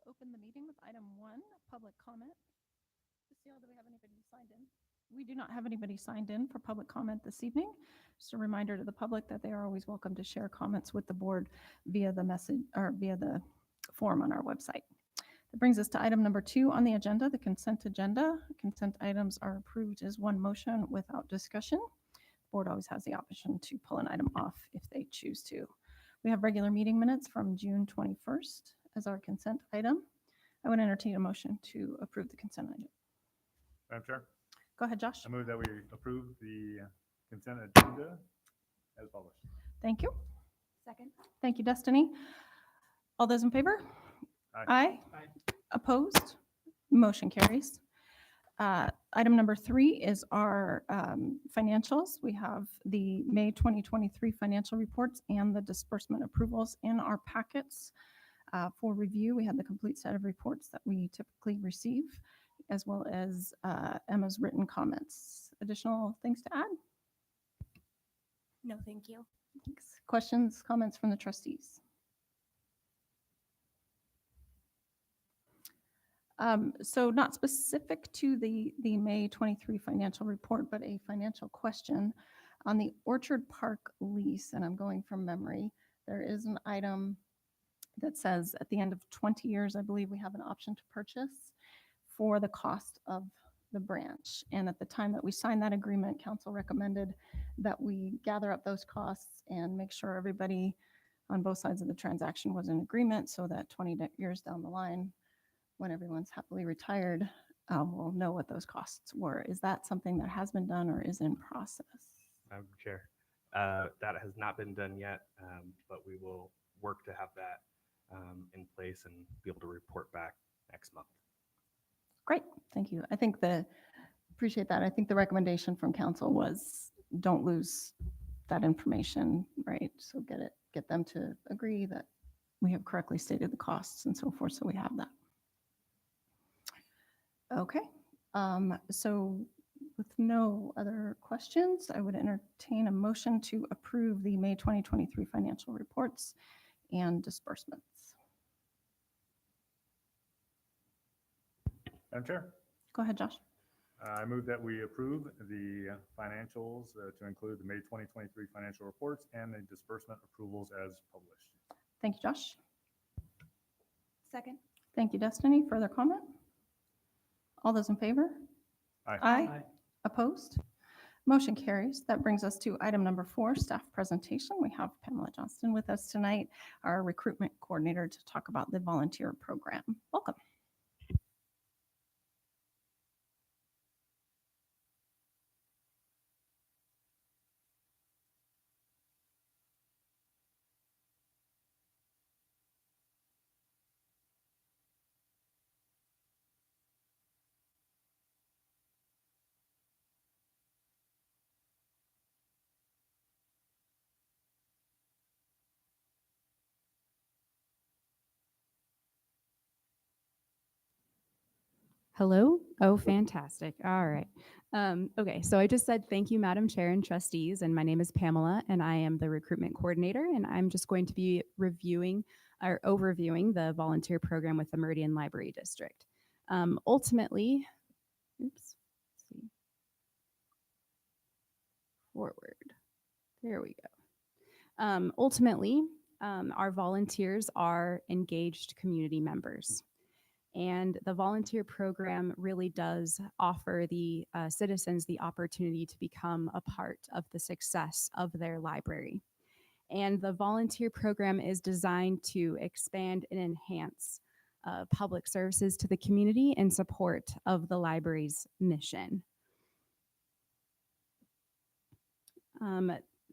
open the meeting with item 1, public comment. Lucille, do we have anybody signed in? We do not have anybody signed in for public comment this evening. Just a reminder to the public that they are always welcome to share comments with the board via the message or via the form on our website. That brings us to item number 2 on the agenda, the consent agenda. Consent items are approved as one motion without discussion. The board always has the option to pull an item off if they choose to. We have regular meeting minutes from June 21st as our consent item. I would entertain a motion to approve the consent item. Madam Chair, Go ahead, Josh. I move that we approve the consent agenda as published. Thank you. Second. Thank you, Destiny. All those in favor? Aye. Aye. Opposed? Motion carries. Item number 3 is our financials. We have the May 2023 financial reports and the disbursement approvals in our packets for review. We have the complete set of reports that we typically receive, as well as Emma's written comments. Additional things to add? No, thank you. Thanks. Questions, comments from the trustees? So not specific to the May 23 financial report, but a financial question on the Orchard Park lease, and I'm going from memory. There is an item that says at the end of 20 years, I believe we have an option to purchase for the cost of the branch. And at the time that we signed that agreement, council recommended that we gather up those costs and make sure everybody on both sides of the transaction was in agreement so that 20 years down the line, when everyone's happily retired, we'll know what those costs were. Is that something that has been done or is in process? Madam Chair, that has not been done yet, but we will work to have that in place and be able to report back next month. Great, thank you. Appreciate that. I think the recommendation from council was don't lose that information, right? So get them to agree that we have correctly stated the costs and so forth, so we have that. Okay, so with no other questions, I would entertain a motion to approve the May 2023 financial reports and disbursements. Madam Chair, Go ahead, Josh. I move that we approve the financials to include the May 2023 financial reports and the disbursement approvals as published. Thank you, Josh. Second. Thank you, Destiny. Further comment? All those in favor? Aye. Opposed? Motion carries. That brings us to item number 4, staff presentation. We have Pamela Johnston with us tonight, our recruitment coordinator, to talk about the volunteer program. Welcome. Hello? Oh, fantastic. All right. Okay, so I just said thank you, Madam Chair and trustees, and my name is Pamela, and I am the recruitment coordinator, and I'm just going to be reviewing or overviewing the volunteer program with the Meridian Library District. Ultimately, oops, let's see. Forward. There we go. Ultimately, our volunteers are engaged community members. And the volunteer program really does offer the citizens the opportunity to become a part of the success of their library. And the volunteer program is designed to expand and enhance public services to the community in support of the library's mission.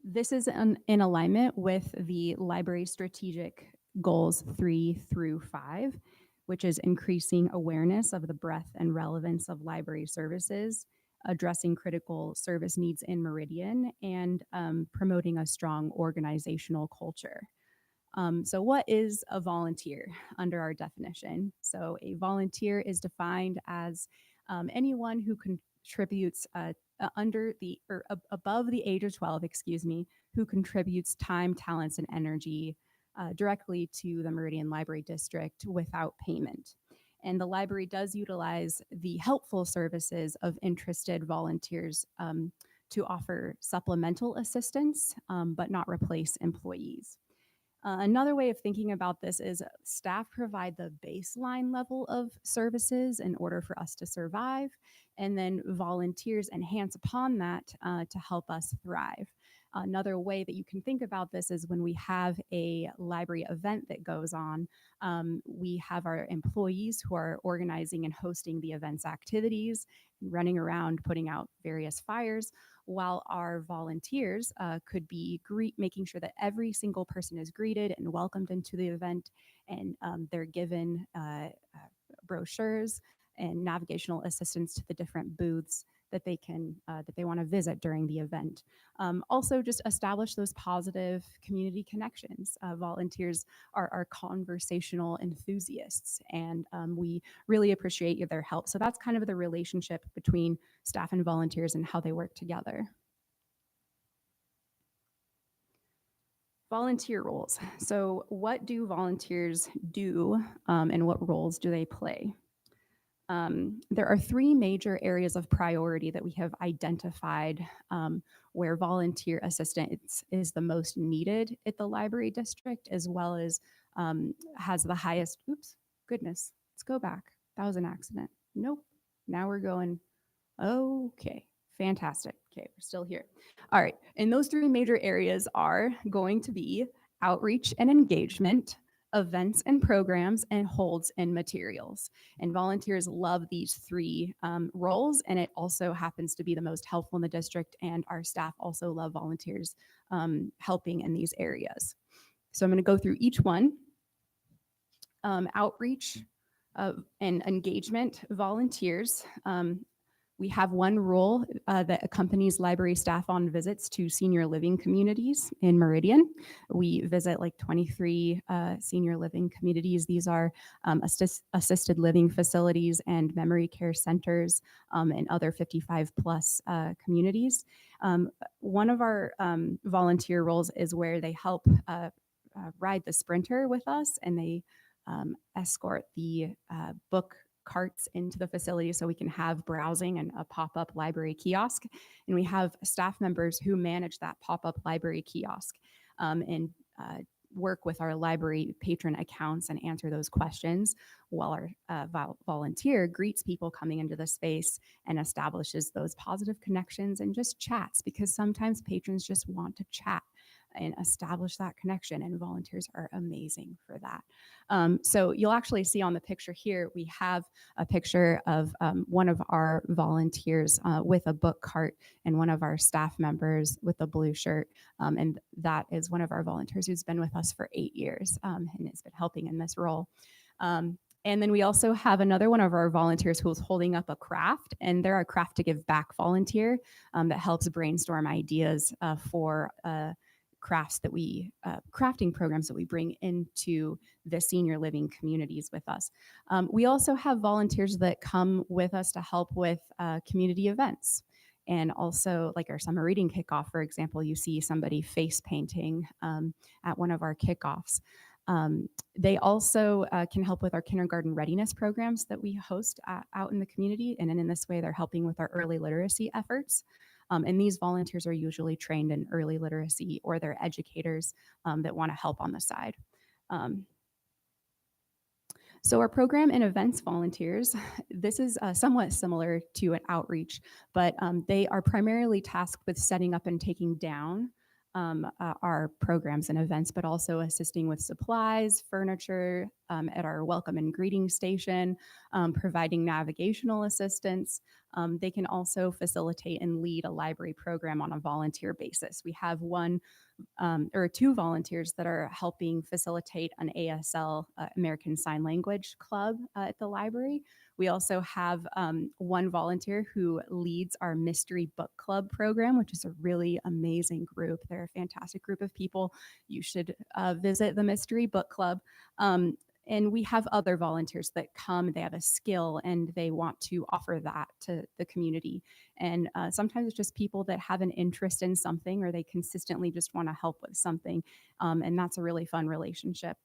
This is in alignment with the library strategic goals 3 through 5, which is increasing awareness of the breadth and relevance of library services, addressing critical service needs in Meridian, and promoting a strong organizational culture. So what is a volunteer under our definition? So a volunteer is defined as anyone who contributes above the age of 12, who contributes time, talents, and energy directly to the Meridian Library District without payment. And the library does utilize the helpful services of interested volunteers to offer supplemental assistance, but not replace employees. Another way of thinking about this is staff provide the baseline level of services in order for us to survive, and then volunteers enhance upon that to help us thrive. Another way that you can think about this is when we have a library event that goes on, we have our employees who are organizing and hosting the event's activities, running around putting out various fires, while our volunteers could be making sure that every single person is greeted and welcomed into the event, and they're given brochures and navigational assistance to the different booths that they want to visit during the event. Also, just establish those positive community connections. Volunteers are conversational enthusiasts, and we really appreciate their help. So that's kind of the relationship between staff and volunteers and how they work together. Volunteer roles. So what do volunteers do and what roles do they play? There are three major areas of priority that we have identified where volunteer assistance is the most needed at the library district, as well as has the highest, oops, goodness, let's go back. That was an accident. Nope, now we're going, okay, fantastic. Okay, we're still here. All right, and those three major areas are going to be outreach and engagement, events and programs, and holds and materials. And volunteers love these three roles, and it also happens to be the most helpful in the district, and our staff also love volunteers helping in these areas. So I'm going to go through each one. Outreach and engagement volunteers. We have one role that accompanies library staff on visits to senior living communities in Meridian. We visit like 23 senior living communities. These are assisted living facilities and memory care centers and other 55 plus communities. One of our volunteer roles is where they help ride the Sprinter with us, and they escort the book carts into the facility so we can have browsing and a pop-up library kiosk. And we have staff members who manage that pop-up library kiosk and work with our library patron accounts and answer those questions, while our volunteer greets people coming into the space and establishes those positive connections and just chats, because sometimes patrons just want to chat and establish that connection, and volunteers are amazing for that. So you'll actually see on the picture here, we have a picture of one of our volunteers with a book cart and one of our staff members with a blue shirt. And that is one of our volunteers who's been with us for 8 years and has been helping in this role. And then we also have another one of our volunteers who's holding up a craft, and they're a craft to give back volunteer that helps brainstorm ideas for crafts that crafting programs that we bring into the senior living communities with us. We also have volunteers that come with us to help with community events. And also, like our summer reading kickoff, for example, you see somebody face painting at one of our kickoffs. They also can help with our kindergarten readiness programs that we host out in the community. And in this way, they're helping with our early literacy efforts. And these volunteers are usually trained in early literacy, or they're educators that want to help on the side. So our program and events volunteers, this is somewhat similar to an outreach, but they are primarily tasked with setting up and taking down our programs and events, but also assisting with supplies, furniture at our welcome and greeting station, providing navigational assistance. They can also facilitate and lead a library program on a volunteer basis. We have one or two volunteers that are helping facilitate an ASL, American Sign Language Club at the library. We also have one volunteer who leads our Mystery Book Club program, which is a really amazing group. They're a fantastic group of people. You should visit the Mystery Book Club. And we have other volunteers that come, they have a skill and they want to offer that to the community. And sometimes it's just people that have an interest in something or they consistently just want to help with something. And that's a really fun relationship.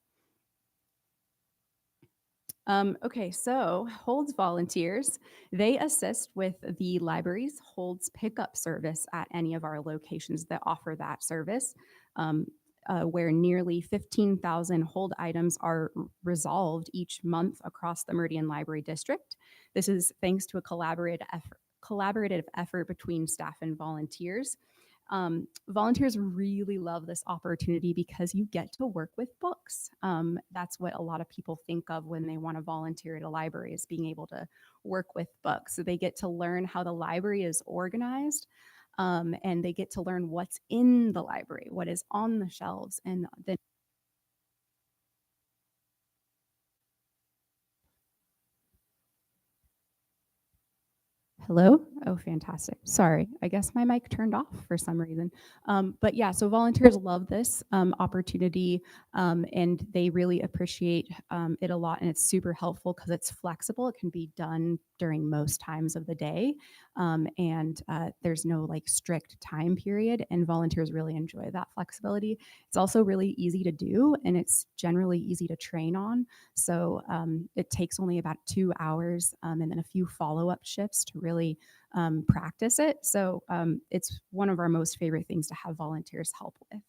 Okay, so Holds volunteers, they assist with the library's Holds pickup service at any of our locations that offer that service, where nearly 15,000 Hold items are resolved each month across the Meridian Library District. This is thanks to a collaborative effort between staff and volunteers. Volunteers really love this opportunity because you get to work with books. That's what a lot of people think of when they want to volunteer at a library, is being able to work with books. So they get to learn how the library is organized, and they get to learn what's in the library, what is on the shelves, and then hello? Oh, fantastic. Sorry, I guess my mic turned off for some reason. But yeah, so volunteers love this opportunity, and they really appreciate it a lot. And it's super helpful because it's flexible. It can be done during most times of the day. And there's no like strict time period. And volunteers really enjoy that flexibility. It's also really easy to do, and it's generally easy to train on. So it takes only about 2 hours and then a few follow-up shifts to really practice it. So it's one of our most favorite things to have volunteers help with.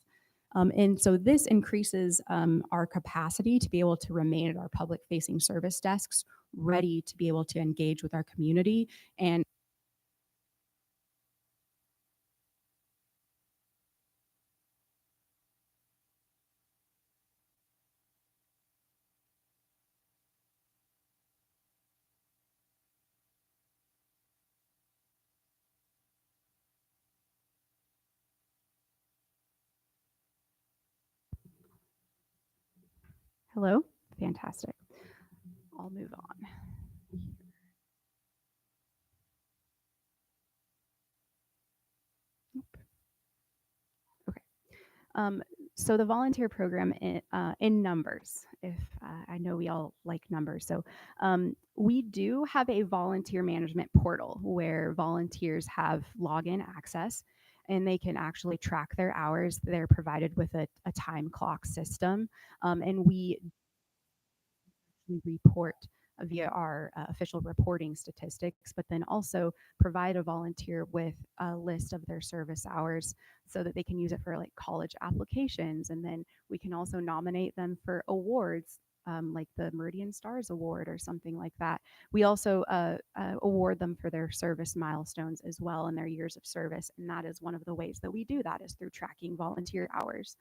And so this increases our capacity to be able to remain at our public facing service desks, ready to be able to engage with our community. And hello, fantastic. I'll move on. Okay. So the volunteer program in numbers, if I know we all like numbers. So we do have a volunteer management portal where volunteers have login access and they can actually track their hours. They're provided with a time clock system, and we report via our official reporting statistics, but then also provide a volunteer with a list of their service hours so that they can use it for like college applications. And then we can also nominate them for awards, like the Meridian Stars Award or something like that. We also award them for their service milestones as well and their years of service. And that is one of the ways that we do that, is through tracking volunteer hours.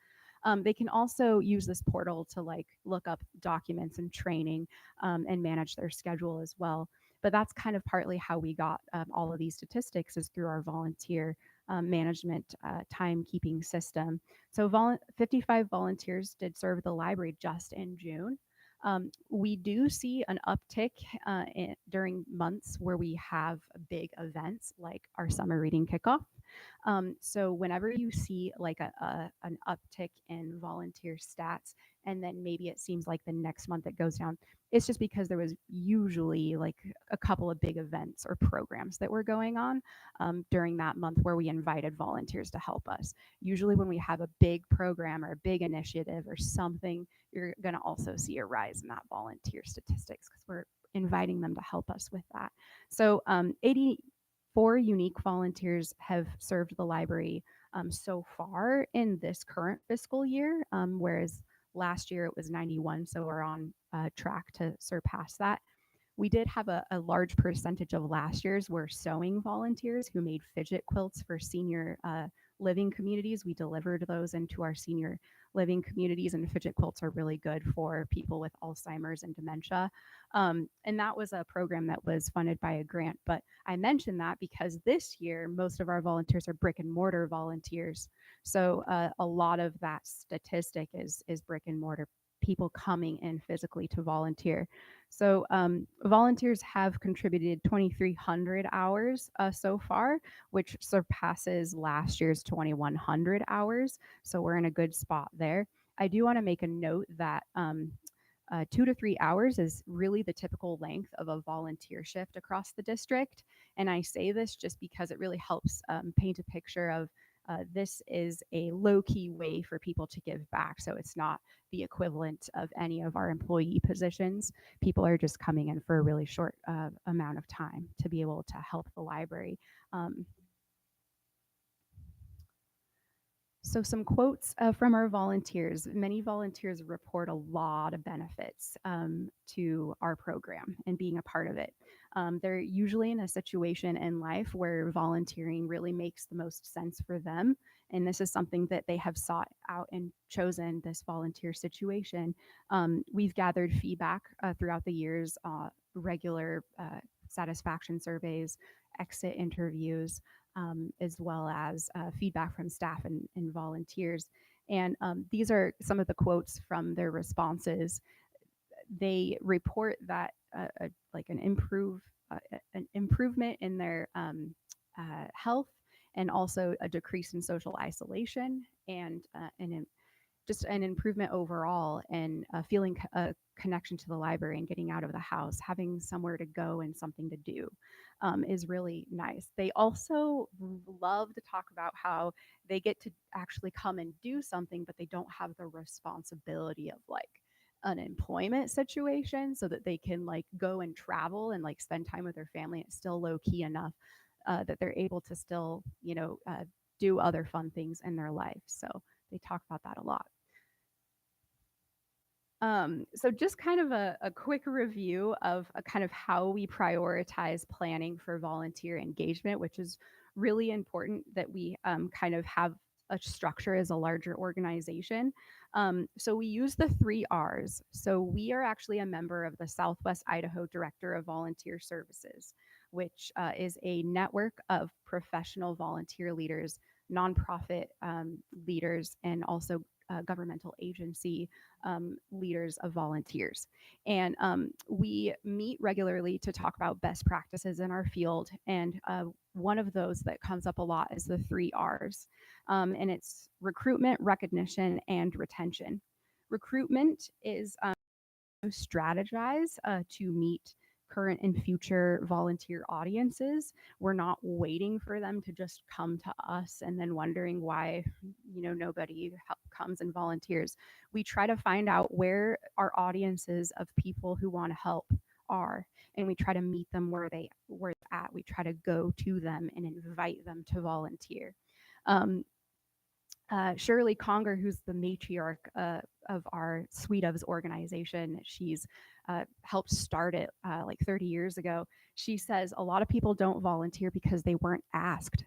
They can also use this portal to like look up documents and training and manage their schedule as well. But that's kind of partly how we got all of these statistics, is through our volunteer management timekeeping system. So 55 volunteers did serve the library just in June. We do see an uptick during months where we have big events like our summer reading kickoff. So whenever you see like an uptick in volunteer stats, and then maybe it seems like the next month it goes down, it's just because there was usually like a couple of big events or programs that were going on during that month where we invited volunteers to help us. Usually when we have a big program or a big initiative or something, you're going to also see a rise in that volunteer statistics because we're inviting them to help us with that. So 84 unique volunteers have served the library so far in this current fiscal year, whereas last year it was 91, so we're on track to surpass that. We did have a large percentage of last year's were sewing volunteers who made fidget quilts for senior living communities. We delivered those into our senior living communities, and fidget quilts are really good for people with Alzheimer's and dementia. And that was a program that was funded by a grant. But I mentioned that because this year, most of our volunteers are brick and mortar volunteers. So a lot of that statistic is brick and mortar people coming in physically to volunteer. So volunteers have contributed 2,300 hours so far, which surpasses last year's 2,100 hours. So we're in a good spot there. I do want to make a note that 2 to 3 hours is really the typical length of a volunteer shift across the district. And I say this just because it really helps paint a picture of this is a low-key way for people to give back. So it's not the equivalent of any of our employee positions. People are just coming in for a really short amount of time to be able to help the library. So some quotes from our volunteers. Many volunteers report a lot of benefits to our program and being a part of it. They're usually in a situation in life where volunteering really makes the most sense for them. And this is something that they have sought out and chosen this volunteer situation. We've gathered feedback throughout the years, regular satisfaction surveys, exit interviews, as well as feedback from staff and volunteers. And these are some of the quotes from their responses. They report that like an improvement in their health, and also a decrease in social isolation, and just an improvement overall, and feeling a connection to the library and getting out of the house, having somewhere to go and something to do is really nice. They also love to talk about how they get to actually come and do something, but they don't have the responsibility of like an employment situation, so that they can like go and travel and like spend time with their family. It's still low key enough that they're able to still, do other fun things in their life. So they talk about that a lot. So just kind of a quick review of kind of how we prioritize planning for volunteer engagement, which is really important that we kind of have a structure as a larger organization. So we use the 3 R's. So we are actually a member of the Southwest Idaho Director of Volunteer Services, which is a network of professional volunteer leaders, nonprofit leaders, and also governmental agency leaders of volunteers. And we meet regularly to talk about best practices in our field. And one of those that comes up a lot is the 3 R's. And it's recruitment, recognition, and retention. Recruitment is strategize to meet current and future volunteer audiences. We're not waiting for them to just come to us and then wondering why, nobody comes and volunteers. We try to find out where our audiences of people who want to help are, and we try to meet them where they're at. We try to go to them and invite them to volunteer. Shirley Conger, who's the matriarch of our Sweet Ofs organization, she's helped start it like 30 years ago. She says a lot of people don't volunteer because they weren't asked.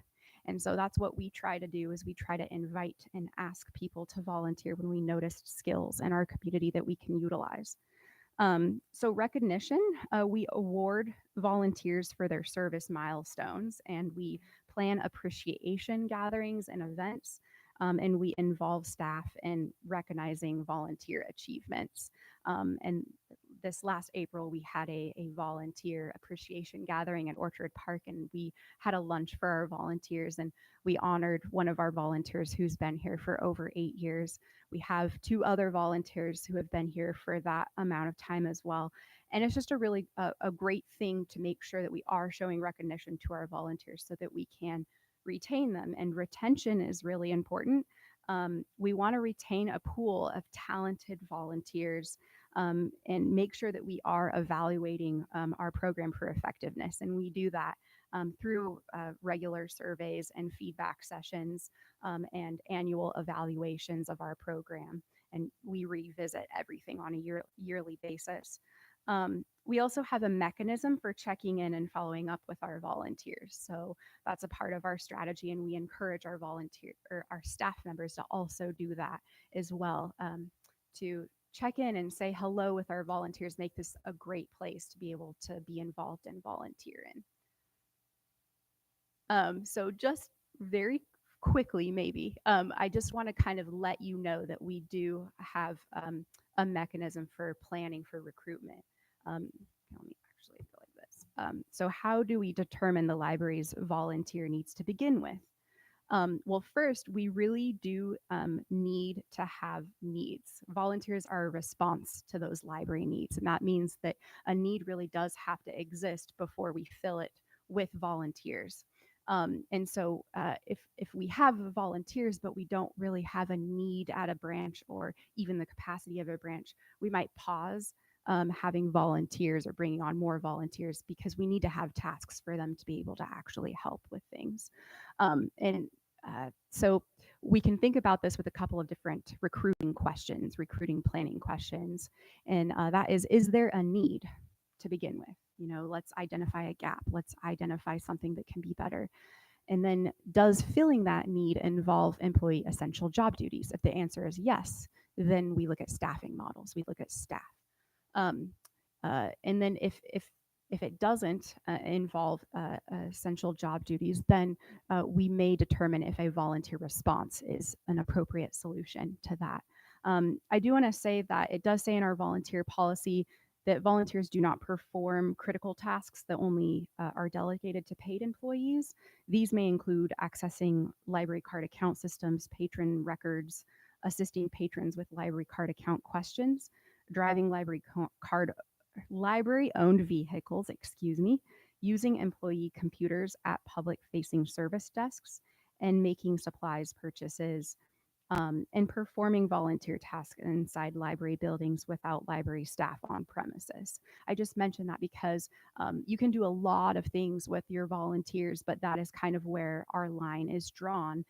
And so that's what we try to do, is we try to invite and ask people to volunteer when we noticed skills in our community that we can utilize. So recognition, we award volunteers for their service milestones, and we plan appreciation gatherings and events. And we involve staff in recognizing volunteer achievements. And this last April, we had a volunteer appreciation gathering at Orchard Park, and we had a lunch for our volunteers, and we honored one of our volunteers who's been here for over 8 years. We have 2 other volunteers who have been here for that amount of time as well. And it's just a really a great thing to make sure that we are showing recognition to our volunteers so that we can retain them. And retention is really important. We want to retain a pool of talented volunteers and make sure that we are evaluating our program for effectiveness. And we do that through regular surveys and feedback sessions and annual evaluations of our program. And we revisit everything on a yearly basis. We also have a mechanism for checking in and following up with our volunteers. So that's a part of our strategy, and we encourage our our staff members to also do that as well, to check in and say hello with our volunteers, make this a great place to be able to be involved and volunteer in. So just very quickly, maybe, I just want to kind of let you know that we do have a mechanism for planning for recruitment. Let me actually go like this. So how do we determine the library's volunteer needs to begin with? Well, first, we really do need to have needs. Volunteers are a response to those library needs. And that means that a need really does have to exist before we fill it with volunteers. And so if we have volunteers, but we don't really have a need at a branch or even the capacity of a branch, we might pause having volunteers or bringing on more volunteers because we need to have tasks for them to be able to actually help with things. So we can think about this with a couple of different recruiting questions, recruiting planning questions. And that is there a need to begin with? You know, let's identify a gap. Let's identify something that can be better. And then does filling that need involve employee essential job duties? If the answer is yes, then we look at staffing models. We look at staff. Um, and then if it doesn't involve essential job duties, then we may determine if a volunteer response is an appropriate solution to that. I do want to say that it does say in our volunteer policy that volunteers do not perform critical tasks that only are delegated to paid employees. These may include accessing library card account systems, patron records, assisting patrons with library card account questions, driving library owned vehicles, using employee computers at public facing service desks, and making supplies purchases, and performing volunteer tasks inside library buildings without library staff on premises. I just mentioned that because you can do a lot of things with your volunteers, but that is kind of where our line is drawn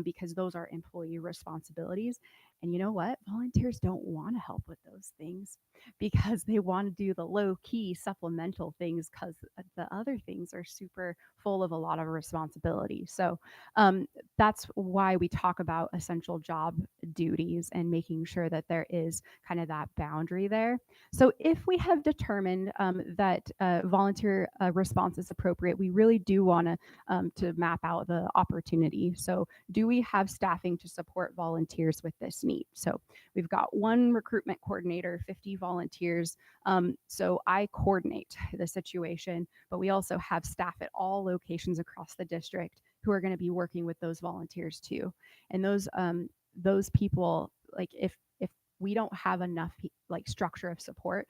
because those are employee responsibilities. And you know what? Volunteers don't want to help with those things because they want to do the low key supplemental things because the other things are super full of a lot of responsibility. So that's why we talk about essential job duties and making sure that there is kind of that boundary there. So if we have determined that volunteer response is appropriate, we really do want to map out the opportunity. So do we have staffing to support volunteers with this need? So we've got one recruitment coordinator, 50 volunteers. So I coordinate the situation, but we also have staff at all locations across the district who are going to be working with those volunteers too. And those people, like if we don't have enough like structure of support,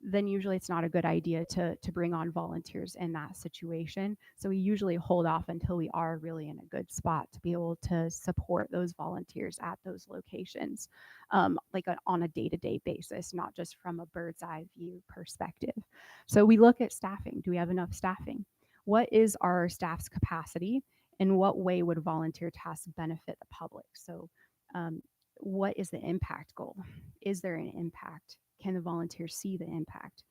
then usually it's not a good idea to bring on volunteers in that situation. So we usually hold off until we are really in a good spot to be able to support those volunteers at those locations, on a day-to-day basis, not just from a bird's eye view perspective. So we look at staffing. Do we have enough staffing? What is our staff's capacity? In what way would volunteer tasks benefit the public? So what is the impact goal? Is there an impact? Can the volunteers see the impact?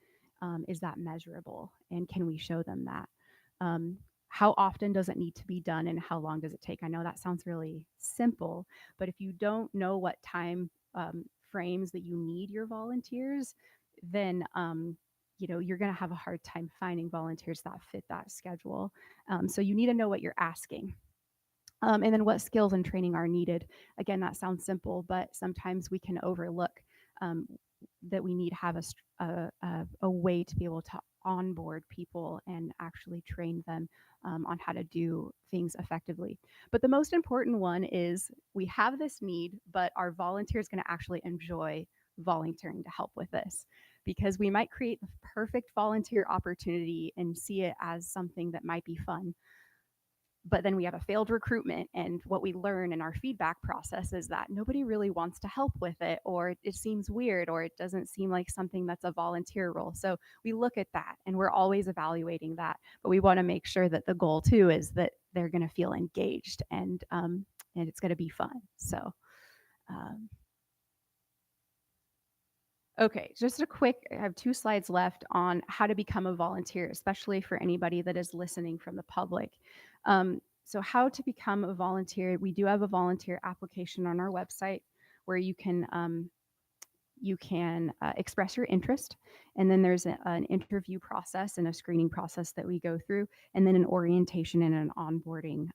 Is that measurable? And can we show them that? How often does it need to be done and how long does it take? I know that sounds really simple, but if you don't know what time frames that you need your volunteers, then you're going to have a hard time finding volunteers that fit that schedule. So you need to know what you're asking. And then what skills and training are needed. Again, that sounds simple, but sometimes we can overlook that we need to have a way to be able to onboard people and actually train them on how to do things effectively. But the most important one is we have this need, but our volunteer is going to actually enjoy volunteering to help with this, because we might create the perfect volunteer opportunity and see it as something that might be fun. But then we have a failed recruitment, and what we learn in our feedback process is that nobody really wants to help with it, or it seems weird, or it doesn't seem like something that's a volunteer role. So we look at that and we're always evaluating that, but we want to make sure that the goal too is that they're going to feel engaged and it's going to be fun. So okay, just a quick, I have 2 slides left on how to become a volunteer, especially for anybody that is listening from the public. So how to become a volunteer, we do have a volunteer application on our website where you can express your interest, and then there's an interview process and a screening process that we go through, and then an orientation and an onboarding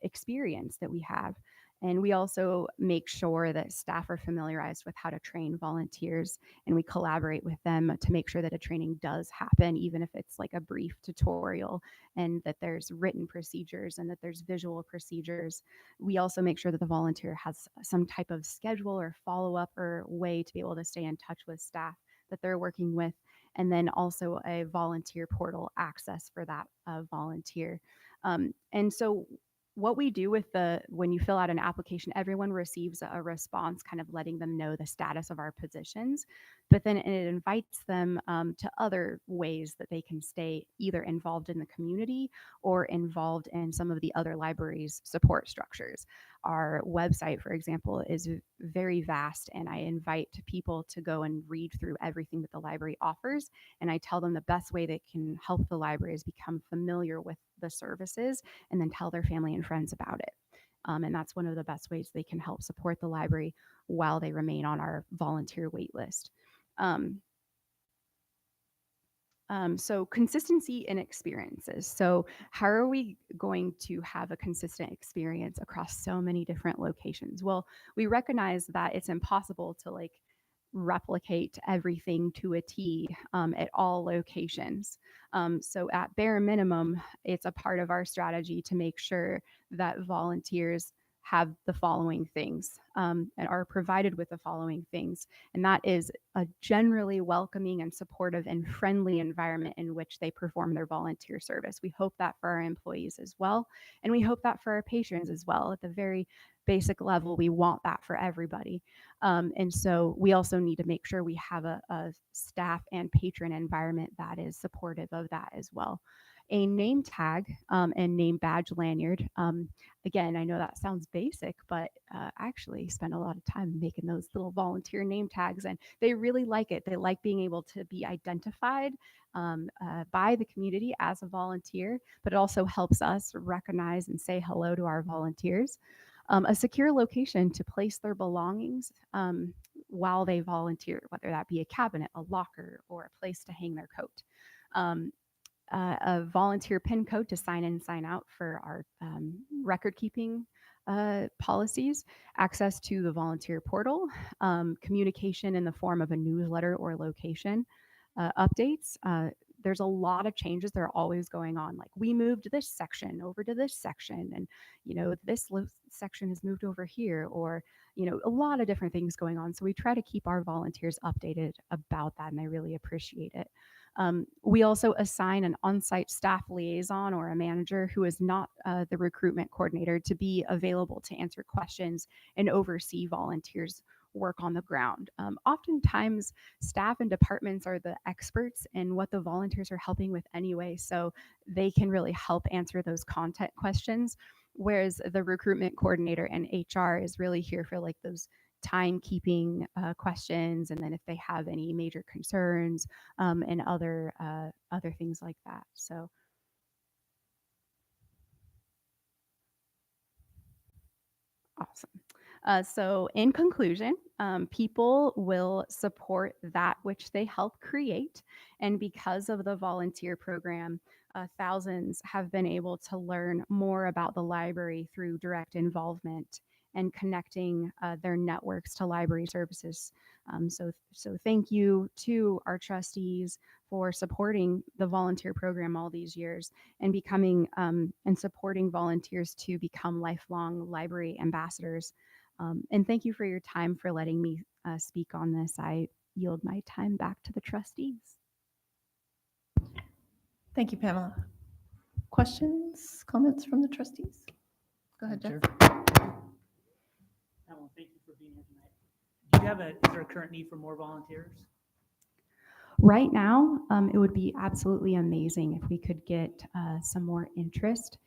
experience that we have. And we also make sure that staff are familiarized with how to train volunteers, and we collaborate with them to make sure that a training does happen, even if it's like a brief tutorial, and that there's written procedures and that there's visual procedures. We also make sure that the volunteer has some type of schedule or follow up or way to be able to stay in touch with staff that they're working with, and then also a volunteer portal access for that volunteer. And so what we do with when you fill out an application, everyone receives a response kind of letting them know the status of our positions, but then it invites them to other ways that they can stay either involved in the community or involved in some of the other libraries' support structures. Our website, for example, is very vast, and I invite people to go and read through everything that the library offers. And I tell them the best way they can help the library is become familiar with the services and then tell their family and friends about it. And that's one of the best ways they can help support the library while they remain on our volunteer wait list. So consistency in experiences. So how are we going to have a consistent experience across so many different locations? Well, we recognize that it's impossible to like replicate everything to a T at all locations. So at bare minimum, it's a part of our strategy to make sure that volunteers have the following things and are provided with the following things. And that is a generally welcoming and supportive and friendly environment in which they perform their volunteer service. We hope that for our employees as well. And we hope that for our patrons as well. At the very basic level, we want that for everybody. And so we also need to make sure we have a staff and patron environment that is supportive of that as well. A name tag and name badge lanyard. Again, I know that sounds basic, but I actually spend a lot of time making those little volunteer name tags, and they really like it. They like being able to be identified by the community as a volunteer, but it also helps us recognize and say hello to our volunteers. A secure location to place their belongings while they volunteer, whether that be a cabinet, a locker, or a place to hang their coat. A volunteer PIN code to sign in and sign out for our record keeping policies, access to the volunteer portal, communication in the form of a newsletter or location updates. There's a lot of changes that are always going on. Like we moved this section over to this section, and this section has moved over here, or a lot of different things going on. So we try to keep our volunteers updated about that, and I really appreciate it. We also assign an on-site staff liaison or a manager who is not the recruitment coordinator to be available to answer questions and oversee volunteers' work on the ground. Oftentimes, staff and departments are the experts in what the volunteers are helping with anyway, so they can really help answer those content questions, whereas the recruitment coordinator and HR is really here for like those timekeeping questions, and then if they have any major concerns and other things like that. So awesome. So in conclusion, people will support that which they help create, and because of the volunteer program, thousands have been able to learn more about the library through direct involvement and connecting their networks to library services. So thank you to our trustees for supporting the volunteer program all these years and becoming and supporting volunteers to become lifelong library ambassadors. And thank you for your time for letting me speak on this. I yield my time back to the trustees. Thank you, Pamela. Questions, comments from the trustees? Go ahead, Jeff. Pamela, thank you for being here tonight. Is there a current need for more volunteers? Right now, it would be absolutely amazing if we could get some more interest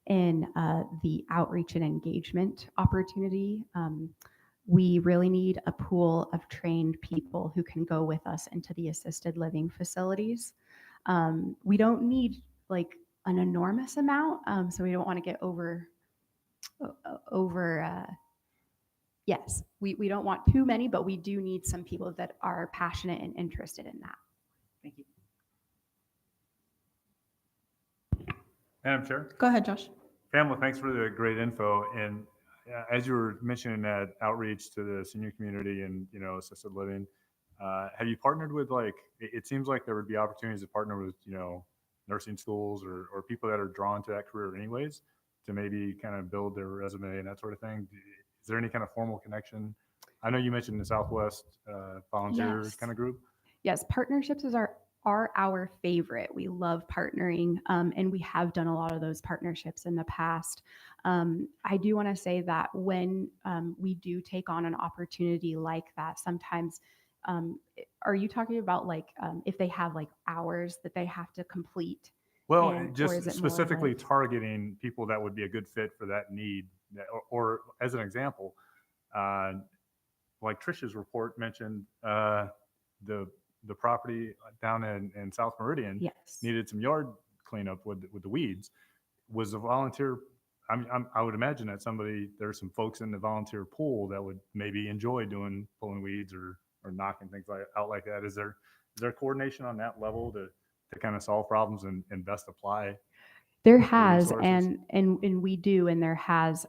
in the outreach and engagement opportunity. We really need a pool of trained people who can go with us into the assisted living facilities. We don't need like an enormous amount, so we don't want to get yes, we don't want too many, but we do need some people that are passionate and interested in that. Thank you. Madam Chair. Go ahead, Josh. Pamela, thanks for the great info. And as you were mentioning that outreach to the senior community and, assisted living, have you partnered with it seems like there would be opportunities to partner with, nursing schools or people that are drawn to that career anyways, to maybe kind of build their resume and that sort of thing. Is there any kind of formal connection? I know you mentioned the Southwest volunteer Yes. kind of group. Yes, partnerships are our favorite. We love partnering, and we have done a lot of those partnerships in the past. I do want to say that when we do take on an opportunity like that, sometimes, are you talking about if they have hours that they have to complete? Well, Or just is it more specifically like- targeting people that would be a good fit for that need. Or as an example, uh, like Trish's report mentioned, the the property down in South Meridian Yes. needed some yard cleanup with the weeds. Was a volunteer. I would imagine that there's some folks in the volunteer pool that would maybe enjoy pulling weeds or knocking things out like that. Is there coordination on that level to kind of solve problems and best apply There the has, resources? and we do, and there has.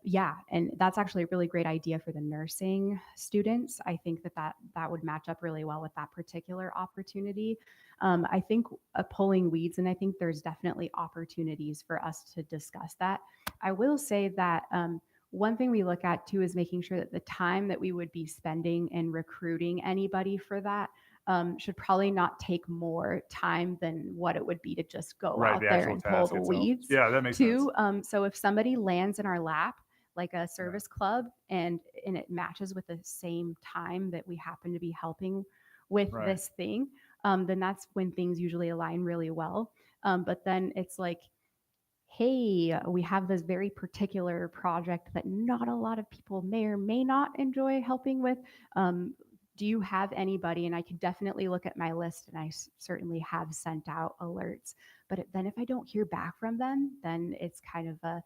Yeah, and that's actually a really great idea for the nursing students. I think that would match up really well with that particular opportunity. I think pulling weeds, and I think there's definitely opportunities for us to discuss that. I will say that one thing we look at too is making sure that the time that we would be spending in recruiting anybody for that should probably not take more time than what it would be to just go Right, out the there actual and pull task the itself. weeds. Yeah, that makes sense. Too. So if somebody lands in our lap, like a service club, and it matches with the same time that we happen to be helping with Right. this thing, then that's when things usually align really well. But then it's like, hey, we have this very particular project that not a lot of people may or may not enjoy helping with. Do you have anybody? And I could definitely look at my list, and I certainly have sent out alerts. But then if I don't hear back from them, then it's kind of a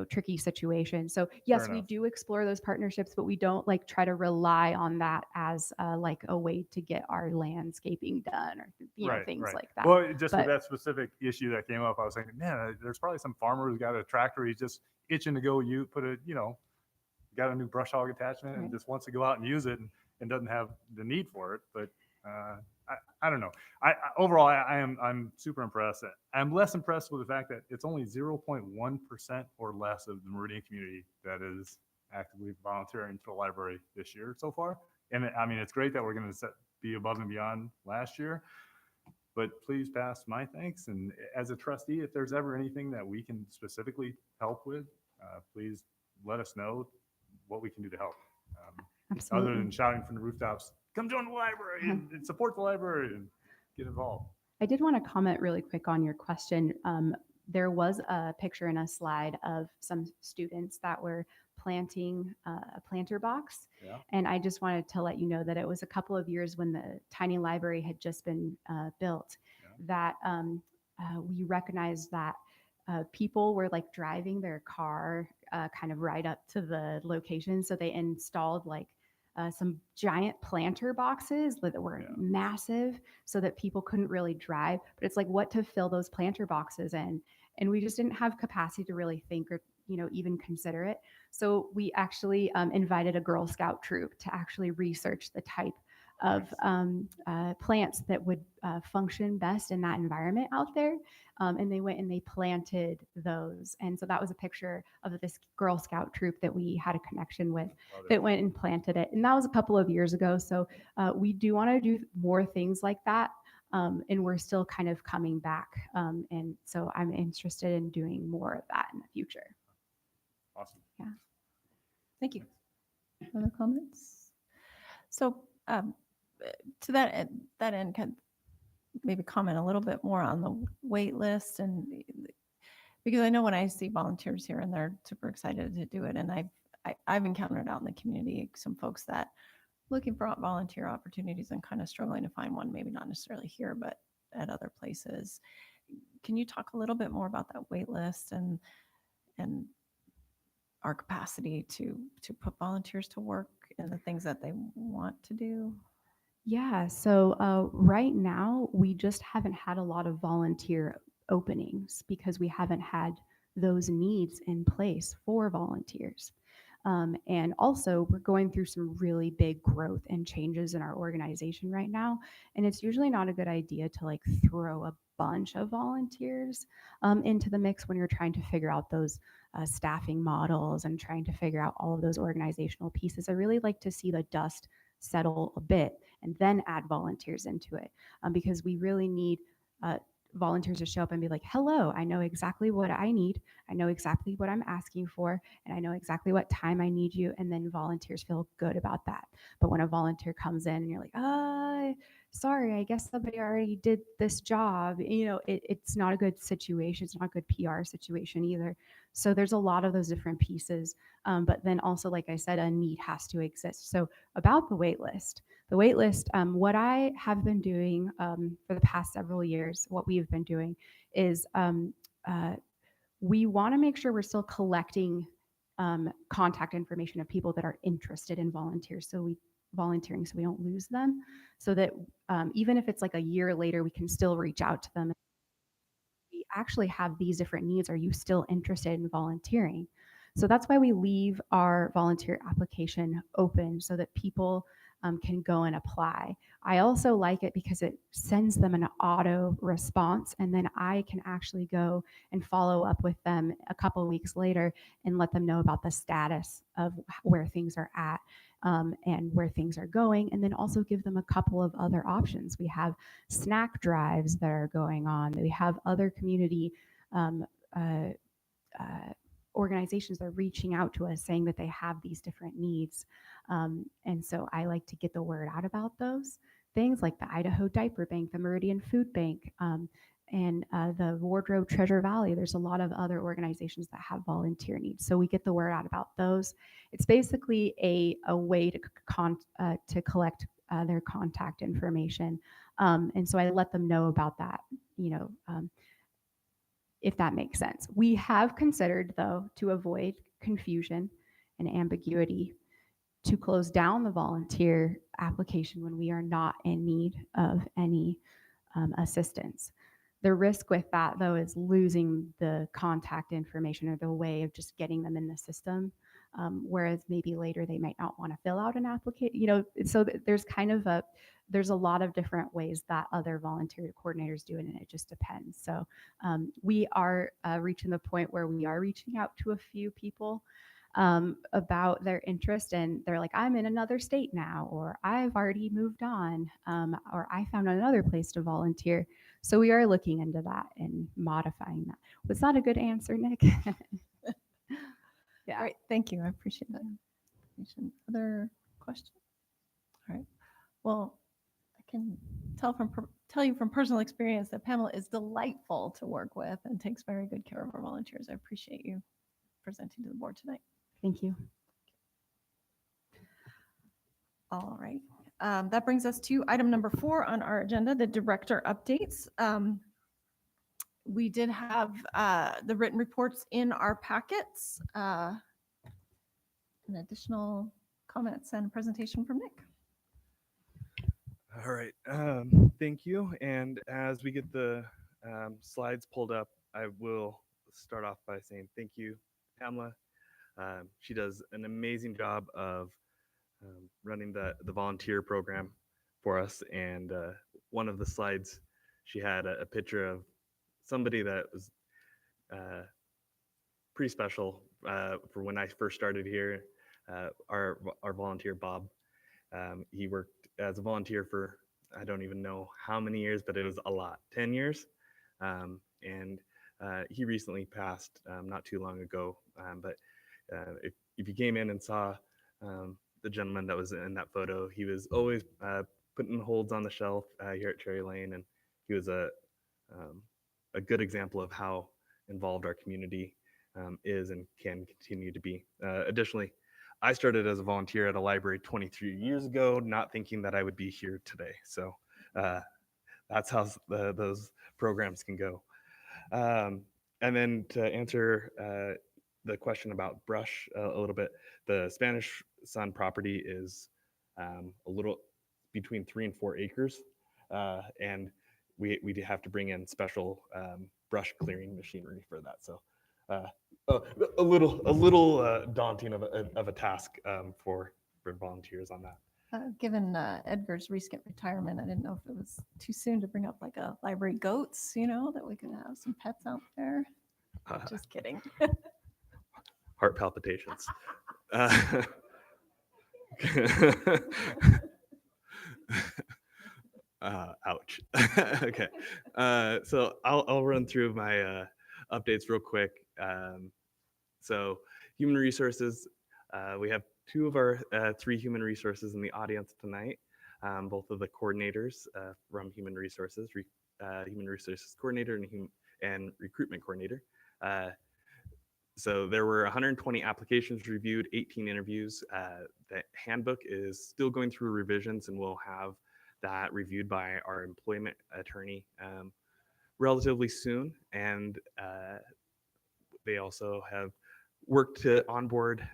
tricky situation. So yes, we enough. do explore those partnerships, but we don't try to rely on that as a way to get our landscaping done or things like that. Well, just with But- that specific issue that came up, I was thinking, man, there's probably some farmer who's got a tractor. He's just itching to go. Got a new brush hog attachment and Right. just wants to go out and use it and doesn't have the need for it. But I don't know. Overall, I'm super impressed. I'm less impressed with the fact that it's only 0.1% or less of the Meridian community that is actively volunteering for the library this year so far. And I mean, it's great that we're going to be above and beyond last year. But please pass my thanks. And as a trustee, if there's ever anything that we can specifically help with, please let us know what we can do to help. Absolutely. Other than shouting from the rooftops, come join the library and support the library and get involved. I did want to comment really quick on your question. There was a picture in a slide of some students that were planting a planter box. Yeah. And I just wanted to let you know that it was a couple of years when the tiny library had just been built, that we recognized that people were driving their car kind of right up to the location. So they installed some giant planter boxes that were massive so that people couldn't really drive. But it's what to fill those planter boxes in. And we just didn't have capacity to really think or even consider it. So we actually invited a Girl Scout troop to actually research the type of plants that would function best in that environment out there. And they went and they planted those. And so that was a picture of this Girl Scout troop that we had a connection with that went and planted it. And that was a couple of years ago. So we do want to do more things like that. And we're still kind of coming back. And so I'm interested in doing more of that in the future. Awesome. Yeah. Thank you. Other comments? So to that end, can maybe comment a little bit more on the wait list, and because I know when I see volunteers here and they're super excited to do it, and I've encountered out in the community some folks that looking for volunteer opportunities and kind of struggling to find one, maybe not necessarily here, but at other places. Can you talk a little bit more about that wait list and our capacity to put volunteers to work in the things that they want to do? Yeah, so right now we just haven't had a lot of volunteer openings because we haven't had those needs in place for volunteers. And also, we're going through some really big growth and changes in our organization right now. And it's usually not a good idea to like throw a bunch of volunteers into the mix when you're trying to figure out those staffing models and trying to figure out all of those organizational pieces. I really like to see the dust settle a bit and then add volunteers into it because we really need uh, volunteers to show up and be like, hello, I know exactly what I need. I know exactly what I'm asking for, and I know exactly what time I need you. And then volunteers feel good about that. But when a volunteer comes in and you're like, sorry, I guess somebody already did this job, it's not a good situation. It's not a good PR situation either. So there's a lot of those different pieces. But then also, like I said, a need has to exist. So about the wait list, what I have been doing for the past several years, what we've been doing is we want to make sure we're still collecting contact information of people that are interested in volunteering, so we don't lose them. So that even if it's like a year later, we can still reach out to them. We actually have these different needs. Are you still interested in volunteering? So that's why we leave our volunteer application open so that people can go and apply. I also like it because it sends them an auto response, and then I can actually go and follow up with them a couple of weeks later and let them know about the status of where things are at and where things are going, and then also give them a couple of other options. We have snack drives that are going on. We have other community um, uh, uh, organizations that are reaching out to us saying that they have these different needs. And so I like to get the word out about those things like the Idaho Diaper Bank, the Meridian Food Bank, and the Wardrobe Treasure Valley. There's a lot of other organizations that have volunteer needs. So we get the word out about those. It's basically a way to collect their contact information. And so I let them know about that, if that makes sense. We have considered, though, to avoid confusion and ambiguity, to close down the volunteer application when we are not in need of any assistance. The risk with that, though, is losing the contact information or the way of just getting them in the system. Whereas maybe later they might not want to fill out an application. So there's a lot of different ways that other volunteer coordinators do it, and it just depends. So we are reaching the point where we are reaching out to a few people about their interest, and they're like, I'm in another state now, or I've already moved on, or I found another place to volunteer. So we are looking into that and modifying that. Was that a good answer, Nick? Yeah. Great, thank you. I appreciate that information. Other questions? All right. Well, I can tell you from personal experience that Pamela is delightful to work with and takes very good care of our volunteers. I appreciate you presenting to the board tonight. Thank you. All right. That brings us to item number 4 on our agenda, the director updates. We did have the written reports in our packets, and additional comments and presentation from Nick. All right. Thank you. And as we get the slides pulled up, I will start off by saying thank you, Pamela. She does an amazing job of running the volunteer program for us. And one of the slides, she had a picture of somebody that was pretty special for when I first started here. Our volunteer, Bob, he worked as a volunteer for, I don't even know how many years, but it was a lot, 10 years. And he recently passed not too long ago. But if you came in and saw the gentleman that was in that photo, he was always putting holds on the shelf here at Cherry Lane. And he was a good example of how involved our community is and can continue to be. Additionally, I started as a volunteer at a library 23 years ago, not thinking that I would be here today. So that's how those programs can go. And then to answer the question about brush a little bit, the Spanish Sun property is a little between 3 and 4 acres. And we have to bring in special brush clearing machinery for that. So a little daunting of a task for volunteers on that. Given Edgar's recent retirement, I didn't know if it was too soon to bring up like a library goats, that we could have some pets out there. Just kidding. Heart palpitations. Ouch. Okay. So I'll run through my updates real quick. So human resources, we have two of our three human resources in the audience tonight. Both of the coordinators from human resources coordinator and recruitment coordinator. So there were 120 applications reviewed, 18 interviews. The handbook is still going through revisions, and we'll have that reviewed by our employment attorney relatively soon. And they also have worked to onboard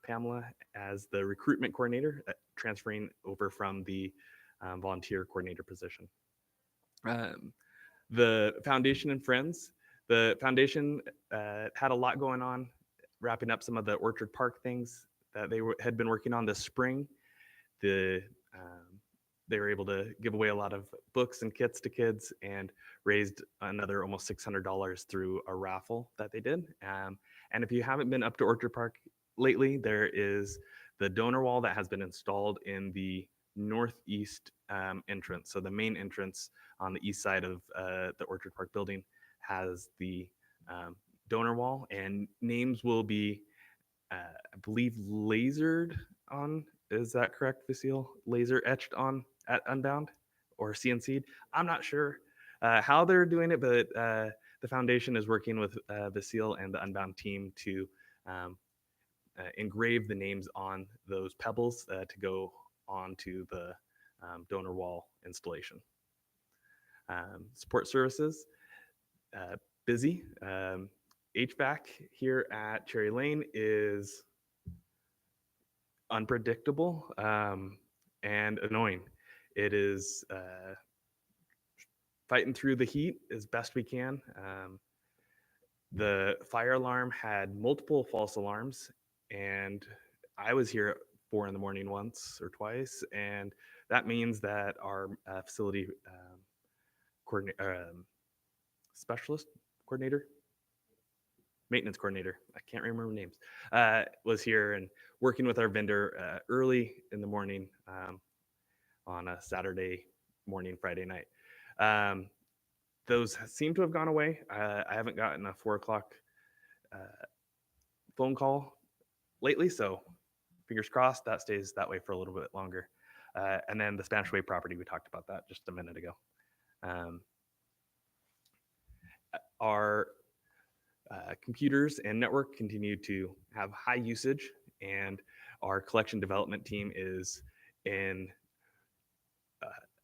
Pamela as the recruitment coordinator, transferring over from the volunteer coordinator position. The foundation and friends. The foundation had a lot going on, wrapping up some of the Orchard Park things that they had been working on this spring. They were able to give away a lot of books and kits to kids and raised another almost $600 through a raffle that they did. And if you haven't been up to Orchard Park lately, there is the donor wall that has been installed in the northeast entrance. So the main entrance on the east side of the Orchard Park building has the donor wall, and names will be, I believe, lasered on. Is that correct, Vasile? Laser etched on at Unbound or CNC'd? I'm not sure how they're doing it, but the foundation is working with Vasile and the Unbound team to engrave the names on those pebbles to go onto the donor wall installation. Support services, busy. HVAC here at Cherry Lane is unpredictable and annoying. It is fighting through the heat as best we can. The fire alarm had multiple false alarms, and I was here at 4 in the morning once or twice, and that means that our facility specialist coordinator, maintenance coordinator, I can't remember names, was here and working with our vendor early in the morning on a Saturday morning, Friday night. Those seem to have gone away. I haven't gotten a 4 o'clock phone call lately, so fingers crossed that stays that way for a little bit longer. And then the Spanish Way property, we talked about that just a minute ago. Our computers and network continue to have high usage, and our collection development team is in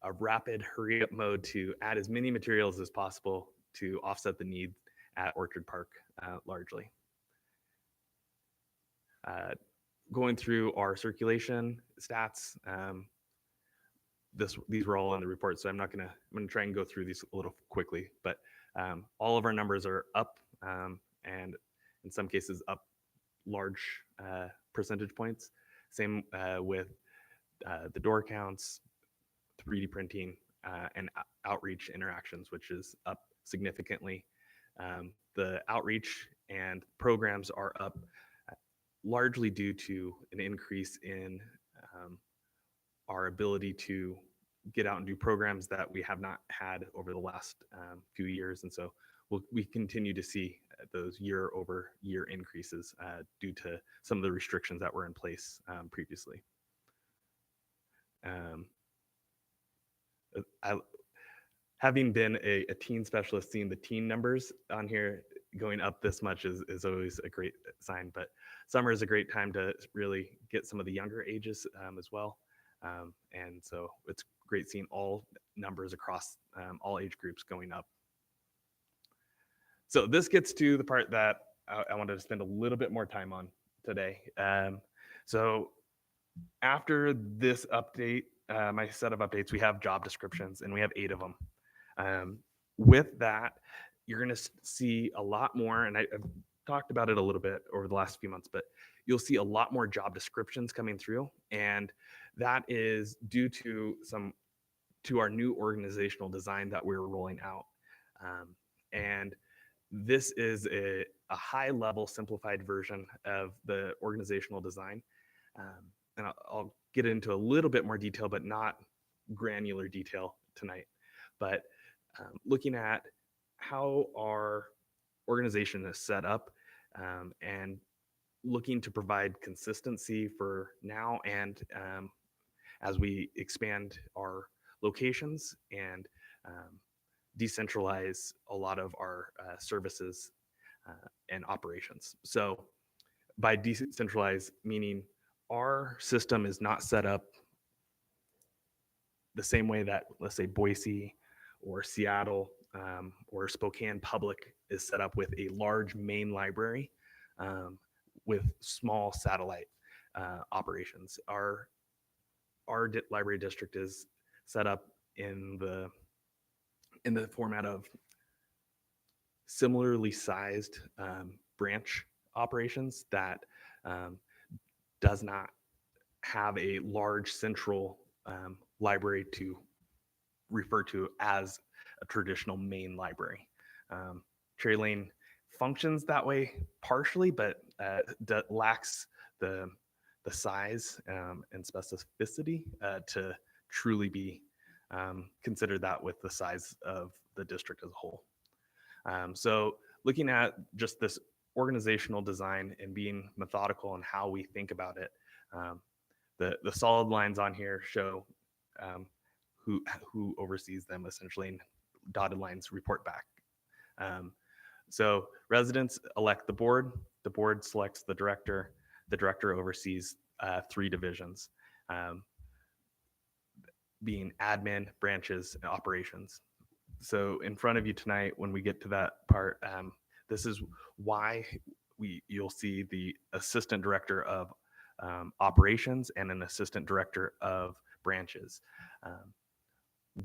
a rapid hurry up mode to add as many materials as possible to offset the need at Orchard Park largely. Going through our circulation stats, these were all in the report, so I'm going to try and go through these a little quickly, but all of our numbers are up, and in some cases up large percentage points. Same with the door counts, 3D printing, and outreach interactions, which is up significantly. The outreach and programs are up largely due to an increase in our ability to get out and do programs that we have not had over the last few years. And so we continue to see those year over year increases due to some of the restrictions that were in place previously. Having been a teen specialist, seeing the teen numbers on here going up this much is always a great sign, but summer is a great time to really get some of the younger ages as well. And so it's great seeing all numbers across all age groups going up. So this gets to the part that I wanted to spend a little bit more time on today. So after this update, my set of updates, we have job descriptions, and we have 8 of them. With that, you're going to see a lot more, and I've talked about it a little bit over the last few months, but you'll see a lot more job descriptions coming through, and that is due to our new organizational design that we're rolling out. And this is a high level simplified version of the organizational design. And I'll get into a little bit more detail, but not granular detail tonight. But looking at how our organization is set up, and looking to provide consistency for now and as we expand our locations and decentralize a lot of our services and operations. So by decentralize, meaning our system is not set up the same way that, let's say, Boise or Seattle or Spokane Public is set up with a large main library with small satellite operations. Our library district is set up in the format of similarly sized branch operations that does not have a large central library to refer to as a traditional main library. Cherry Lane functions that way partially, but lacks the size and specificity to truly be considered that with the size of the district as a whole. So looking at just this organizational design and being methodical in how we think about it, the solid lines on here show who oversees them essentially, and dotted lines report back. So residents elect the board selects the director oversees 3 divisions, being admin, branches, and operations. So in front of you tonight, when we get to that part, this is why you'll see the assistant director of operations and an assistant director of branches.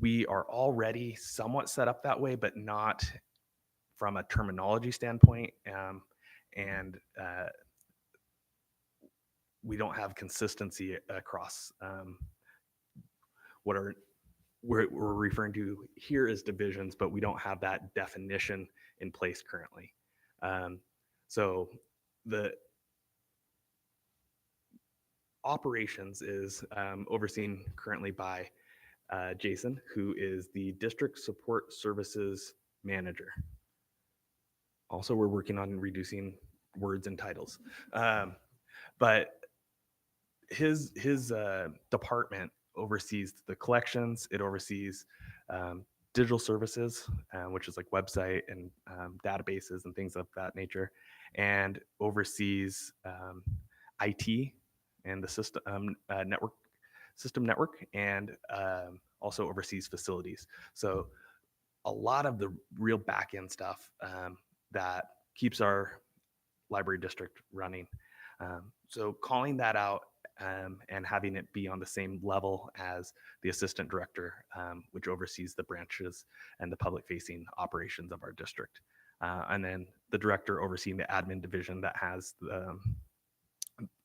We are already somewhat set up that way, but not from a terminology standpoint, and we don't have consistency across what we're referring to here as divisions, but we don't have that definition in place currently. So the operations is overseen currently by Jason, who is the district support services manager. Also, we're working on reducing words and titles, but his department oversees the collections. It oversees digital services, which is like website and databases and things of that nature, and oversees IT and the system network, and also oversees facilities. So a lot of the real back end stuff that keeps our library district running. So calling that out and having it be on the same level as the assistant director, which oversees the branches and the public facing operations of our district. And then the director overseeing the admin division that has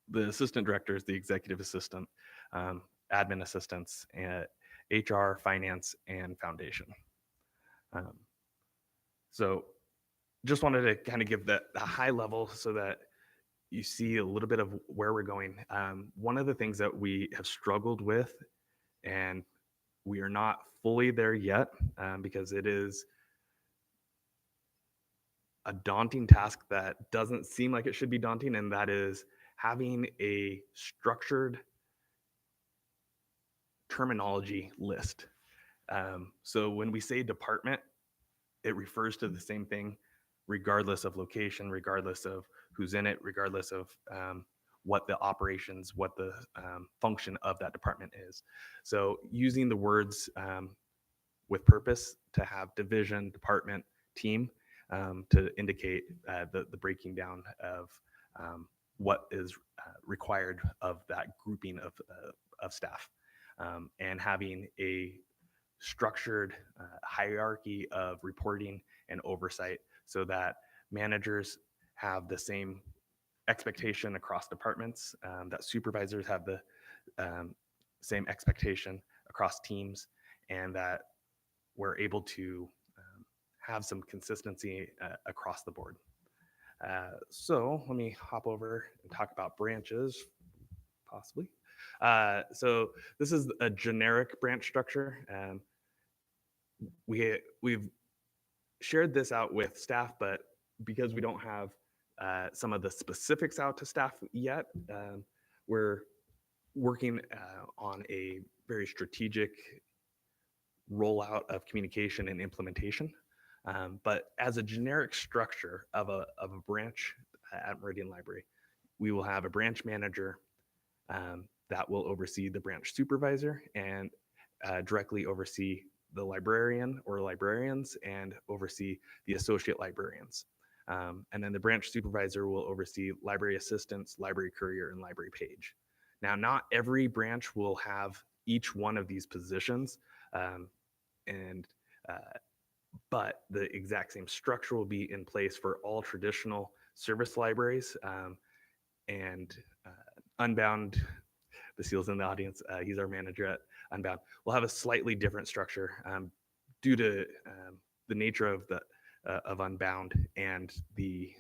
the assistant director is the executive assistant, admin assistants, and HR, finance, and foundation. So just wanted to kind of give the high level so that you see a little bit of where we're going. One of the things that we have struggled with, and we are not fully there yet, because it is a daunting task that doesn't seem like it should be daunting, and that is having a structured terminology list. So when we say department, it refers to the same thing regardless of location, regardless of who's in it, regardless of what the operations, what the function of that department is. So using the words with purpose to have division, department, team to indicate the breaking down of what is required of that grouping of staff, and having a structured hierarchy of reporting and oversight so that managers have the same expectation across departments, that supervisors have the same expectation across teams, and that we're able to have some consistency across the board. So let me hop over and talk about branches, possibly. So this is a generic branch structure. We've shared this out with staff, but because we don't have some of the specifics out to staff yet, we're working on a very strategic rollout of communication and implementation. But as a generic structure of a branch at Meridian Library, we will have a branch manager that will oversee the branch supervisor and directly oversee the librarian or librarians and oversee the associate librarians. And then the branch supervisor will oversee library assistants, library courier, and library page. Now, not every branch will have each one of these positions, and but the exact same structure will be in place for all traditional service libraries. And Unbound, Basil's in the audience, he's our manager at Unbound. We'll have a slightly different structure due to the nature of Unbound and the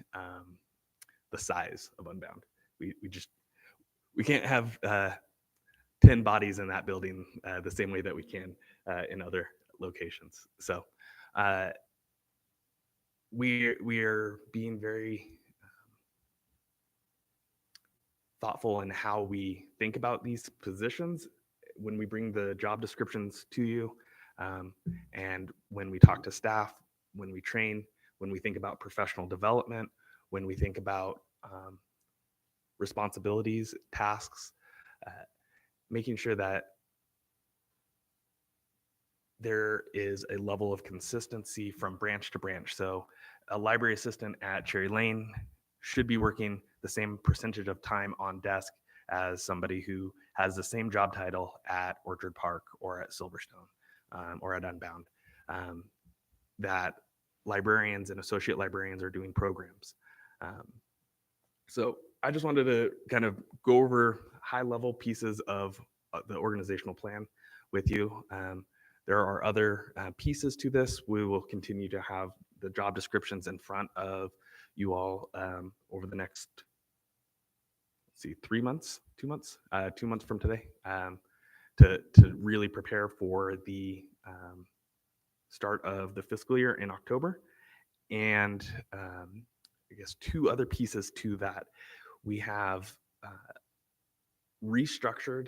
size of Unbound. We can't have 10 bodies in that building the same way that we can in other locations. So we are being very thoughtful in how we think about these positions when we bring the job descriptions to you, and when we talk to staff, when we train, when we think about professional development, when we think about responsibilities, tasks, making sure that there is a level of consistency from branch to branch. So a library assistant at Cherry Lane should be working the same percentage of time on desk as somebody who has the same job title at Orchard Park or at Silverstone or at Unbound. That librarians and associate librarians are doing programs. So I just wanted to kind of go over high level pieces of the organizational plan with you. There are other pieces to this. We will continue to have the job descriptions in front of you all over the next, let's see, 3 months, 2 months, 2 months from today, to really prepare for the start of the fiscal year in October. And I guess 2 other pieces to that. We have restructured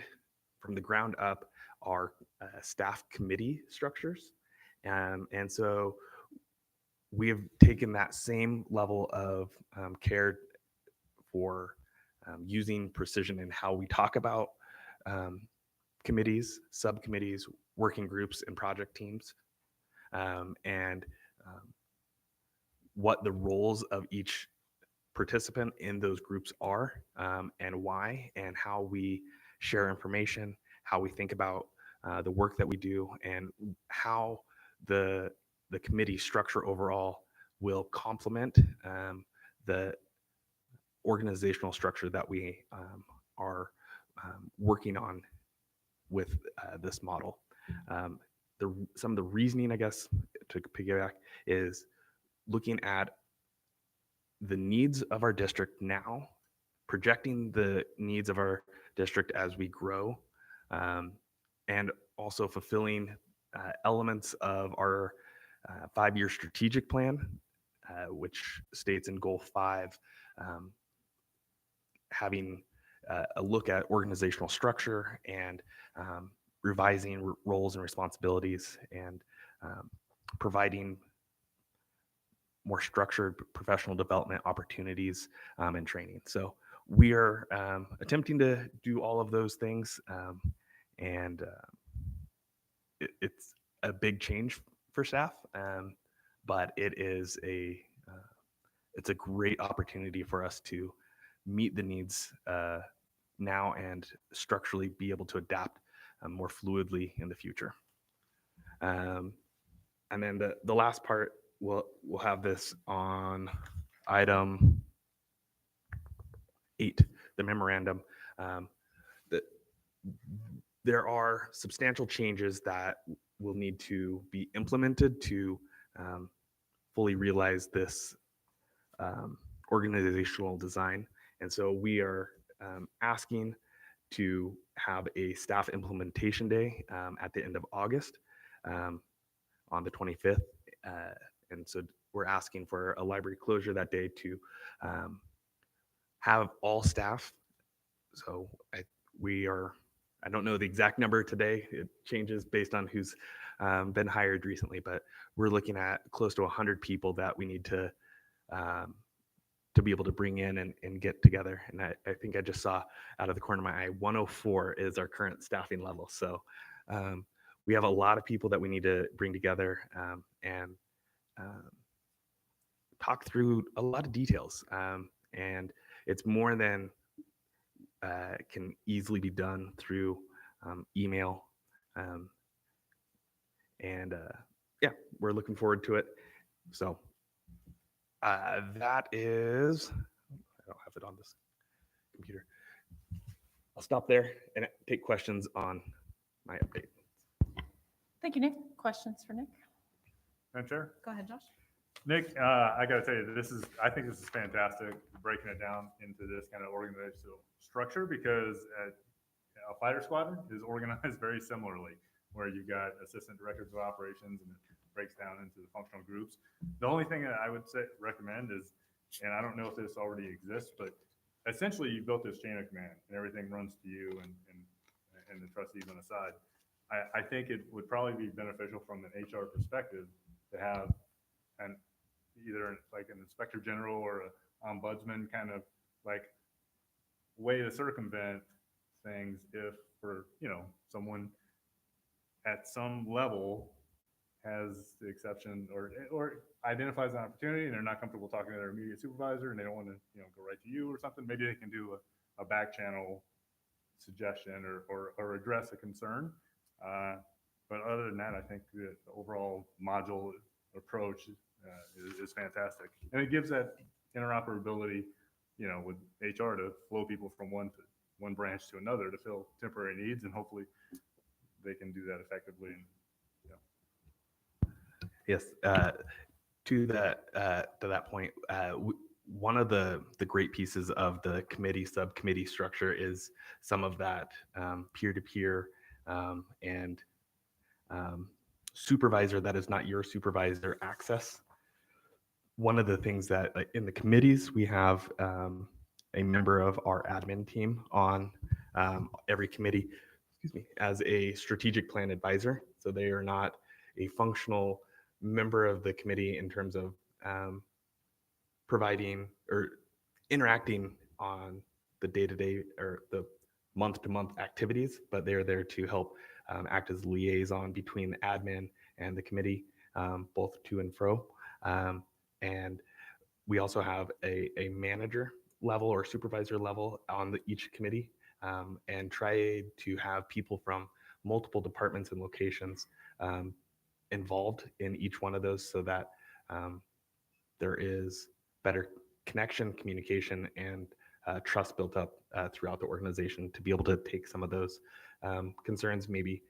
from the ground up our staff committee structures. And so we have taken that same level of care for using precision in how we talk about committees, subcommittees, working groups, and project teams, and what the roles of each participant in those groups are, and why, and how we share information, how we think about the work that we do, and how the committee structure overall will complement the organizational structure that we are working on with this model. Some of the reasoning, I guess, to piggyback, is looking at the needs of our district now, projecting the needs of our district as we grow, and also fulfilling elements of our 5-year strategic plan, which states in Goal 5, having a look at organizational structure and revising roles and responsibilities, and providing more structured professional development opportunities and training. So we are attempting to do all of those things, and it's a big change for staff, but it's a great opportunity for us to meet the needs now and structurally be able to adapt more fluidly in the future. And then the last part we'll have this on item 8, the memorandum. That there are substantial changes that will need to be implemented to fully realize this organizational design. And so we are asking to have a staff implementation day at the end of August on the 25th. And so we're asking for a library closure that day to have all staff. So I don't know the exact number today. It changes based on who's been hired recently, but we're looking at close to 100 people that we need to be able to bring in and get together. And I think I just saw out of the corner of my eye, 104 is our current staffing level. So we have a lot of people that we need to bring together and talk through a lot of details. And it's more than can easily be done through email. Yeah, we're looking forward to it. So that is, I don't have it on this computer. I'll stop there and take questions on my update. Thank you, Nick. Questions for Nick? Madam Chair? Go ahead, Josh. Nick, I got to tell you, I think this is fantastic, breaking it down into this kind of organizational structure, because a fighter squadron is organized very similarly, where you've got assistant directors of operations and it breaks down into the functional groups. The only thing that I would recommend is, and I don't know if this already exists, but essentially you've built this chain of command and everything runs to you and the trustees on the side. I think it would probably be beneficial from an HR perspective to have either like an inspector general or an ombudsman kind of like way to circumvent things if, for someone at some level has the exception or identifies an opportunity and they're not comfortable talking to their immediate supervisor and they don't want to go right to you or something. Maybe they can do a back channel suggestion or address a concern. But other than that, I think the overall module approach is fantastic, and it gives that interoperability, with HR to flow people from one branch to another to fill temporary needs, and hopefully they can do that effectively. Yes, to that point, one of the great pieces of the subcommittee structure is some of that peer-to-peer and supervisor that is not your supervisor access. One of the things that in the committees, we have a member of our admin team on every committee, as a strategic plan advisor. So they are not a functional member of the committee in terms of providing or interacting on the day-to-day or the month-to-month activities, but they're there to help act as liaison between the admin and the committee, both to and fro. And we also have a manager level or supervisor level on each committee, and try to have people from multiple departments and locations involved in each one of those, so that there is better connection, communication, and trust built up throughout the organization to be able to take some of those concerns, maybe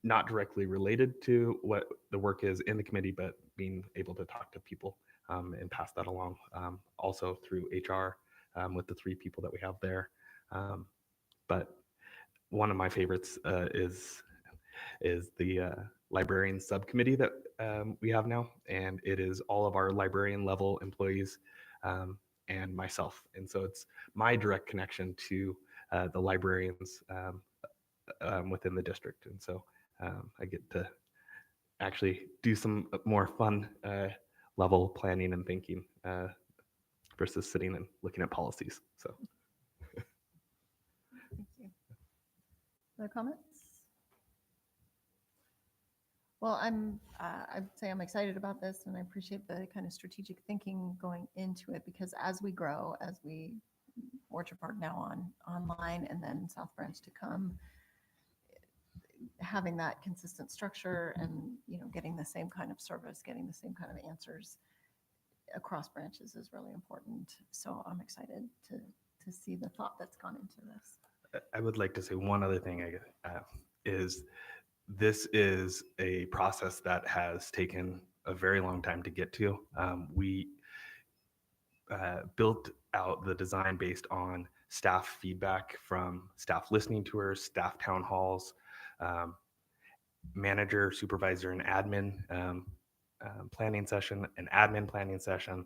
not directly related to what the work is in the committee, but being able to talk to people and pass that along, also through HR with the 3 people that we have there. But one of my favorites is the librarian subcommittee that we have now, and it is all of our librarian level employees and myself. And so it's my direct connection to the librarians within the district. And so I get to actually do some more fun level planning and thinking versus sitting and looking at policies. So. Thank you. Other comments? Well, I'd say I'm excited about this, and I appreciate the kind of strategic thinking going into it, because as we grow, Orchard Park now online and then South Branch to come, having that consistent structure and, getting the same kind of service, getting the same kind of answers across branches is really important. So I'm excited to see the thought that's gone into this. I would like to say one other thing is this is a process that has taken a very long time to get to. We built out the design based on staff feedback from staff listening tours, staff town halls, manager, supervisor, and admin planning session, an admin planning session,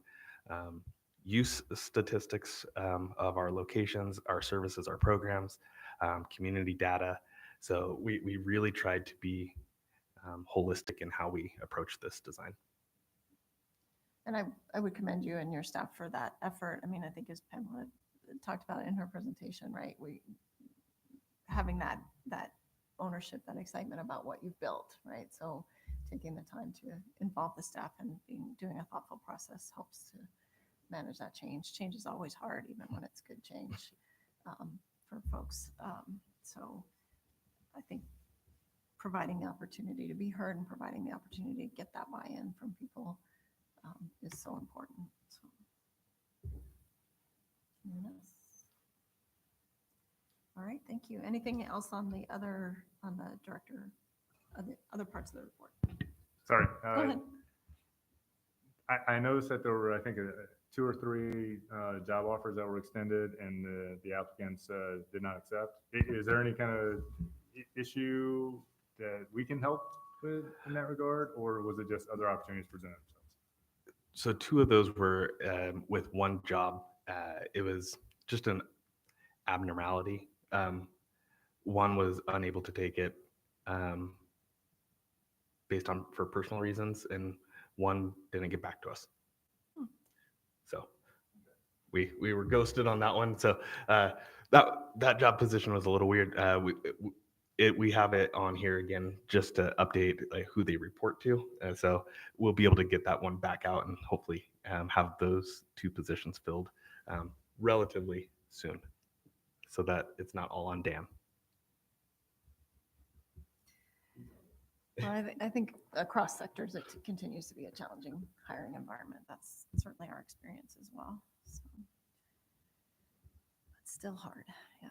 use statistics of our locations, our services, our programs, community data. So we really tried to be holistic in how we approach this design. And I would commend you and your staff for that effort. I mean, I think as Pamela talked about in her presentation, right? Having that ownership, that excitement about what you've built, right? So taking the time to involve the staff and doing a thoughtful process helps to manage that change. Change is always hard, even when it's good change for folks. So I think providing the opportunity to be heard and providing the opportunity to get that buy-in from people is so important. So, anyone else? All right, thank you. Anything else on the director, other parts of the report? Sorry. Go ahead. I noticed that there were, I think, 2 or 3 job offers that were extended and the applicants did not accept. Is there any kind of issue that we can help with in that regard, or was it just other opportunities presented themselves? So 2 of those were with one job. It was just an abnormality. One was unable to take it based on for personal reasons, and one didn't get back to us. So we were ghosted on that one. So that job position was a little weird. We have it on here again just to update who they report to. So we'll be able to get that one back out and hopefully have those 2 positions filled relatively soon so that it's not all on Dan. Well, I think across sectors, it continues to be a challenging hiring environment. That's certainly our experience as well. So, it's still hard. Yeah.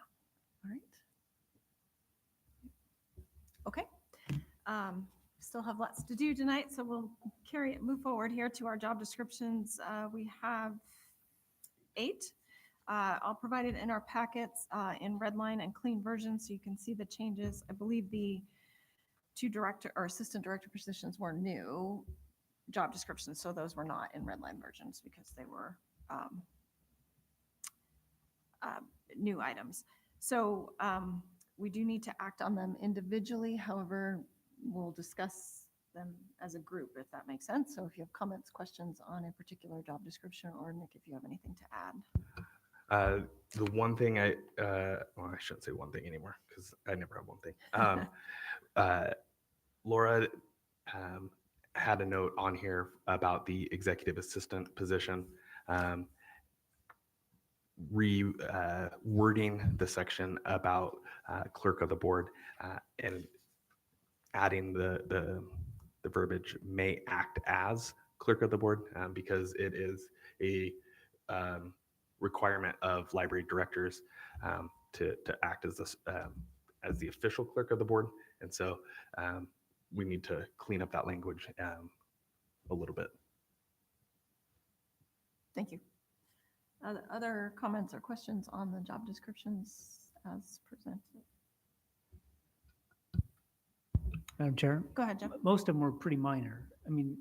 All right. Okay. Still have lots to do tonight, so we'll move forward here to our job descriptions. We have 8. I'll provide it in our packets in red line and clean version so you can see the changes. I believe the 2 director or assistant director positions were new job descriptions, so those were not in red line versions because they were new items. So we do need to act on them individually. However, we'll discuss them as a group, if that makes sense. So if you have comments, questions on a particular job description, or Nick, if you have anything to add. The one thing I shouldn't say one thing anymore because I never have one thing. Laura had a note on here about the executive assistant position, rewording the section about clerk of the board and adding the verbiage may act as clerk of the board because it is a requirement of library directors to act as the official clerk of the board, and so we need to clean up that language a little bit. Thank you. Other comments or questions on the job descriptions as presented? Madam Chair, Go ahead, Jeff. most of them were pretty minor. I mean,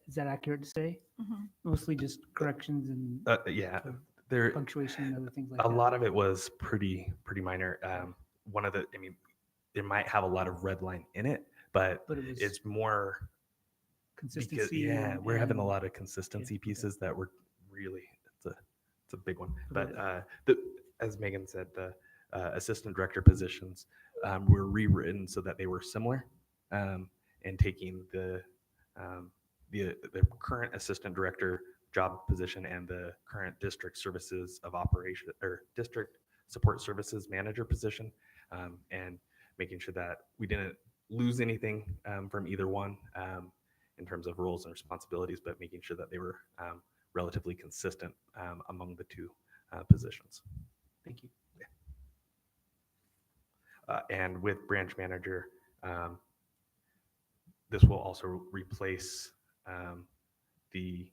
is that accurate to say? Mhm. Mostly just corrections and Yeah, sort of there punctuation and other things like a that. lot of it was pretty minor. It might have a lot of red line in it, but But it was it's more because consistency. we're having a and- lot of consistency okay. pieces that were really it's a big one. Okay. But as Megan said, the assistant director positions were rewritten so that they were similar, and taking the current assistant director job position and the current district services of operation or district support services manager position, and making sure that we didn't lose anything from either one in terms of roles and responsibilities, but making sure that they were relatively consistent among the two positions. Thank you. And with branch manager, this will also replace the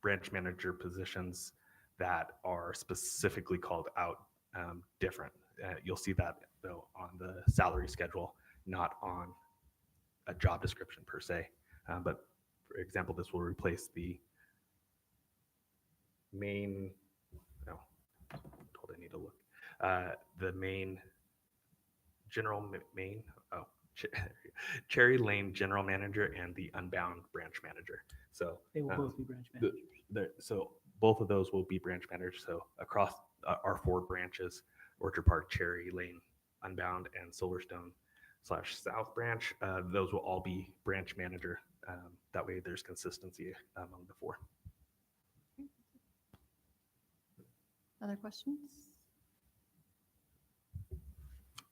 branch manager positions that are specifically called out different. You'll see that though on the salary schedule, not on a job description per se. But for example, this will replace the main, no, I'm told I need to look. The main general main, oh, Cherry Lane general manager and the Unbound branch manager. So They will both be branch the- managers. so both of those will be branch managers. So across our 4 branches, Orchard Park, Cherry Lane, Unbound, and Silverstone / South Branch, those will all be branch manager. That way there's consistency among the 4. Other questions?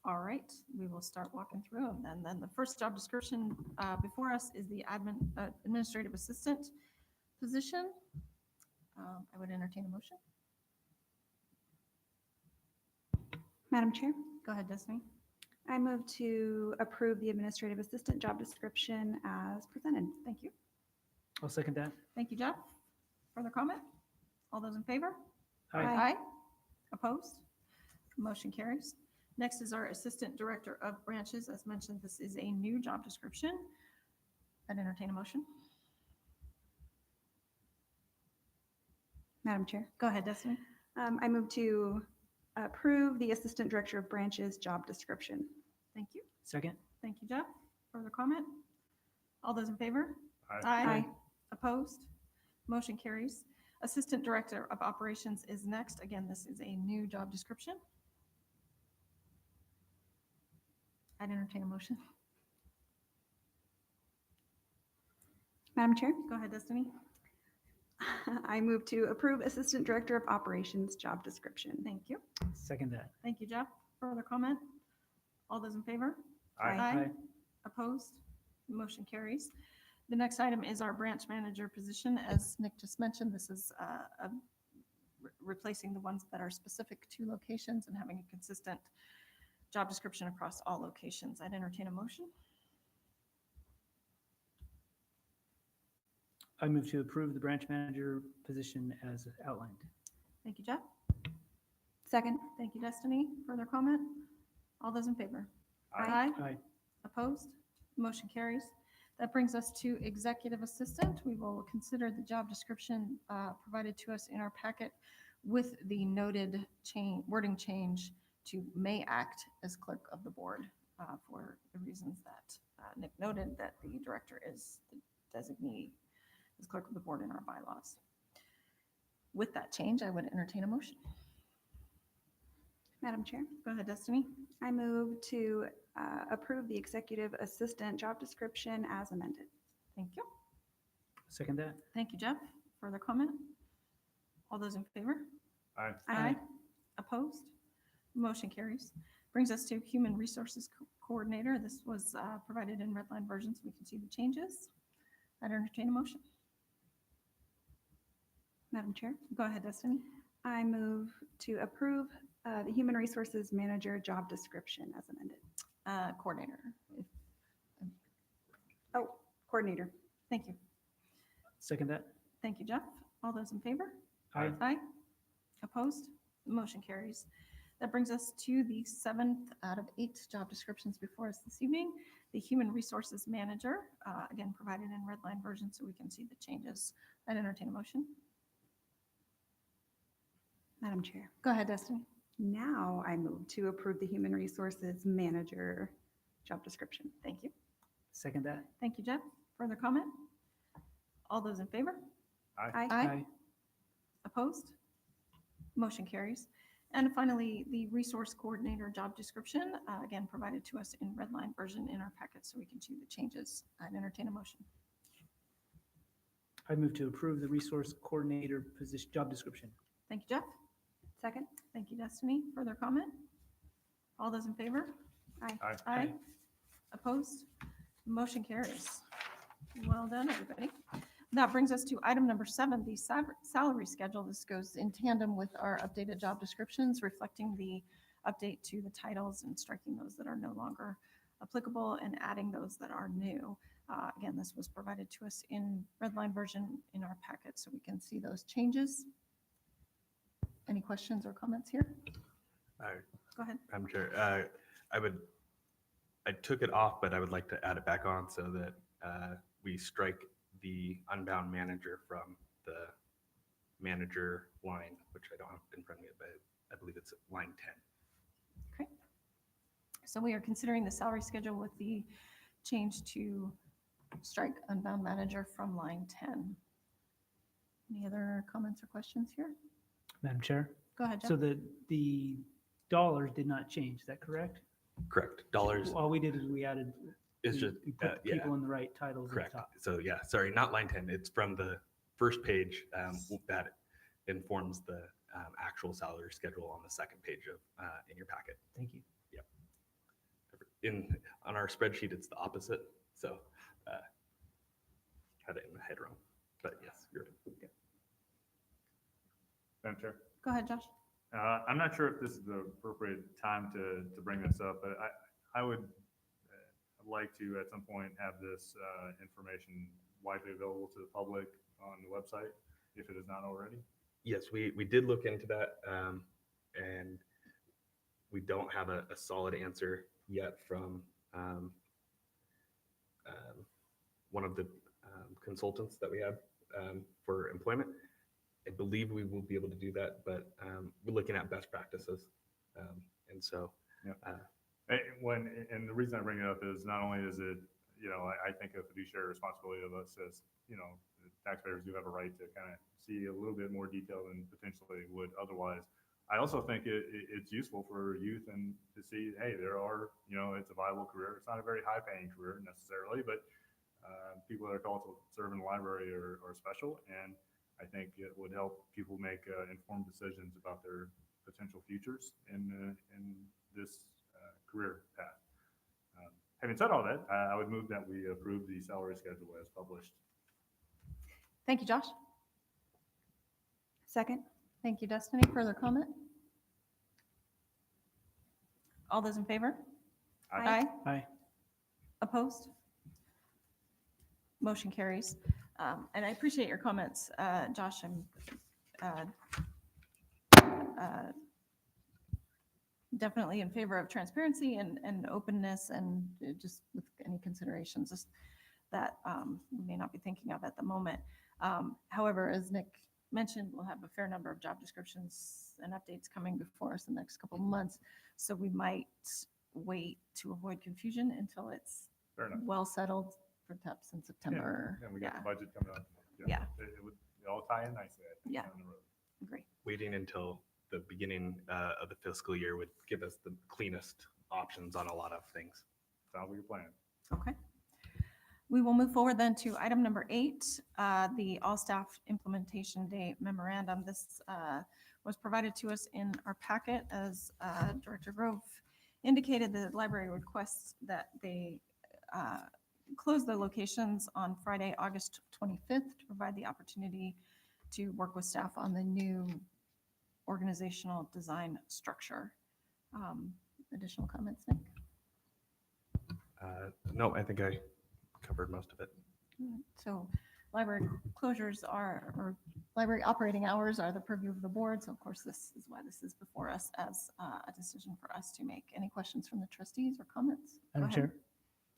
All right, we will start walking through them then. Then the first job description before us is the administrative assistant position. I would entertain a motion. Madam Chair, Go ahead, Destiny. I move to approve the administrative assistant job description as presented. Thank you. I'll second that. Thank you, Jeff. Further comment? All those in favor? Aye. Opposed? Motion carries. Next is our Assistant Director of Branches. As mentioned, this is a new job description. I'd entertain a motion. Madam Chair, Go ahead, Destiny. I move to approve the assistant director of branches job description. Thank you. Second. Thank you, Jeff. Further comment? All those in favor? Aye. Opposed? Motion carries. Assistant Director of Operations is next. Again, this is a new job description. I'd entertain a motion. Madam Chair, Go ahead, Destiny. I move to approve assistant director of operations job description. Thank you. Second that. Thank you, Jeff. Further comment? All those in favor? Aye. Opposed? Motion carries. The next item is our branch manager position. As Nick just mentioned, this is replacing the ones that are specific to locations and having a consistent job description across all locations. I'd entertain a motion. I move to approve the branch manager position as outlined. Thank you, Jeff. Second. Thank you, Destiny. Further comment? All those in favor? Aye. Aye. Opposed? Motion carries. That brings us to executive assistant. We will consider the job description provided to us in our packet with the noted wording change to may act as clerk of the board for the reasons that Nick noted, that the director is the designee as clerk of the board in our bylaws. With that change, I would entertain a motion. Madam Chair, Go ahead, Destiny. I move to approve the executive assistant job description as amended. Thank you. Second that. Thank you, Jeff. Further comment? All those in favor? Aye. Aye. Opposed? Motion carries. Brings us to Human Resources Coordinator. This was provided in redline version so we can see the changes. I'd entertain a motion. Madam Chair, Go ahead, Destiny. I move to approve the human resources manager job description as amended. Coordinator. Oh, coordinator. Thank you. Second that. Thank you, Jeff. All those in favor? Aye. Aye. Opposed? Motion carries. That brings us to the 7th out of 8 job descriptions before us this evening. The Human Resources Manager, again, provided in redline version so we can see the changes. I'd entertain a motion. Madam Chair, Go ahead, Destiny. now I move to approve the human resources manager job description. Thank you. Second that. Thank you, Jeff. Further comment? All those in favor? Aye. Opposed? Motion carries. And finally, the Resource Coordinator job description, again, provided to us in redline version in our packet so we can see the changes. I'd entertain a motion. I move to approve the resource coordinator position job description. Thank you, Jeff. Second. Thank you, Destiny. Further comment? All those in favor? Aye. Aye. Aye. Opposed? Motion carries. Well done, everybody. That brings us to item number 7, the salary schedule. This goes in tandem with our updated job descriptions, reflecting the update to the titles and striking those that are no longer applicable and adding those that are new. Again, this was provided to us in red line version in our packet, so we can see those changes. Any questions or comments here? Go ahead. Madam Chair, I took it off, but I would like to add it back on so that we strike the unbound manager from the manager line, which I don't have in front of me, but I believe it's line 10. Okay. So we are considering the salary schedule with the change to strike unbound manager from line 10. Any other comments or questions here? Madam Chair, Go ahead, Jeff. so the dollars did not change, is that correct? Correct. Dollars All we did is we added, is just, we put yeah, people in the right titles at the correct. top. So yeah, sorry, not line 10. It's from the first page that informs the actual salary schedule on the second page of in your packet. Thank you. On our spreadsheet, it's the opposite. So had it in the head wrong, but yes, you're right. Madam Chair. Go ahead, Josh. I'm not sure if this is the appropriate time to bring this up, but I would like to at some point have this information widely available to the public on the website if it is not already. Yes, we did look into that, and we don't have a solid answer yet from one of the consultants that we have for employment. I believe we will be able to do that, but we're looking at best practices, and so And the reason I bring it up is not only is it, I think a fiduciary responsibility of us as, the taxpayers do have a right to kind of see a little bit more detail than potentially would otherwise. I also think it's useful for youth and to see, hey, there are, it's a viable career. It's not a very high paying career necessarily, but people that are called to serve in the library are special. And I think it would help people make informed decisions about their potential futures in this career path. Having said all that, I would move that we approve the salary schedule as published. Thank you, Josh. Second? Thank you, Destiny. Further comment? All those in favor? Aye. Aye. Opposed? Motion carries. And I appreciate your comments, Josh. I'm definitely in favor of transparency and openness and just with any considerations just that we may not be thinking of at the moment. However, as Nick mentioned, we'll have a fair number of job descriptions and updates coming before us in the next couple of months. So we might wait to avoid confusion until it's Fair enough. well settled, perhaps in September. And we got Yeah, the budget coming up. Yeah. It would all tie in nicely, I think, Yeah. down the road. agree. waiting until the beginning of the fiscal year would give us the cleanest options on a lot of things. Sounds like a plan. Okay. We will move forward then to item number 8, the all staff implementation day memorandum. This was provided to us in our packet as Director Grove indicated. The library requests that they close their locations on Friday, August 25th to provide the opportunity to work with staff on the new organizational design structure. Additional comments, Nick? No, I think I covered most of it. So library closures are, or library operating hours are the purview of the board. So of course, this is why this is before us as a decision for us to make. Any questions from the trustees or comments? Go Madam ahead. Chair?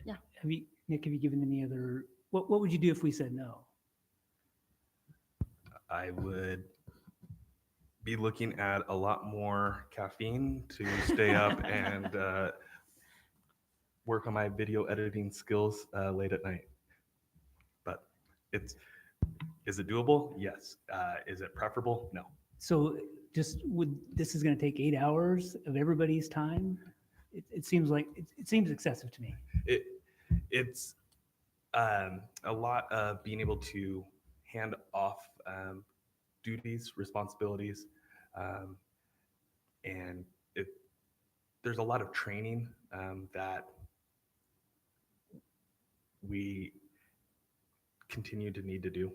Yeah. Nick, have you given any other, what would you do if we said no? I would be looking at a lot more caffeine to stay up and work on my video editing skills late at night. But is it doable? Yes. Is it preferable? No. So this is going to take 8 hours of everybody's time? It seems like, it seems excessive to me. It's a lot of being able to hand off duties, responsibilities, and there's a lot of training that we continue to need to do.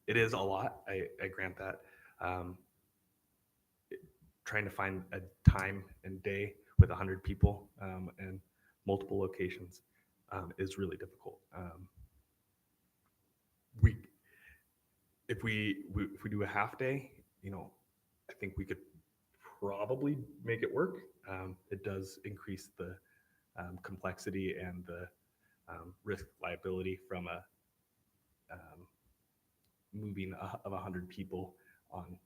It is a lot, I grant that. Trying to find a time and day with 100 people and multiple locations is really difficult. We if we do a half day, I think we could probably make it work. It does increase the complexity and the risk liability from a moving of 100 people on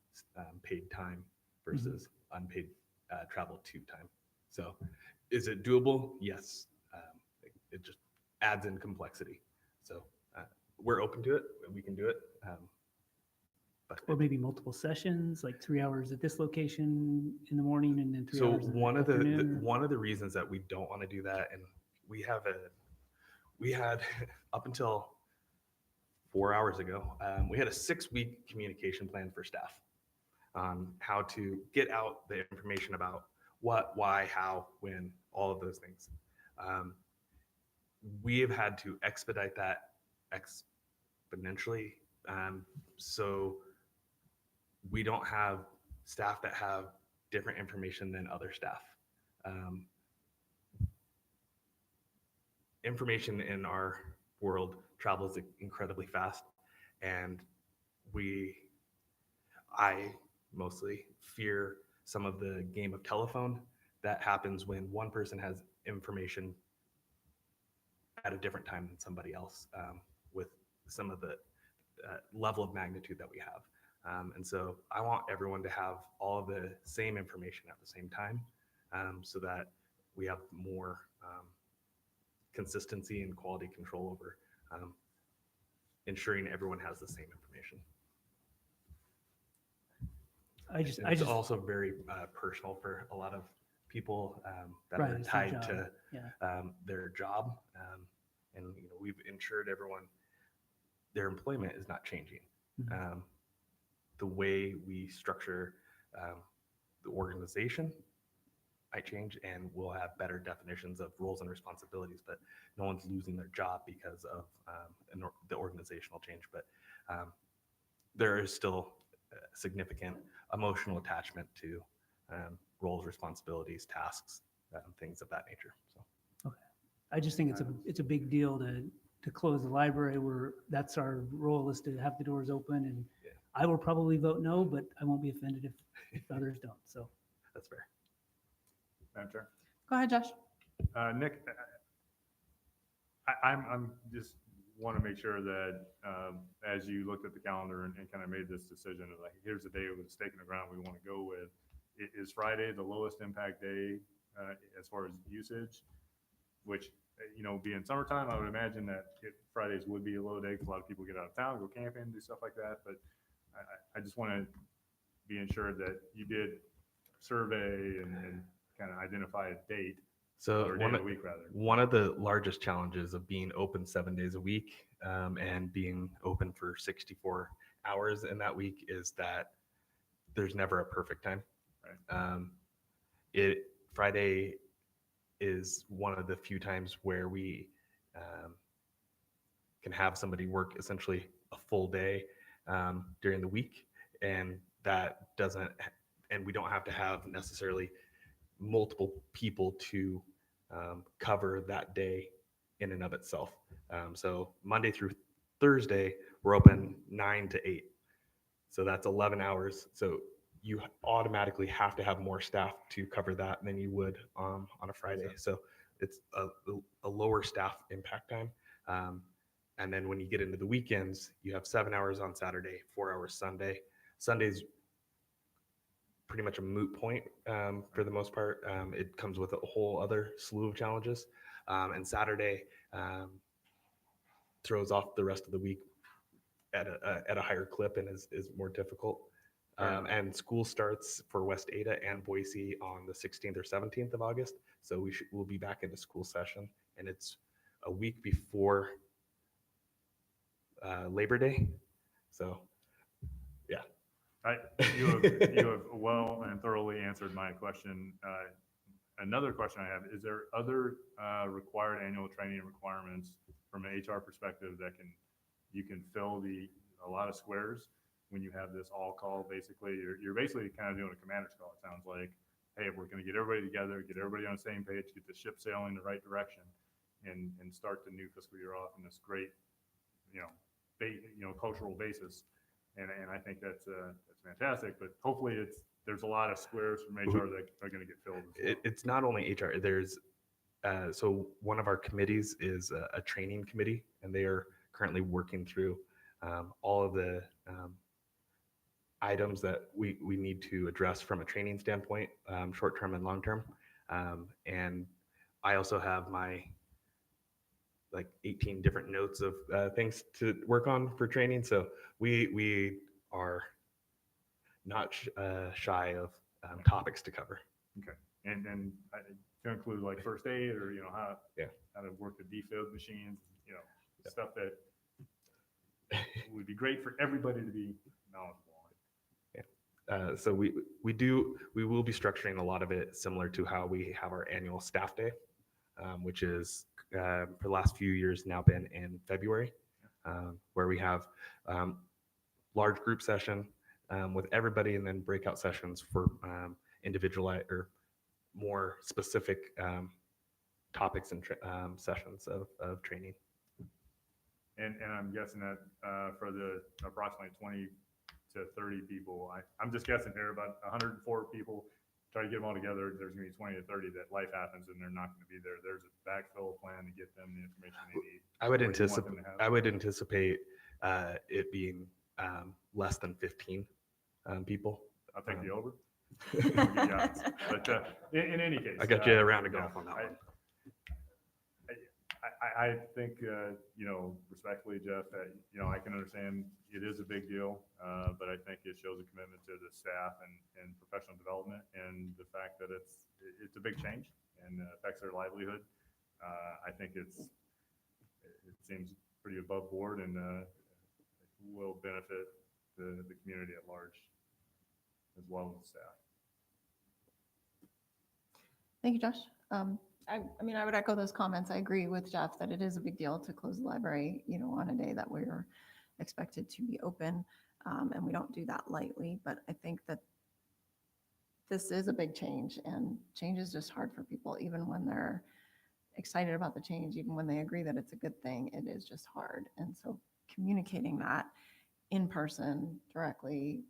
paid time versus unpaid travel to time. So is it doable? Yes. It just adds in complexity. So we're open to it. We can do it. Or maybe multiple sessions, like 3 hours at this location in the morning and then 3 So hours in the one of afternoon. one of the reasons that we don't want to do that, and we had up until 4 hours ago, we had a 6-week communication plan for staff on how to get out the information about what, why, how, when, all of those things. We have had to expedite that exponentially. So we don't have staff that have different information than other staff. Information in our world travels incredibly fast, and I mostly fear some of the game of telephone that happens when one person has information at a different time than somebody else with some of the level of magnitude that we have. And so I want everyone to have all of the same information at the same time so that we have more consistency and quality control over ensuring everyone has the same information. I just It's also very personal for a lot of people that Right, are it's their tied job. to Yeah. their job, and we've ensured everyone their employment is not changing. Mhm. The way we structure the organization might change, and we'll have better definitions of roles and responsibilities, but no one's losing their job because of the organizational change. But there is still significant emotional attachment to roles, responsibilities, tasks, things of that nature. So I just think it's a big deal to close the library where that's our role, is to have the doors open. And Yeah. I will probably vote no, but I won't be offended if others don't. So that's fair. Madam Chair. Go ahead, Josh. Nick, I'm just want to make sure that as you looked at the calendar and kind of made this decision, like here's the day with the stake in the ground we want to go with. Is Friday the lowest impact day as far as usage? Which, being summertime, I would imagine that Fridays would be a low day because a lot of people get out of town, go camping, do stuff like that. But I just want to be ensured that you did survey and kind of identify a date. So Or day of the week, rather. one of the largest challenges of being open 7 days a week and being open for 64 hours in that week is that there's never a perfect time. Right. Friday is one of the few times where we can have somebody work essentially a full day during the week, and that doesn't, and we don't have to have necessarily multiple people to cover that day in and of itself. So Monday through Thursday, we're open 9 to 8. So that's 11 hours. So you automatically have to have more staff to cover that than you would on a Friday. So it's a lower staff impact time. And then when you get into the weekends, you have 7 hours on Saturday, 4 hours Sunday. Sunday's pretty much a moot point for the most part. It comes with a whole other slew of challenges. And Saturday throws off the rest of the week at a higher clip and is more difficult. And school starts for West Ada and Boise on the 16th or 17th of August. So we'll be back into school session, and it's a week before Labor Day. So, yeah. You have well and thoroughly answered my question. Another question I have, is there other required annual training requirements from an HR perspective that you can fill a lot of squares when you have this all call. Basically, you're basically kind of doing a commander's call. It sounds like, hey, we're going to get everybody together, get everybody on the same page, get the ship sailing the right direction, and start the new fiscal year off in this great, cultural basis. And I think that's fantastic. But hopefully, there's a lot of squares from HR that are going to get filled. As well. It's not only HR. There's so one of our committees is a training committee, and they are currently working through all of the items that we need to address from a training standpoint, short term and long term. And I also have my 18 different notes of things to work on for training. So we are not shy of topics to cover. Okay. And to include like first aid or how to work the defib machines, stuff that would be great for everybody to be knowledgeable on. So we will be structuring a lot of it similar to how we have our annual staff day, which is for the last few years now been in February, where we have large group session with everybody, and then breakout sessions for individual or more specific topics and sessions of training. And I'm guessing that for the approximately 20 to 30 people, I'm just guessing here, about 104 people, try to get them all together, there's going to be 20 to 30 that life happens and they're not going to be there. There's a backfill plan to get them the information they need. I would or you want them to have. I would anticipate it being less than 15 people. I'll take the over. I'll give you odds. But in any case, I got you a round of golf on that one. I think, respectfully, Jeff, that, I can understand it is a big deal, but I think it shows a commitment to the staff and professional development, and the fact that it's a big change and affects their livelihood. I think it seems pretty above board and will benefit the community at large as well as the staff. Thank you, Josh. I would echo those comments. I agree with Jeff that it is a big deal to close the library, on a day that we're expected to be open. And we don't do that lightly, but I think that this is a big change, and change is just hard for people, even when they're excited about the change, even when they agree that it's a good thing, it is just hard. And so communicating that in person directly,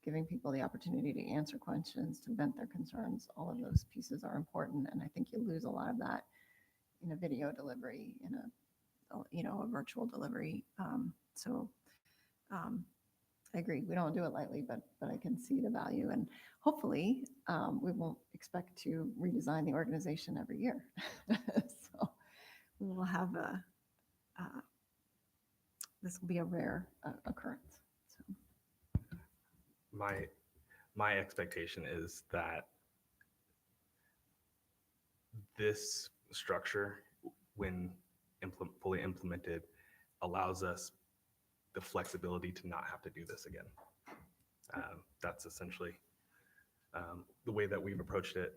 giving people the opportunity to answer questions, to vent their concerns, all of those pieces are important. And I think you lose a lot of that in a video delivery, in a virtual delivery. I agree. We don't do it lightly, but I can see the value, and hopefully we won't expect to redesign the organization every year. So we will have this will be a rare occurrence. So. My expectation is that this structure, when fully implemented, allows us the flexibility to not have to do this again. That's essentially the way that we've approached it.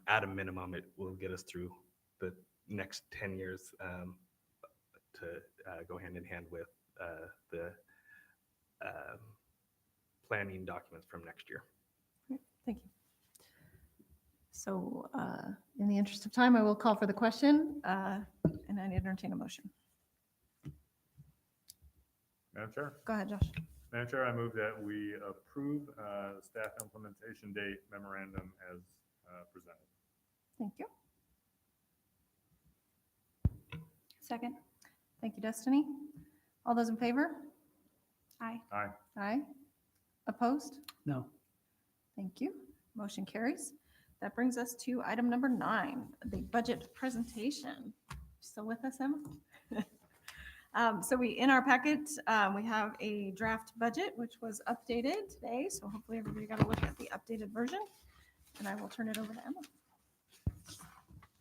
At a minimum, it will get us through the next 10 years to go hand in hand with the planning documents from next year. Thank you. So in the interest of time, I will call for the question and I entertain a motion. Madam Chair? Go ahead, Josh. Madam Chair, I move that we approve the staff implementation date memorandum as presented. Thank you. Second. Thank you, Destiny. All those in favor? Aye. Aye. Aye. Opposed? No. Thank you. Motion carries. That brings us to item number 9, the budget presentation. Still with us, Emma? In our packet, we have a draft budget, which was updated today. So hopefully everybody got a look at the updated version, and I will turn it over to Emma.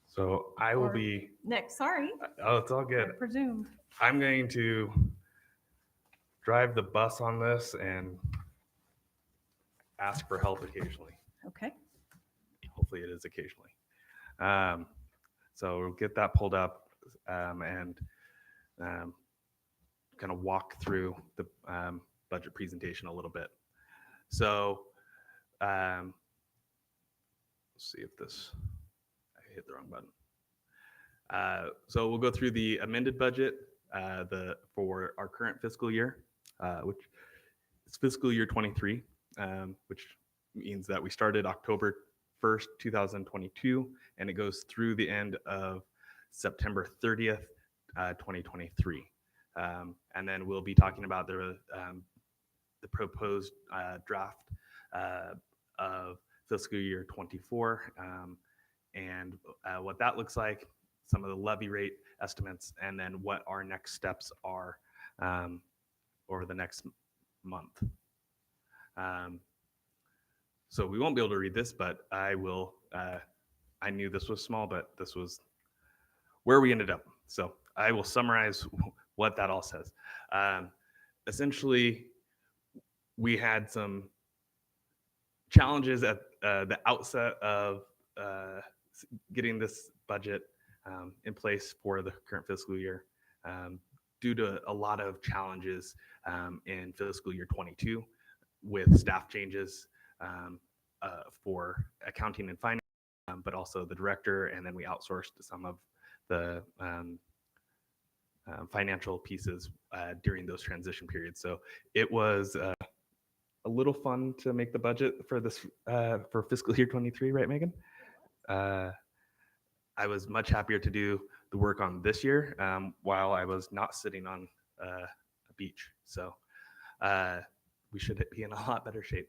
So I will Or- be, Nick, sorry. oh, it's all I good. presumed. I'm going to drive the bus on this and ask for help occasionally. Okay. Hopefully it is occasionally. So we'll get that pulled up. And kind of walk through the budget presentation a little bit. So let's see if this, I hit the wrong button. So we'll go through the amended budget for our current fiscal year, which is fiscal year 23, which means that we started October 1st, 2022, and it goes through the end of September 30th, 2023. And then we'll be talking about the proposed draft of fiscal year 24 and what that looks like, some of the levy rate estimates, and then what our next steps are over the next month. So we won't be able to read this, but I will. I knew this was small, but this was where we ended up. So I will summarize what that all says. Essentially, we had some challenges at the outset of getting this budget in place for the current fiscal year due to a lot of challenges in fiscal year 22 with staff changes for accounting and finance, but also the director, and then we outsourced some of the financial pieces during those transition periods. So it was a little fun to make the budget for this for fiscal year 23, right, Megan? I was much happier to do the work on this year while I was not sitting on a beach. So we should be in a lot better shape.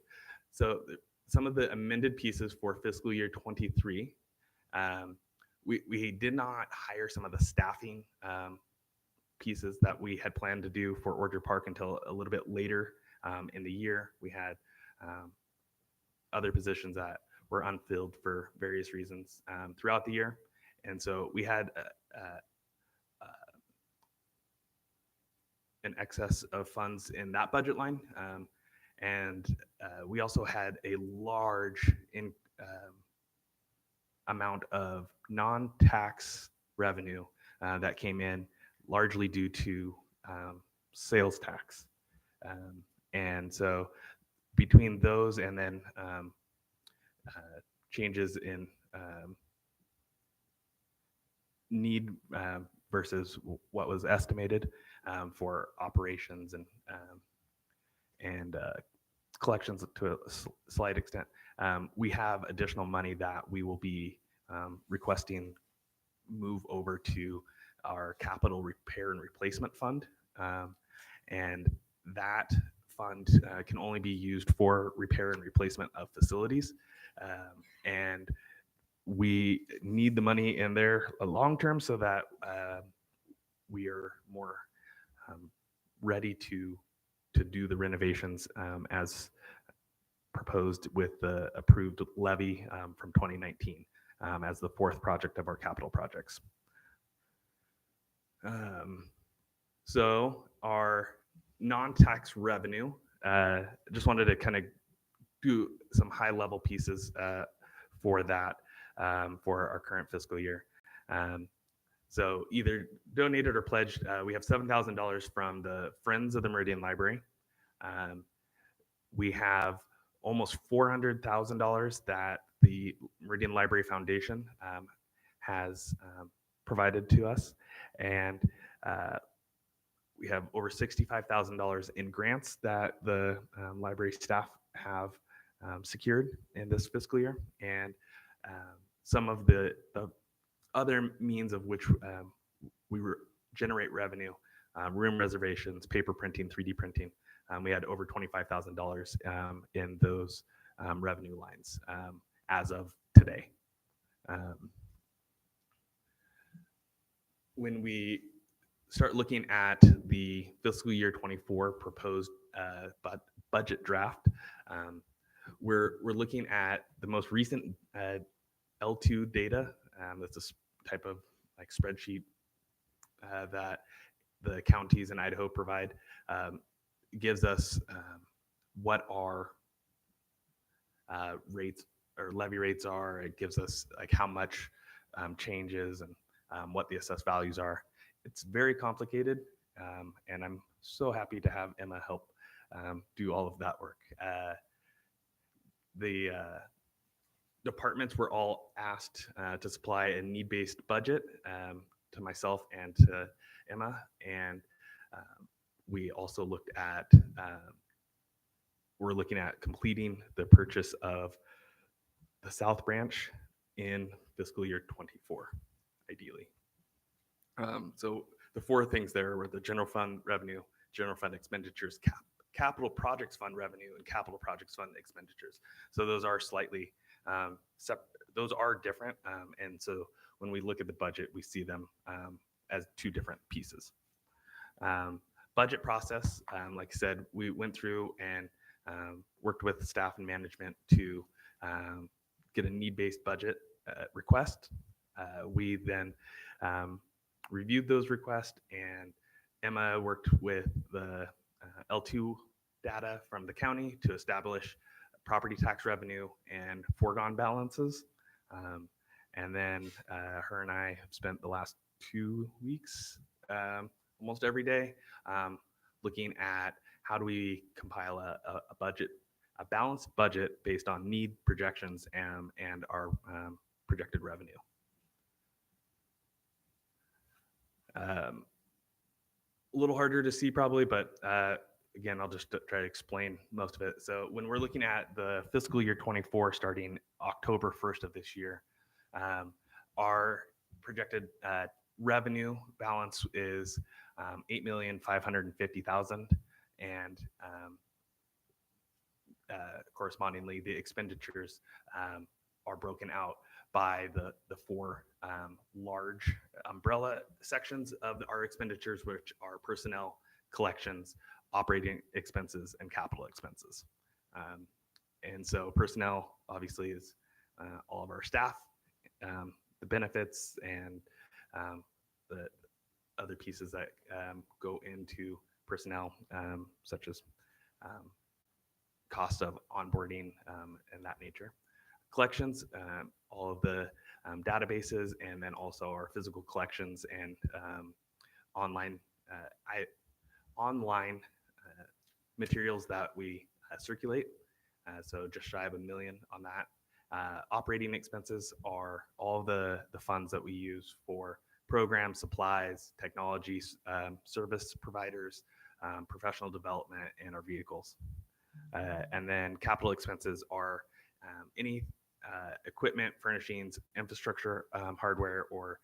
So some of the amended pieces for fiscal year 23, we did not hire some of the staffing pieces that we had planned to do for Orchard Park until a little bit later in the year. We had other positions that were unfilled for various reasons throughout the year. And so we had an excess of funds in that budget line. And we also had a large amount of non-tax revenue that came in largely due to sales tax. And so between those and then changes in need versus what was estimated for operations and collections to a slight extent, we have additional money that we will be requesting move over to our capital repair and replacement fund. And that fund can only be used for repair and replacement of facilities. And we need the money in there long term so that we are more ready to do the renovations as proposed with the approved levy from 2019 as the fourth project of our capital projects. So our non-tax revenue, just wanted to kind of do some high level pieces for that for our current fiscal year. So either donated or pledged, we have $7,000 from the Friends of the Meridian Library. We have almost $400,000 that the Meridian Library Foundation has provided to us. And we have over $65,000 in grants that the library staff have secured in this fiscal year. And some of the other means of which we generate revenue, room reservations, paper printing, 3D printing. We had over $25,000 in those revenue lines as of today. When we start looking at the fiscal year 24 proposed budget draft, we're looking at the most recent L2 data. That's a type of like spreadsheet that the counties in Idaho provide. Gives us what our rates or levy rates are. It gives us like how much changes and what the assessed values are. it's very complicated, and I'm so happy to have Emma help do all of that work. The departments were all asked to supply a need-based budget to myself and to Emma, and we also looked at we're looking at completing the purchase of the South Branch in fiscal year 24, ideally. So the four things there were the general fund revenue, general fund expenditures, capital projects fund revenue, and capital projects fund expenditures. So those are slightly those are different, and so when we look at the budget, we see them as two different pieces. Budget process, like I said, we went through and worked with staff and management to get a need-based budget request. We then reviewed those requests, and Emma worked with the L2 data from the county to establish property tax revenue and foregone balances. And then her and I have spent the last 2 weeks almost every day looking at how do we compile a budget, a balanced budget based on need projections and our projected revenue. A little harder to see probably, but again, I'll just try to explain most of it. So when we're looking at the fiscal year 24 starting October 1st of this year, our projected revenue balance is $8,550,000, and correspondingly, the expenditures are broken out by the four large umbrella sections of our expenditures, which are personnel, collections, operating expenses, and capital expenses. And so personnel obviously is all of our staff, the benefits, and the other pieces that go into personnel, such as cost of onboarding and that nature. Collections, all of the databases, and then also our physical collections and online materials that we circulate. So just shy of $1 million on that. Operating expenses are all the funds that we use for programs, supplies, technologies, service providers, professional development, and our vehicles. And then capital expenses are any equipment, furnishings, infrastructure hardware, or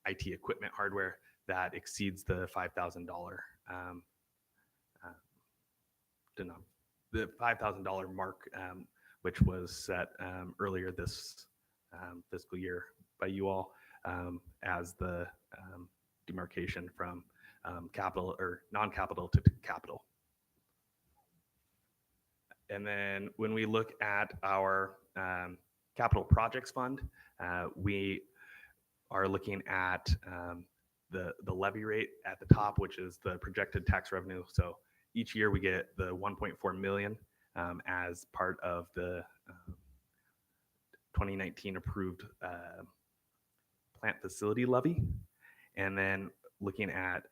IT equipment hardware that exceeds the $5,000 the $5,000 mark, which was set earlier this fiscal year by you all as the demarcation from capital or non-capital to capital. And then when we look at our capital projects fund, we are looking at the levy rate at the top, which is the projected tax revenue. So each year we get the 1.4 million as part of the 2019 approved plant facility levy. And then looking at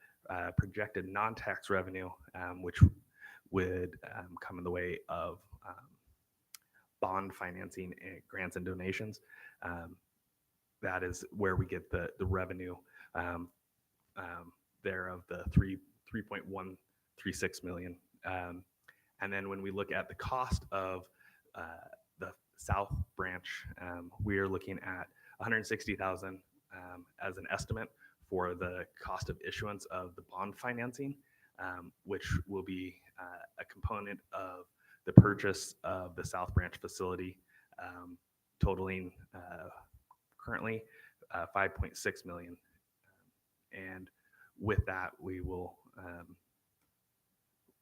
projected non-tax revenue, which would come in the way of bond financing, and grants and donations. That is where we get the revenue there of the 3.136 million. And then when we look at the cost of the South Branch, we are looking at 160,000 as an estimate for the cost of issuance of the bond financing, which will be a component of the purchase of the South Branch facility, totaling currently 5.6 million. And with that, we will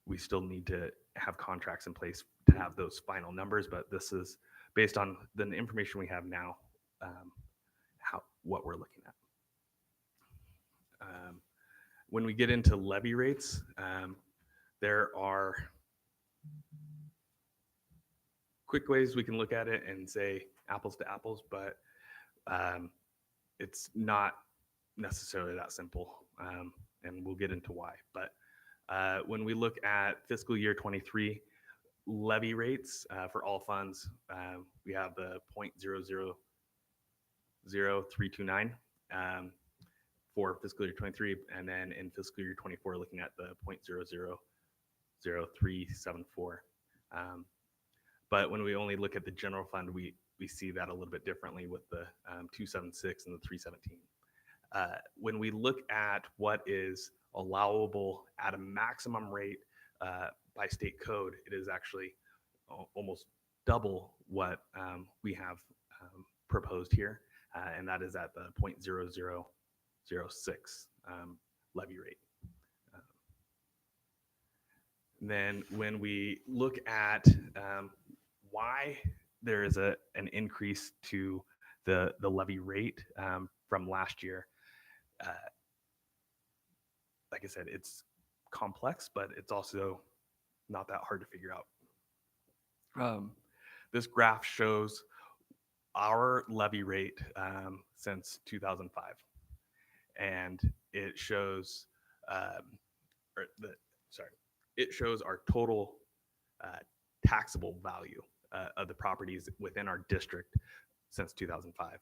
we still need to have contracts in place to have those final numbers, but this is based on the information we have now, what we're looking at. When we get into levy rates, there are quick ways we can look at it and say apples to apples, but it's not necessarily that simple, and we'll get into why. But when we look at fiscal year 23 levy rates for all funds, we have the 0.000329 for fiscal year 23, and then in fiscal year 24, looking at the 0.000374. But when we only look at the general fund, we see that a little bit differently with the 276 and the 317. When we look at what is allowable at a maximum rate by state code, it is actually almost double what we have proposed here, and that is at the 0.0006 levy rate. Then when we look at why there is an increase to the levy rate from last year, like I said, it's complex, but it's also not that hard to figure out. This graph shows our levy rate since 2005, and it shows it shows our total taxable value of the properties within our district since 2005.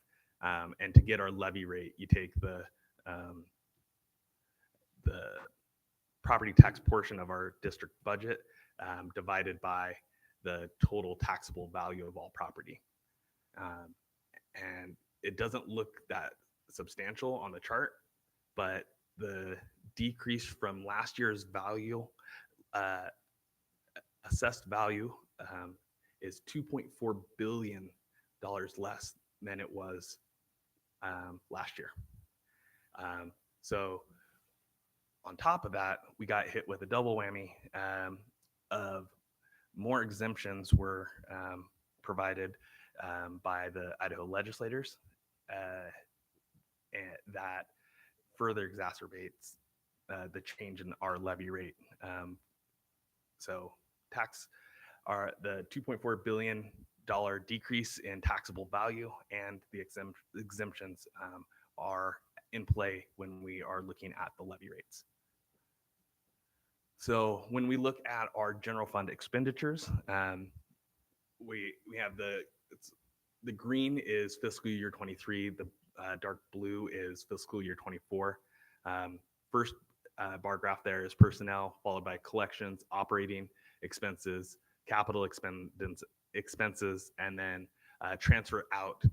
And to get our levy rate, you take the property tax portion of our district budget divided by the total taxable value of all property. And it doesn't look that substantial on the chart, but the decrease from last year's value, assessed value, is $2.4 billion less than it was last year. So on top of that, we got hit with a double whammy of more exemptions were provided by the Idaho legislators, and that further exacerbates the change in our levy rate. So the $2.4 billion decrease in taxable value and the exemptions are in play when we are looking at the levy rates. So when we look at our general fund expenditures, we have the green is fiscal year 23, the dark blue is fiscal year 24. First bar graph there is personnel, followed by collections, operating expenses, capital expenses, and then transfer out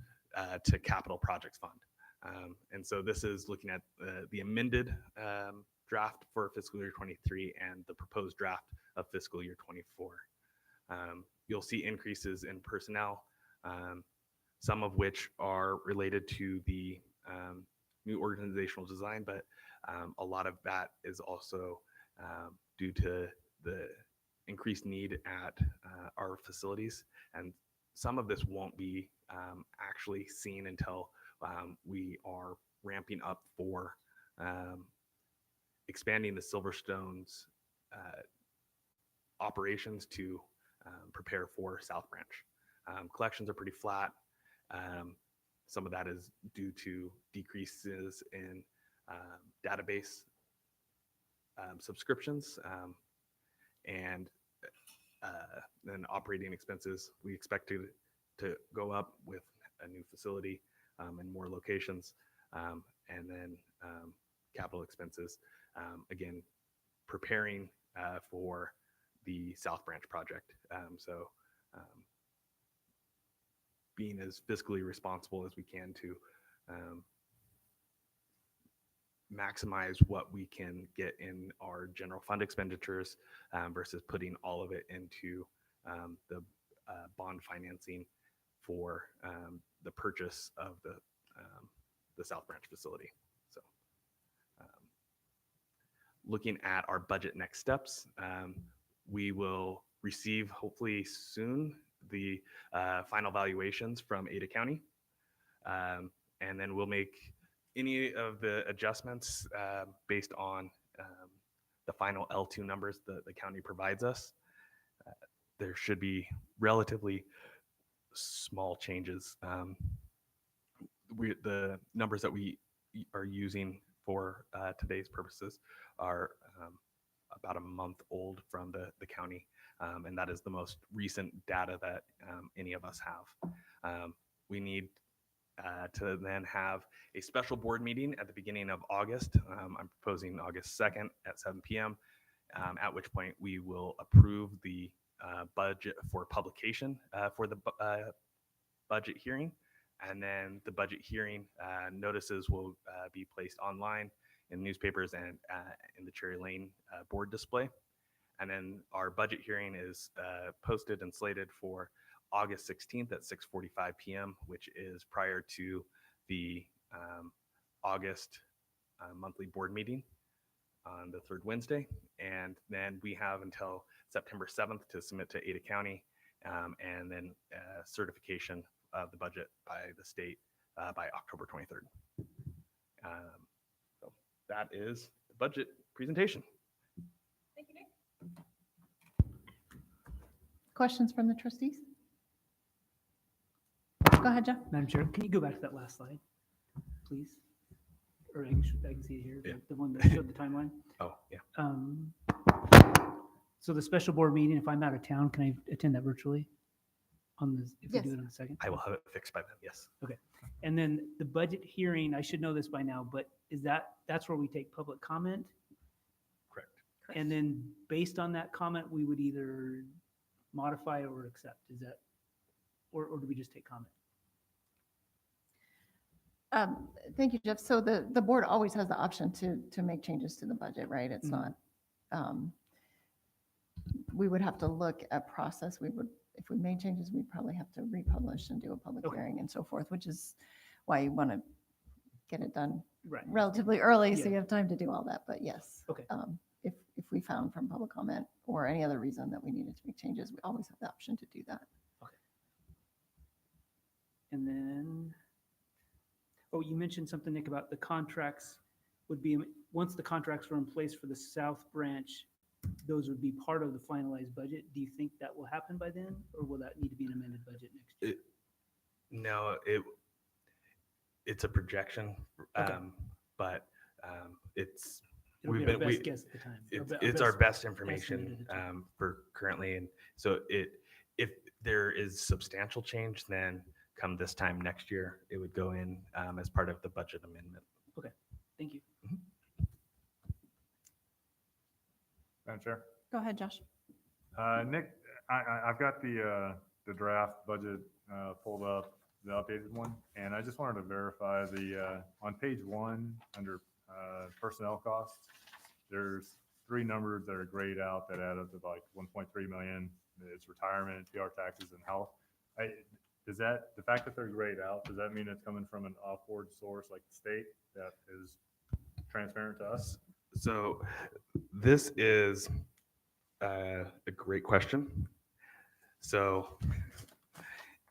to capital projects fund. And so this is looking at the amended draft for fiscal year 23 and the proposed draft of fiscal year 24. You'll see increases in personnel, some of which are related to the new organizational design, but a lot of that is also due to the increased need at our facilities. And some of this won't be actually seen until we are ramping up for expanding the Silverstone's operations to prepare for South Branch. Collections are pretty flat. Some of that is due to decreases in database subscriptions, and then operating expenses. We expect to go up with a new facility and more locations, and then capital expenses, again, preparing for the South Branch project. So being as fiscally responsible as we can to maximize what we can get in our general fund expenditures versus putting all of it into the bond financing for the purchase of the South Branch facility. So looking at our budget next steps, we will receive hopefully soon the final valuations from Ada County, and then we'll make any of the adjustments based on the final L2 numbers the county provides us. There should be relatively small changes. The numbers that we are using for today's purposes are about a month old from the county. And that is the most recent data that any of us have. We need to then have a special board meeting at the beginning of August. I'm proposing August 2nd at 7 p.m., at which point we will approve the budget for publication for the budget hearing. And then the budget hearing notices will be placed online in newspapers and in the Cherry Lane board display. And then our budget hearing is posted and slated for August 16th at 6:45 p.m., which is prior to the August monthly board meeting on the third Wednesday. And then we have until September 7th to submit to Ada County, and then certification of the budget by the state by October 23rd. So that is the budget presentation. Thank you, Nick. Questions from the trustees? Go ahead, Jeff. Madam Chair, can you go back to that last slide, please? Or I can see it here, Yeah. the one that showed the timeline. Oh, yeah. So the special board meeting, if I'm out of town, can I attend that virtually? On the, if we do Yes. it on the second? I will have it fixed by then, yes. And then the budget hearing, I should know this by now, but that's where we take public comment? Correct. And then based on that comment, we would either modify or accept, is that, or do we just take comment? Thank you, Jeff. So the board always has the option to make changes to the budget, right? It's Mhm. not, we would have to look at process. If we made changes, we'd probably have to republish and do a public Okay. hearing and so forth, which is why you want to get it done Right. relatively early, so Yeah. you have time to do all that. But yes. Okay. If we found from public comment or any other reason that we needed to make changes, we always have the option to do that. And then, oh, you mentioned something, Nick, about the contracts would be, once the contracts were in place for the South Branch, those would be part of the finalized budget. Do you think that will happen by then, or will that need to be an amended budget next year? No, it's a projection, but it's It'll we've be our been- best guess at the time. it's our best estimate information at the time. for currently, and so if there is substantial change, then come this time next year, it would go in as part of the budget amendment. Thank you. Madam Chair. Go ahead, Josh. Nick, I've got the draft budget pulled up, the updated one, and I just wanted to verify on page 1, under personnel costs, there's 3 numbers that are grayed out that add up to like 1.3 million. It's retirement, PR taxes, and health. Is that, the fact that they're grayed out, does that mean it's coming from an off-board source like the state that is transparent to us? So this is a great question. So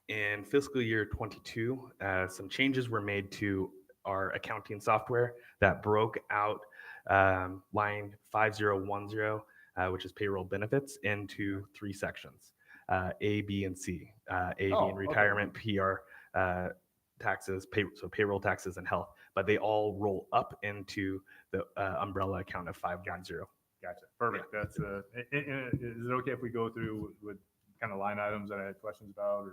in fiscal year 22, some changes were made to our accounting software that broke out line 5010, which is payroll benefits, into 3 sections, A, B, and C. A Oh, being okay. retirement, PR taxes, so payroll taxes and health, but they all roll up into the umbrella account of 510. Gotcha. Perfect. That's, is it okay if we go through with kind of line items that I had questions about?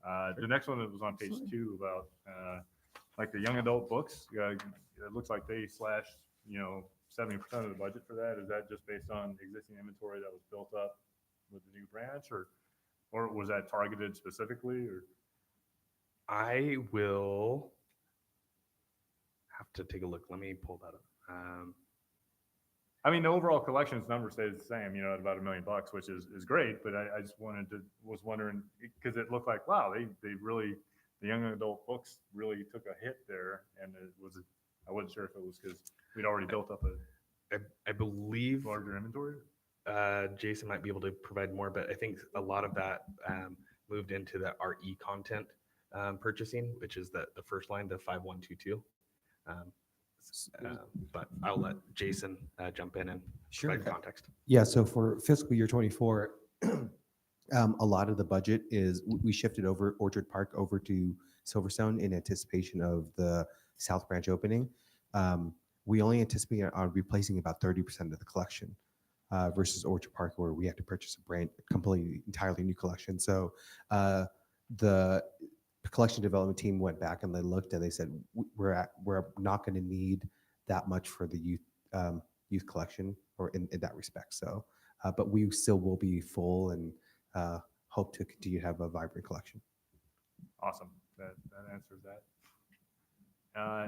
Or the next one that was on page Absolutely. 2 about like the young adult books. It looks like they slashed, 70% of the budget for that. Is that just based on existing inventory that was built up with the new branch, or was that targeted specifically? Or I will have to take a look. Let me pull that up. I mean, the overall collections number stays the same, at about $1 million, which is great. But I just was wondering, because it looked like, wow, they really, the young adult books really took a hit there, and I wasn't sure if it was because we'd already built up a I believe larger inventory. Jason might be able to provide more, but I think a lot of that moved into the RE content purchasing, which is the first line, the 5122. But I'll let Jason jump in and provide context. Yeah, so for fiscal year 24, a lot of the budget is, we shifted over Orchard Park over to Silverstone in anticipation of the South Branch opening, we only anticipate on replacing about 30% of the collection versus Orchard Park, where we have to purchase a completely, entirely new collection. So the collection development team went back and they looked and they said, we're not going to need that much for the youth collection or in that respect. So, but we still will be full and hope to continue to have a vibrant collection. Awesome. That answers that.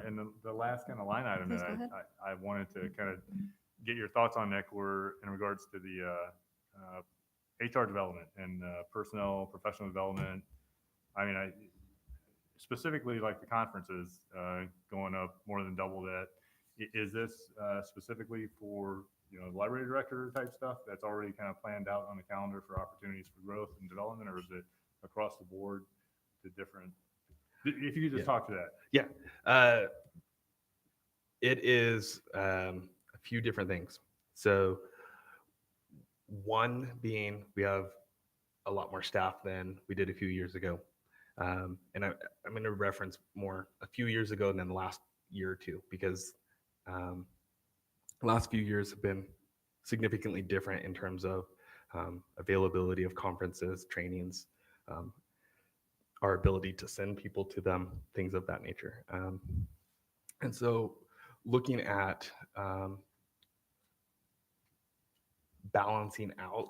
And the last kind of line item Please that go ahead. I wanted to kind of get your thoughts on, Nick, were in regards to the HR development and personnel, professional development. I mean, specifically like the conferences going up more than double that. Is this specifically for library director type stuff that's already kind of planned out on the calendar for opportunities for growth and development, or is it across the board to different? If you could just talk to that. Yeah. It is a few different things. So one being we have a lot more staff than we did a few years ago. And I'm going to reference more a few years ago than the last year or two, because the last few years have been significantly different in terms of availability of conferences, trainings, our ability to send people to them, things of that nature. And so looking at balancing out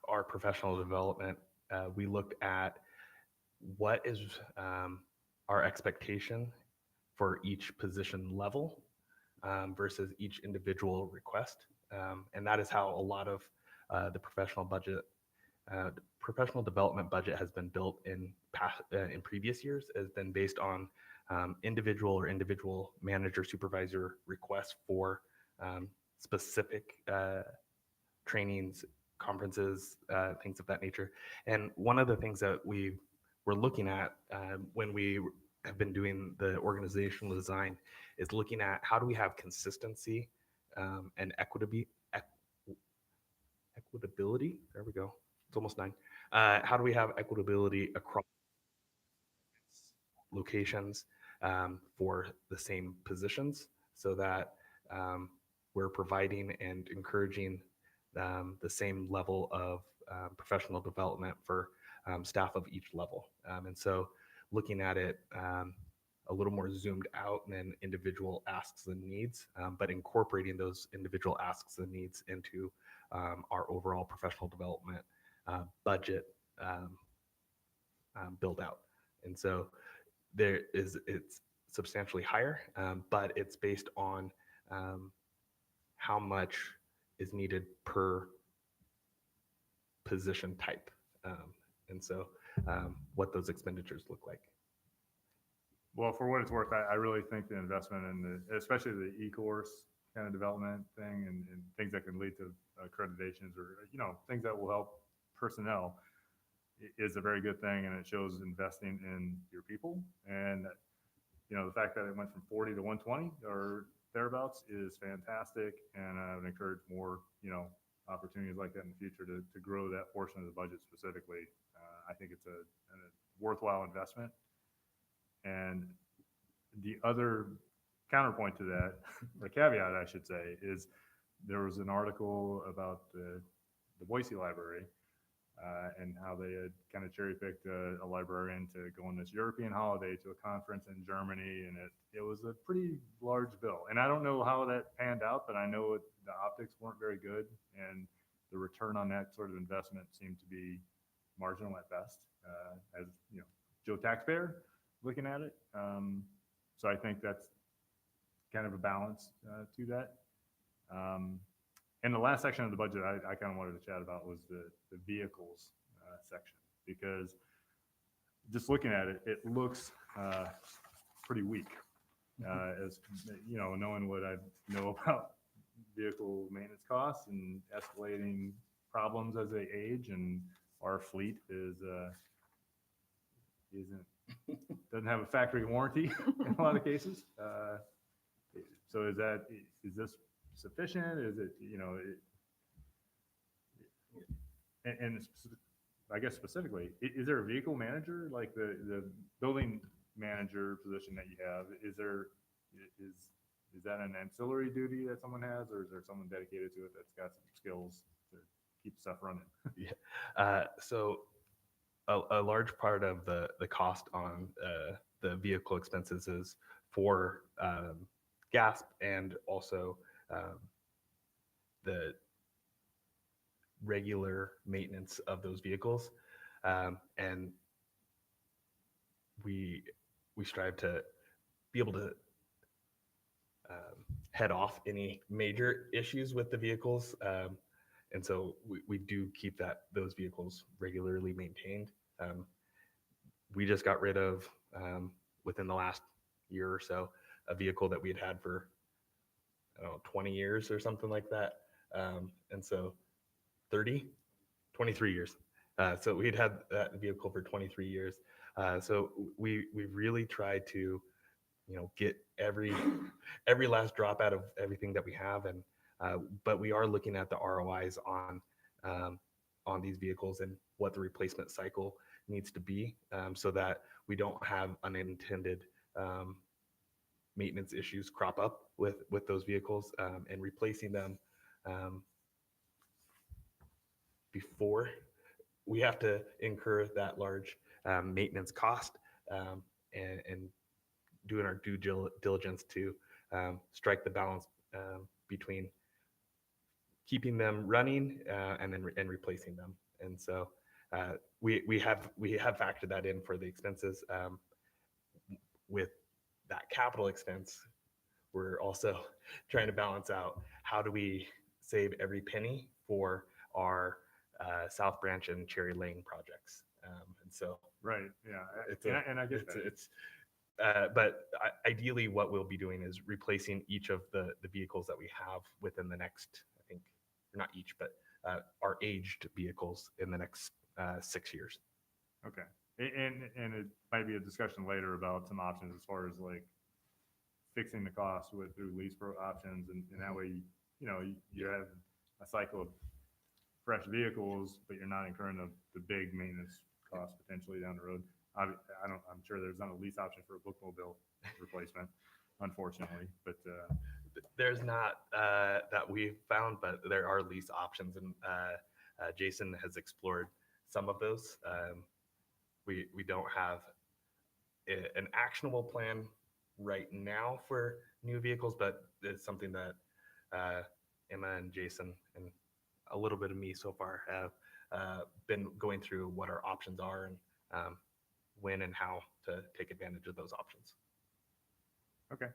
our professional development, we looked at what is our expectation for each position level versus each individual request. And that is how a lot of the professional development budget has been built in previous years, has been based on individual manager supervisor requests for specific trainings, conferences, things of that nature. And one of the things that we were looking at when we have been doing the organizational design is looking at how do we have consistency and equitability. There we go. It's almost 9. How do we have equitability across locations for the same positions, so that we're providing and encouraging the same level of professional development for staff of each level. And so looking at it a little more zoomed out than individual asks and needs, but incorporating those individual asks and needs into our overall professional development budget build out. And so it's substantially higher, but it's based on how much is needed per position type. And so what those expenditures look like. Well, for what it's worth, I really think the investment in especially the e-course kind of development thing and things that can lead to accreditations or, things that will help personnel is a very good thing. And it shows investing in your people. And, the fact that it went from 40 to 120 or thereabouts is fantastic. And I would encourage more, opportunities like that in the future to grow that portion of the budget specifically. I think it's a worthwhile investment. And the other counterpoint to that, the caveat I should say, is there was an article about the Boise Library and how they had kind of cherry picked a librarian to go on this European holiday to a conference in Germany, and it was a pretty large bill. And I don't know how that panned out, but I know the optics weren't very good, and the return on that sort of investment seemed to be marginal at best. As Joe taxpayer looking at it, so I think that's kind of a balance to that. And the last section of the budget I kind of wanted to chat about was the vehicles section, because just looking at it, it looks pretty weak. As knowing what I know about vehicle maintenance costs and escalating problems as they age, and our fleet doesn't have a factory warranty in a lot of cases. So is this sufficient? Is it, and I guess specifically, is there a vehicle manager? Like the building manager position that you have, is that an ancillary duty that someone has, or is there someone dedicated to it that's got some skills to keep stuff running? So a large part of the cost on the vehicle expenses is for gas and also the regular maintenance of those vehicles. And we strive to be able to head off any major issues with the vehicles. And so we do keep those vehicles regularly maintained. We just got rid of, within the last year or so, a vehicle that we had for, I don't know, 20 years or something like that. And so 23 years. So we'd had that vehicle for 23 years. So we really tried to, get every last drop out of everything that we have. And but we are looking at the ROIs on these vehicles and what the replacement cycle needs to be, so that we don't have unintended maintenance issues crop up with those vehicles, and replacing them before we have to incur that large maintenance cost, and doing our due diligence to strike the balance between keeping them running and replacing them. And so we have factored that in for the expenses. With that capital expense, we're also trying to balance out how do we save every penny for our South Branch and Cherry Lane projects. And so Right. Yeah. And I get that. but ideally what we'll be doing is replacing each of the vehicles that we have within the next, I think, or not each, but our aged vehicles in the next 6 years. Okay. And it might be a discussion later about some options as far as like fixing the cost through lease options, and that way, you have a cycle of fresh vehicles, but you're not incurring the big maintenance costs potentially down the road. I'm sure there's not a lease option for a bookmobile replacement, unfortunately, but There's not that we've found, but there are lease options, and Jason has explored some of those. We don't have an actionable plan right now for new vehicles, but it's something that Emma and Jason and a little bit of me so far have been going through what our options are, and when and how to take advantage of those options. okay.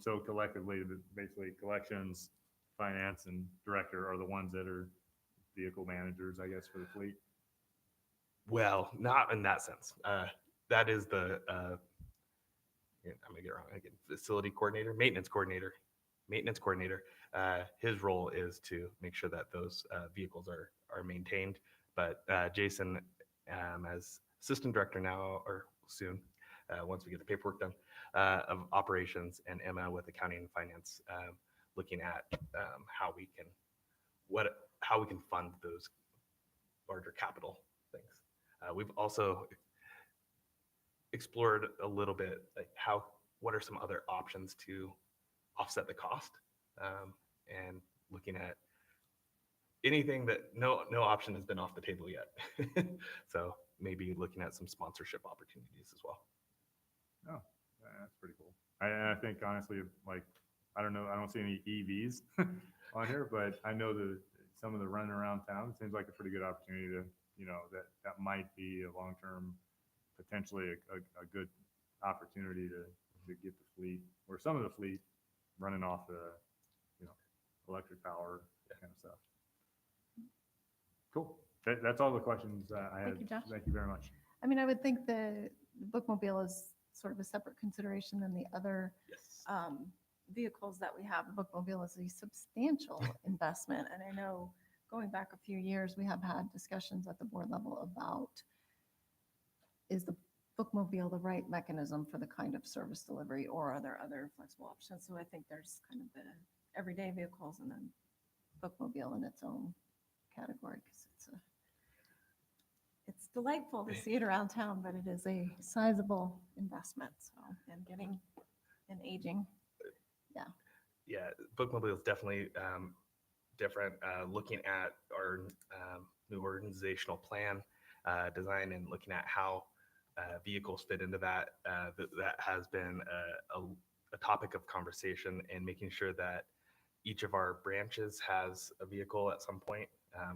So collectively, basically collections, finance, and director are the ones that are vehicle managers, I guess, for the fleet. Well, not in that sense. That is the I'm gonna get it wrong again. Facility coordinator, maintenance coordinator. His role is to make sure that those vehicles are maintained. But Jason, as assistant director now, or soon, once we get the paperwork done, of operations, and Emma with accounting and finance, looking at how we can fund those larger capital things. We've also explored a little bit like what are some other options to offset the cost, and looking at anything that no option has been off the table yet. So maybe looking at some sponsorship opportunities as well. Oh, that's pretty cool. I think honestly, like, I don't know, I don't see any EVs on here, but I know that some of the running around town seems like a pretty good opportunity to, that might be a long-term, potentially a good opportunity to get the fleet, or some of the fleet, running off the, electric power, that kind of stuff. Cool. That's all the questions I had. Thank you, Josh. Thank you very much. I mean, I would think the bookmobile is sort of a separate consideration than the other Yes. vehicles that we have. The bookmobile is a substantial investment. And I know going back a few years, we have had discussions at the board level about, is the bookmobile the right mechanism for the kind of service delivery, or are there other flexible options? So I think there's kind of the everyday vehicles and then bookmobile in its own category, because it's it's delightful to see it around town, but it is a sizable investment, so, and getting and aging. Yeah, bookmobile is definitely different. Looking at our new organizational plan design and looking at how vehicles fit into that, that has been a topic of conversation, and making sure that each of our branches has a vehicle at some point,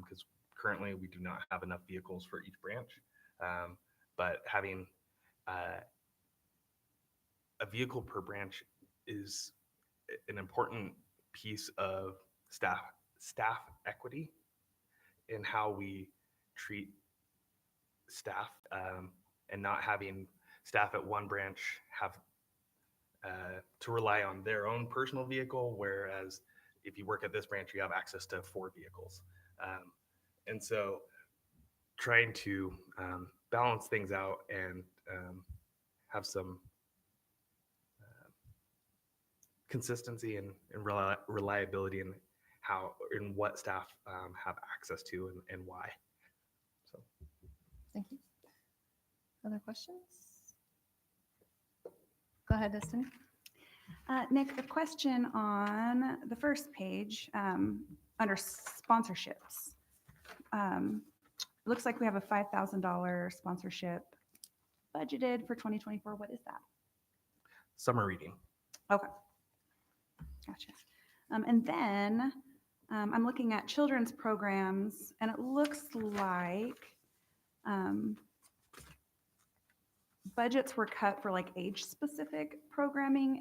because currently we do not have enough vehicles for each branch. But having a vehicle per branch is an important piece of staff equity in how we treat staff, and not having staff at one branch have to rely on their own personal vehicle, whereas if you work at this branch, you have access to 4 vehicles. And so trying to balance things out and have some consistency and reliability in how in what staff have access to and why. So Thank you. Other questions? Go ahead, Destiny. Nick, a question on the first page under sponsorships. Looks like we have a $5,000 sponsorship budgeted for 2024. What is that? summer reading. Okay. Gotcha. And then I'm looking at children's programs, and it looks like budgets were cut for like age-specific programming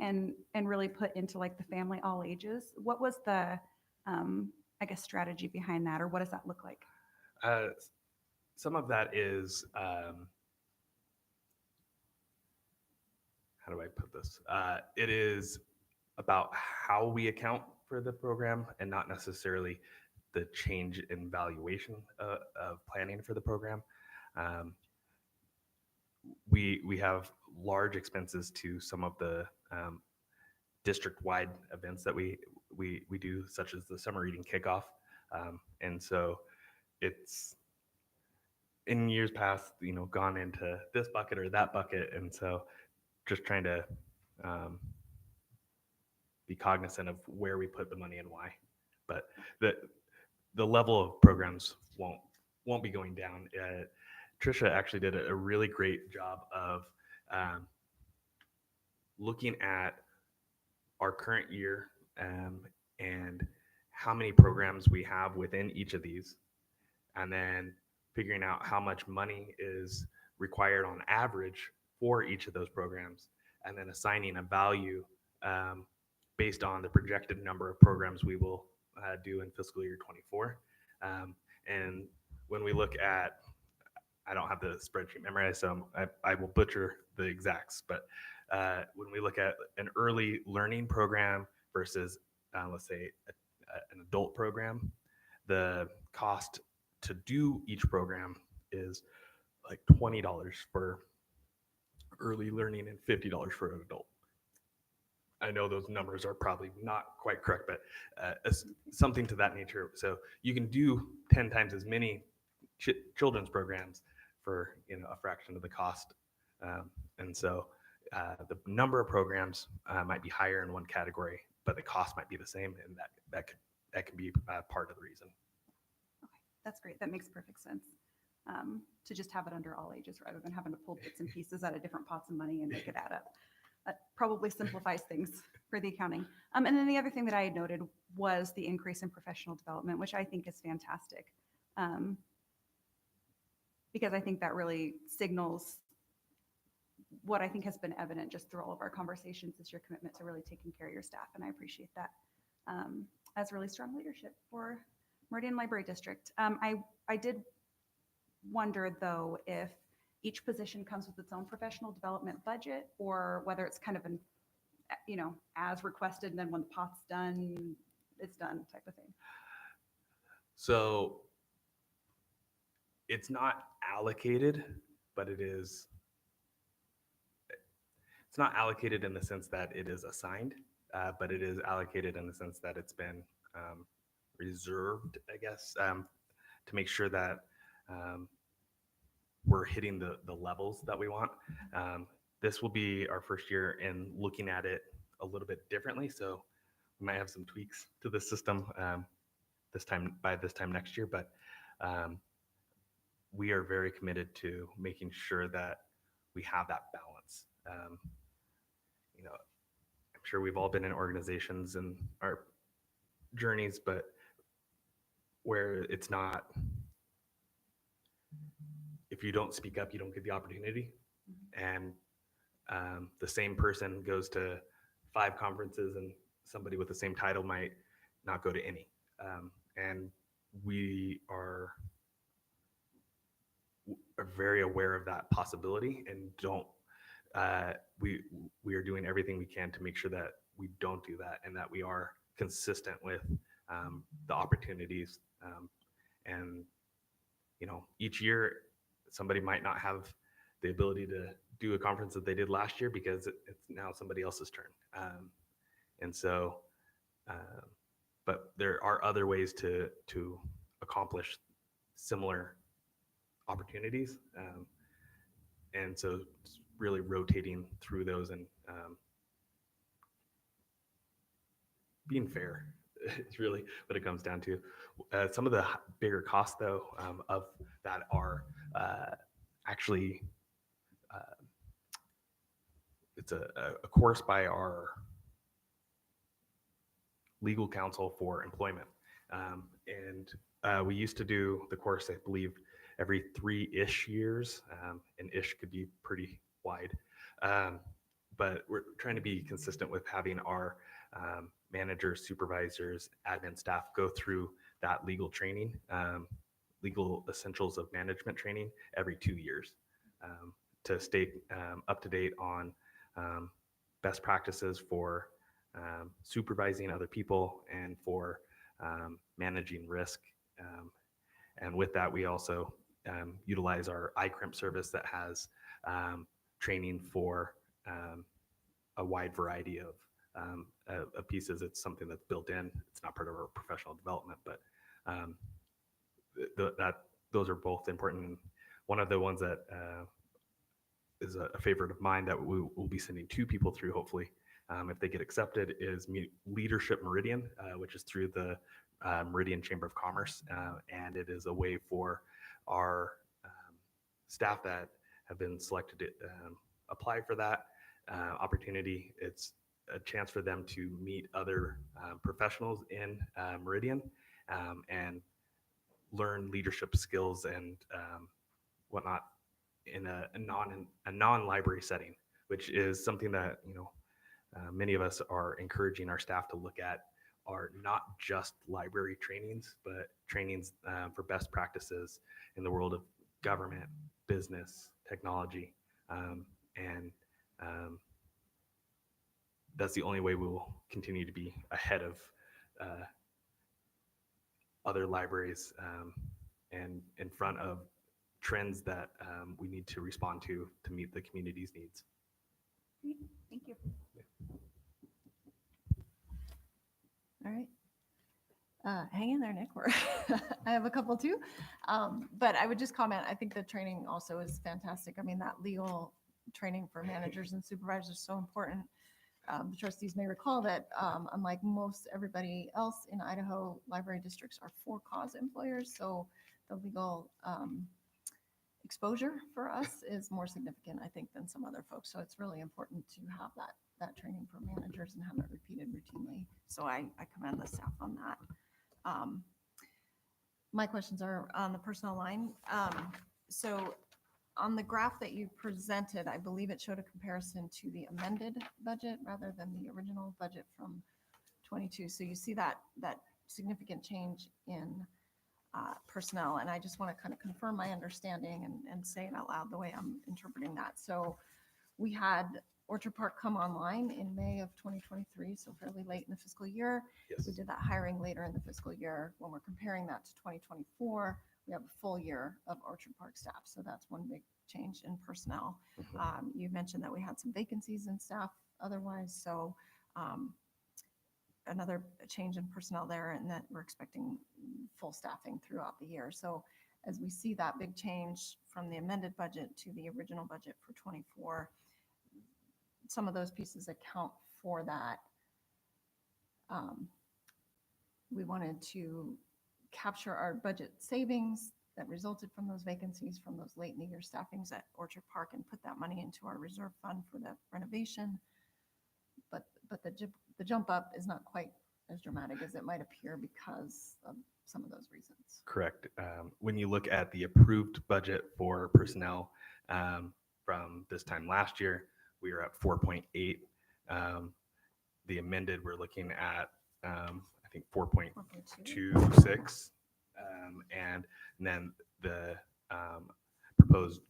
and really put into like the family all ages. What was the, I guess, strategy behind that, or what does that look like? Some of that is, how do I put this? It is about how we account for the program and not necessarily the change in valuation of planning for the program. We have large expenses to some of the district-wide events that we do, such as the summer reading kickoff, and so it's in years past, gone into this bucket or that bucket, and so just trying to be cognizant of where we put the money and why. But the level of programs won't be going down. Trisha actually did a really great job of looking at our current year and how many programs we have within each of these, and then figuring out how much money is required on average for each of those programs, and then assigning a value based on the projected number of programs we will do in fiscal year 24. And when we look at, I don't have the spreadsheet memorized, so I will butcher the exacts, but when we look at an early learning program versus, let's say, an adult program, the cost to do each program is like $20 for early learning and $50 for an adult. I know those numbers are probably not quite correct, but something to that nature. So you can do 10 times as many children's programs for a fraction of the cost. And so the number of programs might be higher in one category, but the cost might be the same, and that can be part of the reason. Okay, that's great. That makes perfect sense. To just have it under all ages rather than having to pull bits and pieces out of different pots of money and make it add up. That probably simplifies things for the accounting. And then the other thing that I had noted was the increase in professional development, which I think is fantastic. Because I think that really signals what I think has been evident just through all of our conversations is your commitment to really taking care of your staff. And I appreciate that as really strong leadership for Meridian Library District. I did wonder, though, if each position comes with its own professional development budget, or whether it's kind of an, as requested, and then when the pot's done, it's done type of thing. So it's not allocated, but it's not allocated in the sense that it is assigned, but it is allocated in the sense that it's been reserved, I guess, to make sure that we're hitting the levels that we want. This will be our first year in looking at it a little bit differently. So we might have some tweaks to the system by this time next year, but we are very committed to making sure that we have that balance. You know, I'm sure we've all been in organizations in our journeys, but where it's not, if you don't speak up, you don't get the opportunity. And the same person goes to 5 conferences and somebody with the same title might not go to any. And we are very aware of that possibility and don't, we are doing everything we can to make sure that we don't do that and that we are consistent with the opportunities. And, you know, each year somebody might not have the ability to do a conference that they did last year because it's now somebody else's turn. And so, but there are other ways to accomplish similar opportunities. And so it's really rotating through those and being fair is really what it comes down to. Some of the bigger costs, though, of that are actually, it's a course by our legal counsel for employment. And we used to do the course, I believe, every 3-ish years, and ish could be pretty wide. But we're trying to be consistent with having our managers, supervisors, admin staff go through that legal training, legal essentials of management training every 2 years, to stay up to date on best practices for supervising other people and for managing risk. And with that, we also utilize our iCrimp service that has training for a wide variety of pieces. It's something that's built in. It's not part of our professional development, but those are both important. One of the ones that is a favorite of mine that we will be sending 2 people through, hopefully, if they get accepted, is Leadership Meridian, which is through the Meridian Chamber of Commerce. And it is a way for our staff that have been selected to apply for that opportunity. It's a chance for them to meet other professionals in Meridian and learn leadership skills and whatnot in a non-library setting, which is something that, you know, many of us are encouraging our staff to look at, are not just library trainings, but trainings for best practices in the world of government, business, technology. And that's the only way we will continue to be ahead of other libraries and in front of trends that we need to respond to meet the community's needs. Great. Thank you. All right. Hang in there, Nick. I have a couple too. But I would just comment, I think the training also is fantastic. I mean, that legal training for managers and supervisors is so important. The trustees may recall that unlike most everybody else in Idaho, library districts are for-cause employers. So the legal exposure for us is more significant, I think, than some other folks. So it's really important to have that training for managers and have it repeated routinely. So I commend the staff on that. My questions are on the personnel line. So on the graph that you presented, I believe it showed a comparison to the amended budget rather than the original budget from 22. So you see that significant change in personnel. And I just want to kind of confirm my understanding and say it out loud the way I'm interpreting that. So we had Orchard Park come online in May of 2023, so fairly late in the fiscal year. Yes. We did that hiring later in the fiscal year. When we're comparing that to 2024, we have a full year of Orchard Park staff. So that's one big change in personnel. You mentioned that we had some vacancies in staff otherwise. So another change in personnel there, and that we're expecting full staffing throughout the year. So as we see that big change from the amended budget to the original budget for 24, some of those pieces account for that. We wanted to capture our budget savings that resulted from those vacancies, from those late in the year staffings at Orchard Park, and put that money into our reserve fund for the renovation. But the jump up is not quite as dramatic as it might appear because of some of those reasons. Correct. When you look at the approved budget for personnel from this time last year, we were at 4.8. The amended, we're looking at, I think 4.2. 4.26. And then the proposed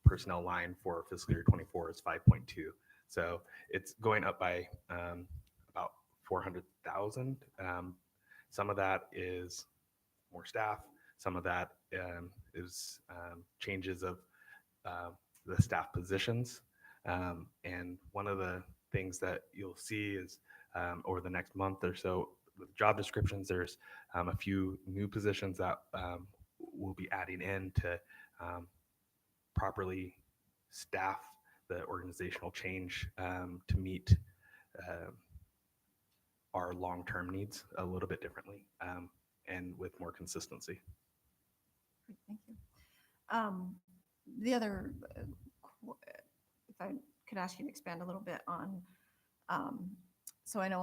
personnel line for fiscal year 24 is 5.2. So it's going up by about 400,000. Some of that is more staff. Some of that is changes of the staff positions. And one of the things that you'll see is over the next month or so, with job descriptions, there's a few new positions that we'll be adding in to properly staff the organizational change to meet our long-term needs a little bit differently and with more consistency. Great, thank you. The other, if I could ask you to expand a little bit on, so I know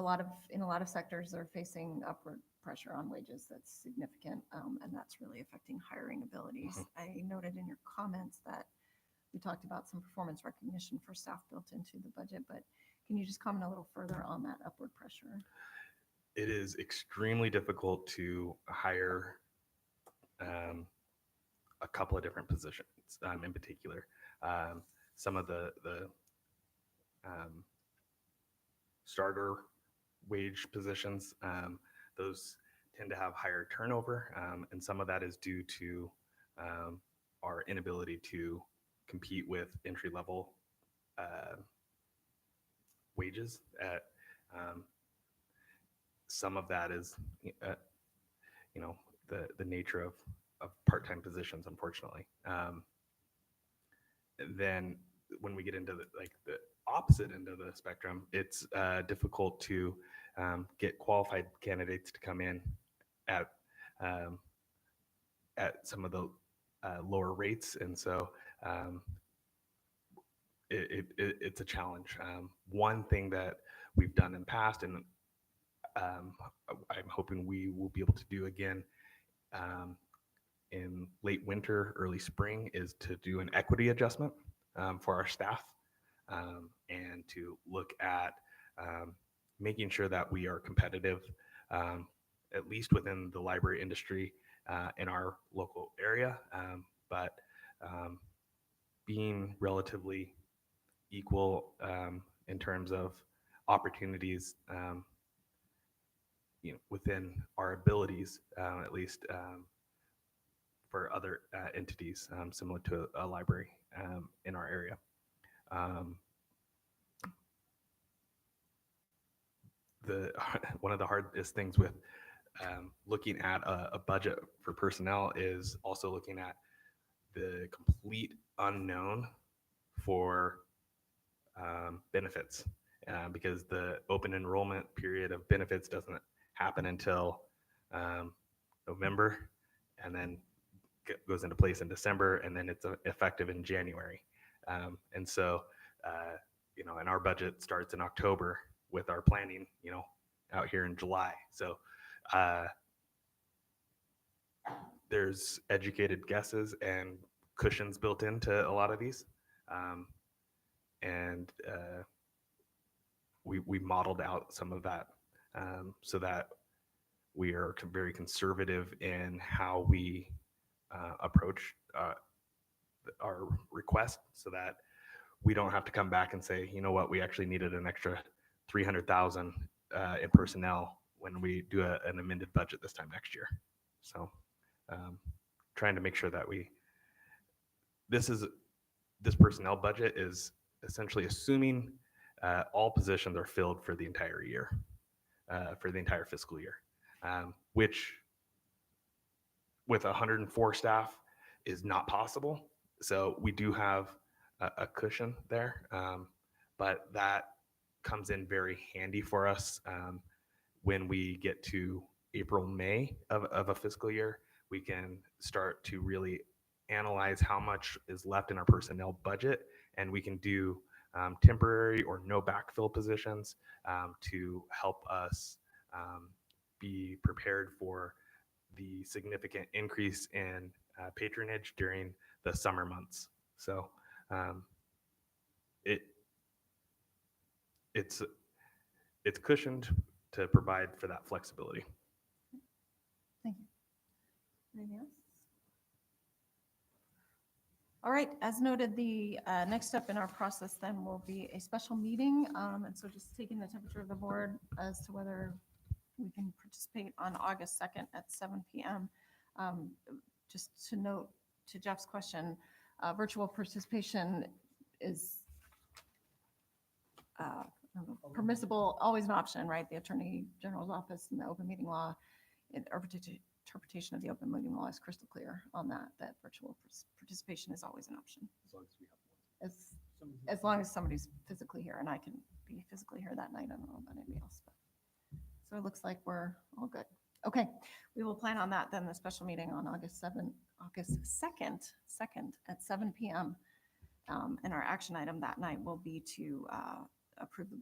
in a lot of sectors they're facing upward pressure on wages that's significant, and that's really affecting hiring abilities. I noted in your comments that we talked about some performance recognition for staff built into the budget, but can you just comment a little further on that upward pressure? It is extremely difficult to hire a couple of different positions in particular. Some of the starter wage positions, those tend to have higher turnover, and some of that is due to our inability to compete with entry-level wages. Some of that is, the nature of part-time positions, unfortunately. Then when we get into the opposite end of the spectrum, it's difficult to get qualified candidates to come in at some of the lower rates, and so it's a challenge. One thing that we've done in the past, and I'm hoping we will be able to do again in late winter, early spring, is to do an equity adjustment for our staff and to look at making sure that we are competitive, at least within the library industry in our local area, but being relatively equal in terms of opportunities within our abilities, at least for other entities similar to a library in our area. One of the hardest things with looking at a budget for personnel is also looking at the complete unknown for benefits, because the open enrollment period of benefits doesn't happen until November, and then goes into place in December, and then it's effective in January. And so, and our budget starts in October with our planning, out here in July. So there's educated guesses and cushions built into a lot of these. And we modeled out some of that so that we are very conservative in how we approach our request, so that we don't have to come back and say, you know what, we actually needed an extra 300,000 in personnel when we do an amended budget this time next year. So trying to make sure that this personnel budget is essentially assuming all positions are filled for the entire year, for the entire fiscal year, which with 104 staff is not possible. So we do have a cushion there, but that comes in very handy for us when we get to April, May of a fiscal year. We can start to really analyze how much is left in our personnel budget, and we can do temporary or no backfill positions to help us be prepared for the significant increase in patronage during the summer months. So um, it it's it's cushioned to provide for that flexibility. Thank you. Anything else? All right, as noted, the next step in our process then will be a special meeting. And so just taking the temperature of the board as to whether we can participate on August 2nd at 7 p.m. Just to note to Jeff's question, virtual participation is permissible, always an option, right? The Attorney General's office and the open meeting law, interpretation of the open meeting law is crystal clear on that virtual participation is always an option. As long as somebody's physically here, and I can be physically here that night. I don't know about anybody else. But. So it looks like we're all good. Okay, we will plan on that then, the special meeting on August 2nd at 7 p.m. And our action item that night will be to approve the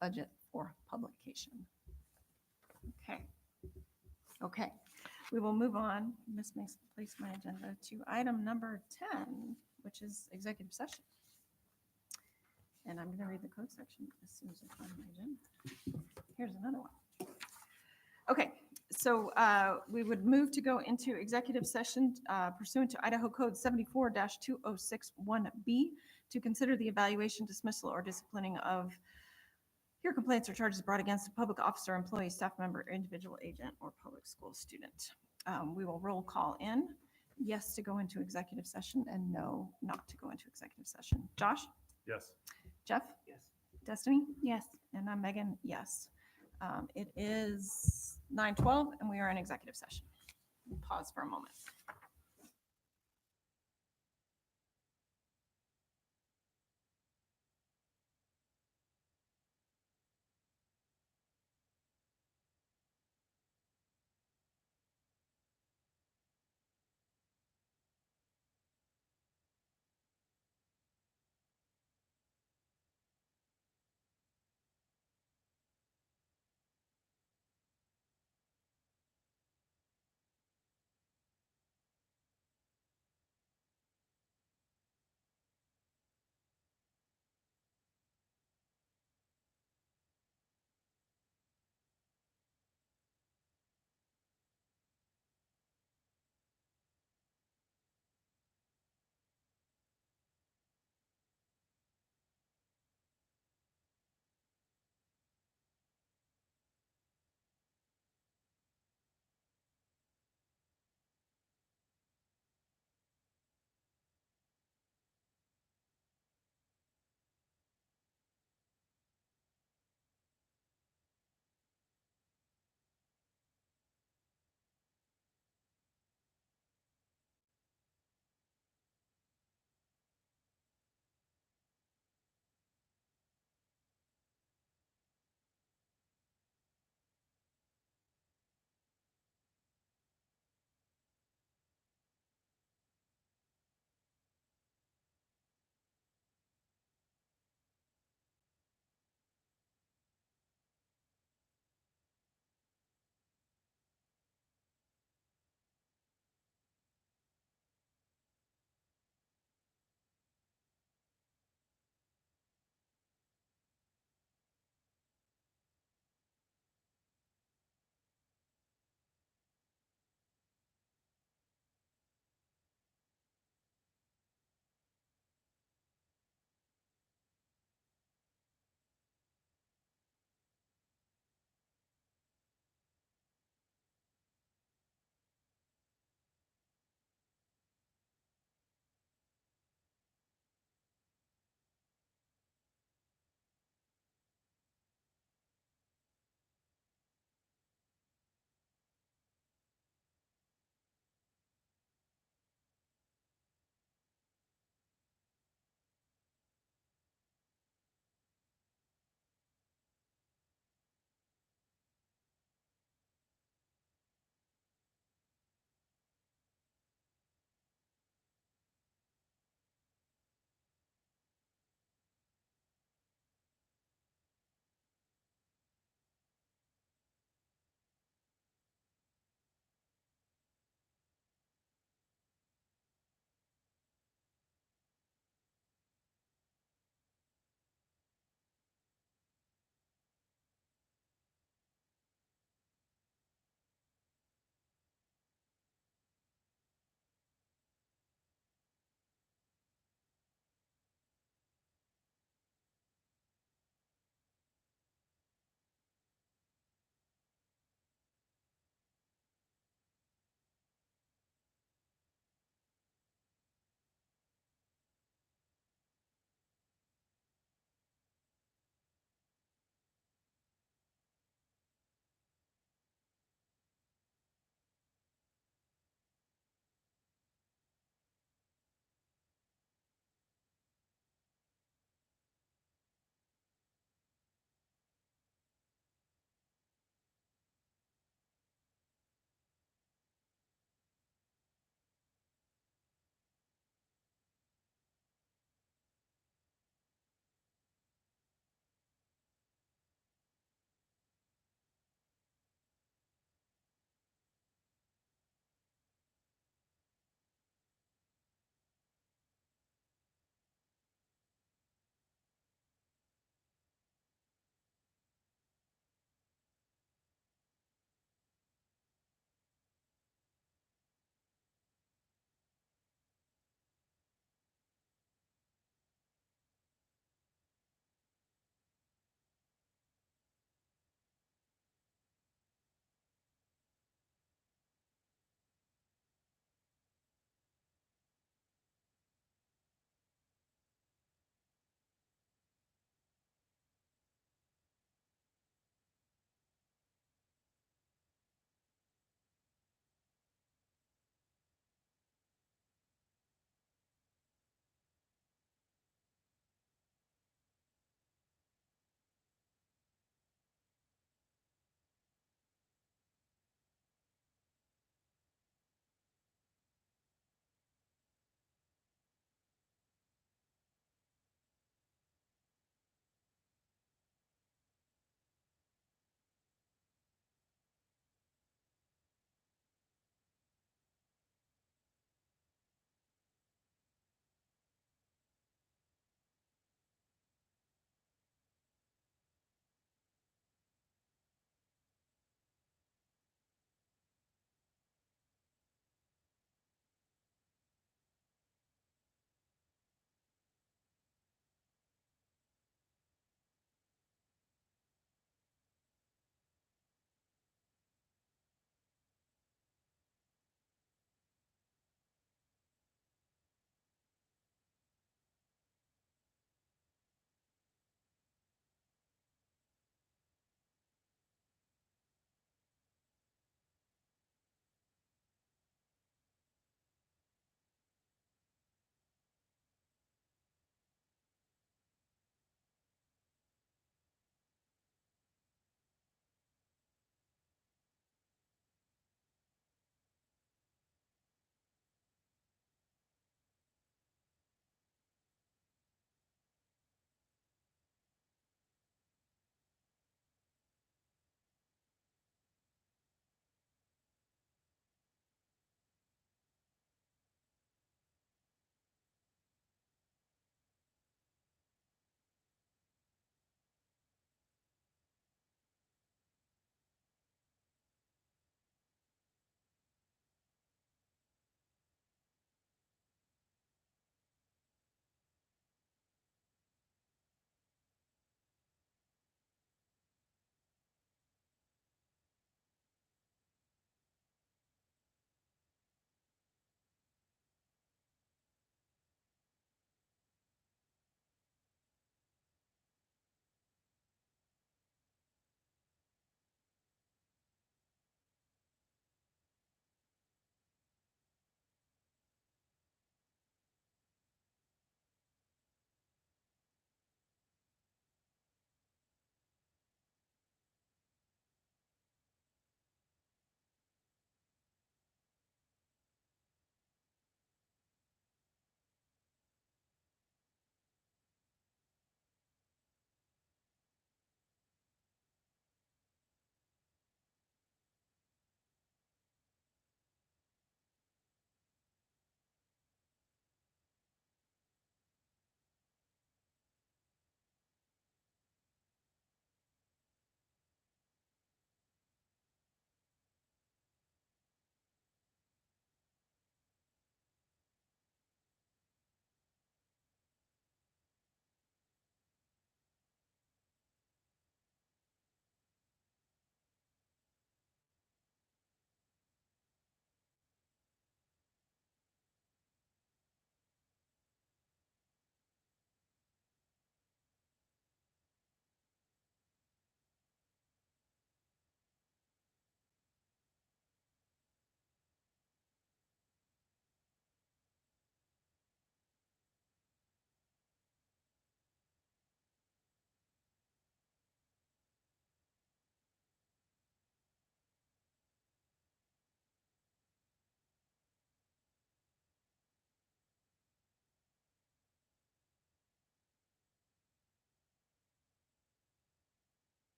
budget for publication. Okay. Okay, we will move on. Miss Mason placed my agenda to item number 10, which is executive session. And I'm going to read the code section as soon as I find my agenda. Here's another one. Okay, so we would move to go into executive session pursuant to Idaho Code 74-2061B to consider the evaluation, dismissal, or disciplining of hear complaints or charges brought against a public officer, employee, staff member, individual agent, or public school student. We will roll call in, yes to go into executive session, and no not to go into executive session. Josh? Yes. Jeff? Yes. Destiny? Yes. And I'm Megan, yes. It is 9:12 and we are in executive session. We'll pause for a moment.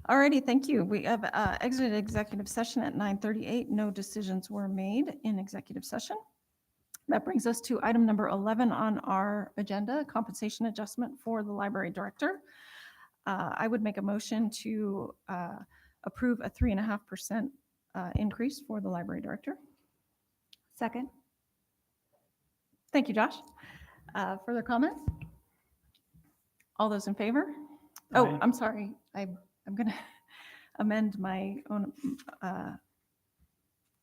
Alrighty, thank you. We have exited executive session at 9:38. No decisions were made in executive session. That brings us to item number 11 on our agenda, compensation adjustment for the library director. I would make a motion to approve a 3.5% increase for the library director. Second? Thank you, Josh. Further comments? All those in favor? Oh, Aye. I'm sorry. I'm going to amend my own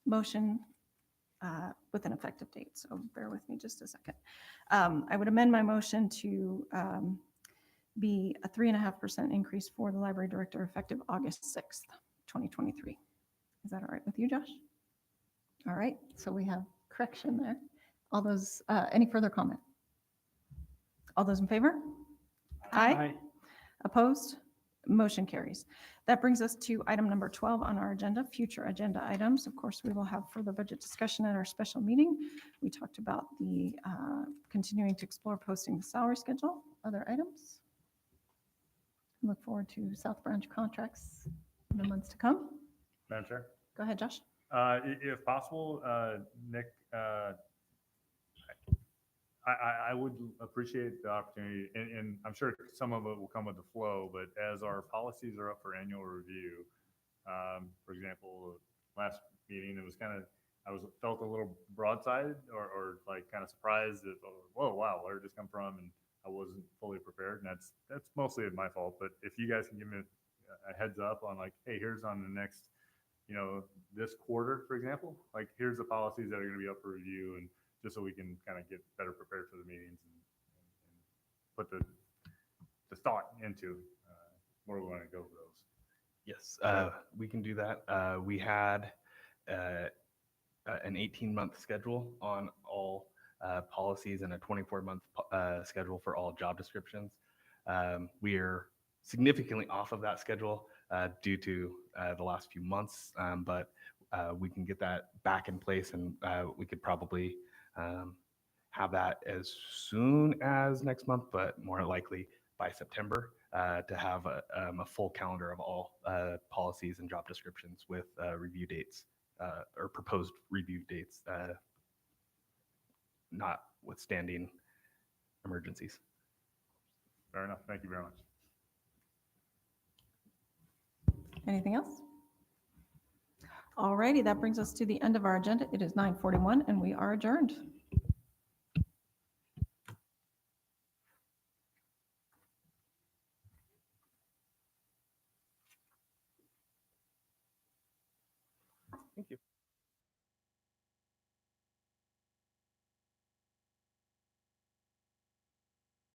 motion with an effective date, so bear with me just a second. I would amend my motion to be a 3.5% increase for the library director effective August 6th, 2023. Is that all right with you, Josh? All right, so we have correction there. All those, any further comment? All those in favor? Aye. Opposed? Motion carries. That brings us to item number 12 on our agenda, future agenda items. Of course, we will have further budget discussion at our special meeting. We talked about the continuing to explore posting the salary schedule. Other items? Look forward to South Branch contracts in the months to come. Madam Chair? Go ahead, Josh. If possible, Nick, I would appreciate the opportunity, and I'm sure some of it will come with the flow, but as our policies are up for annual review, for example, last meeting, it was kind of, felt a little broadsided or like kind of surprised that, oh, whoa, wow, where did this come from? And I wasn't fully prepared, and that's mostly my fault. But if you guys can give me a heads up on like, hey, here's on the next, this quarter, for example, like here's the policies that are going to be up for review, and just so we can kind of get better prepared for the meetings and put the thought into where we want to go with those. Yes, we can do that. We had an 18-month schedule on all policies and a 24-month schedule for all job descriptions. We are significantly off of that schedule due to the last few months, but we can get that back in place, and we could probably have that as soon as next month, but more likely by September to have a full calendar of all policies and job descriptions with review dates or proposed review dates, notwithstanding emergencies. Fair enough. Thank you very much. Anything else? All righty, that brings us to the end of our agenda. It is 9:41 and we are adjourned. Thank you.